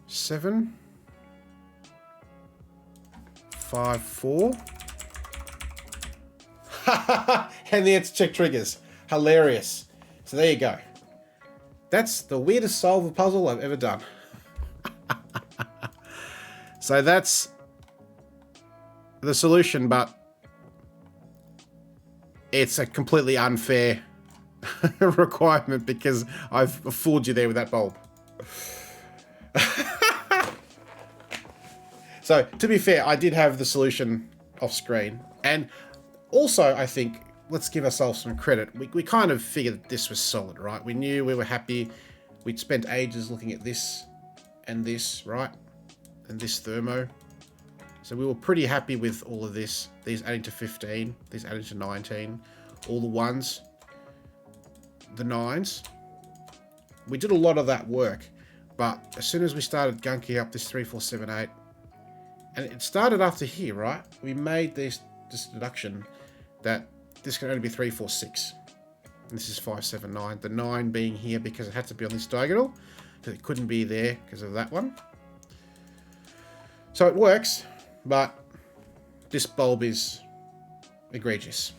7, 5, 4. And the answer check triggers. Hilarious. So there you go. That's the weirdest solve of a puzzle I've ever done. So that's the solution, but it's a completely unfair requirement because I've fooled you there with that bulb. So, to be fair, I did have the solution off screen. And also, I think, let's give ourselves some credit. We kind of figured this was solid, right? We knew, we were happy. We'd spent ages looking at this and this, right? And this thermo. So we were pretty happy with all of this. These adding to 15, these adding to 19, all the ones, the nines. We did a lot of that work, but as soon as we started gunking up this 3, 4, 7, 8, and it started after here, right? We made this deduction that this can only be 3, 4, 6. And this is 5, 7, 9. The 9 being here because it had to be on this diagonal, because it couldn't be there because of that one. So it works, but this bulb is egregious.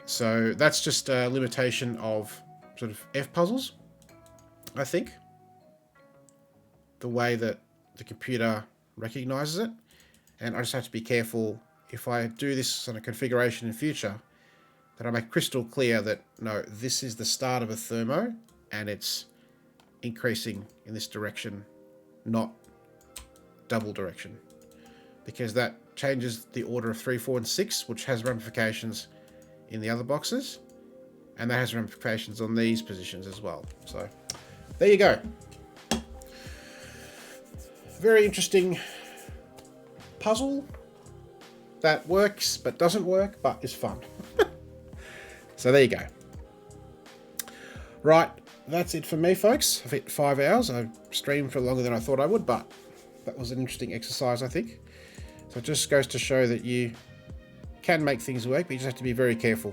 So that's just a limitation of sort of F puzzles, I think. The way that the computer recognizes it. And I just have to be careful if I do this on a configuration in future, that I make crystal clear that, no, this is the start of a thermo and it's increasing in this direction, not double direction. Because that changes the order of 3, 4, and 6, which has ramifications in the other boxes. And that has ramifications on these positions as well. So, there you go. Very interesting puzzle that works but doesn't work but is fun. So there you go. Right, that's it for me, folks. I've hit 5 hours. I streamed for longer than I thought I would, but that was an interesting exercise, I think. So it just goes to show that you can make things work, but you just have to be very careful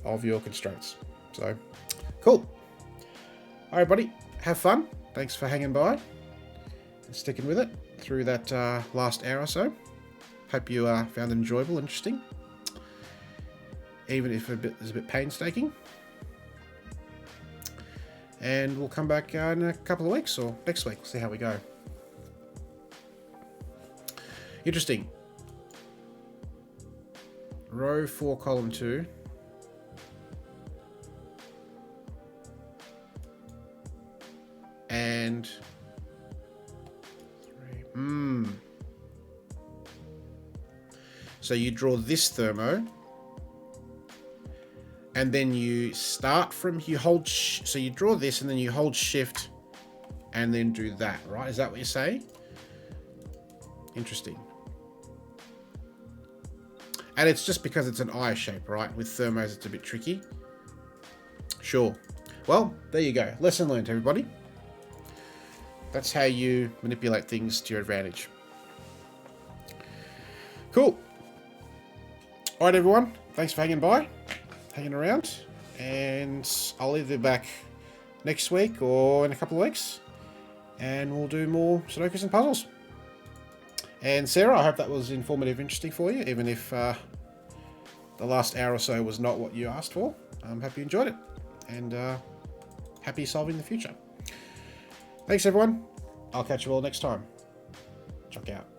of your constraints. So, cool. All right, buddy, have fun. Thanks for hanging by and sticking with it through that last hour or so. Hope you found it enjoyable, interesting, even if it's a bit painstaking. And we'll come back in a couple of weeks or next week. We'll see how we go. Interesting. Row 4, column 2. And 3. So you draw this thermo, and then you start from, you hold, so you draw this and then you hold shift and then do that, right? Is that what you're saying? Interesting. And it's just because it's an eye shape, right? With thermos, it's a bit tricky. Sure. Well, there you go. Lesson learned, everybody. That's how you manipulate things to your advantage. Cool. All right, everyone. Thanks for hanging around. And I'll either be back next week or in a couple of weeks. And we'll do more Sudokus and puzzles. And Sarah, I hope that was informative, interesting for you, even if the last hour or so was not what you asked for. I'm happy you enjoyed it. And happy solving the future. Thanks, everyone. I'll catch you all next time. Check out.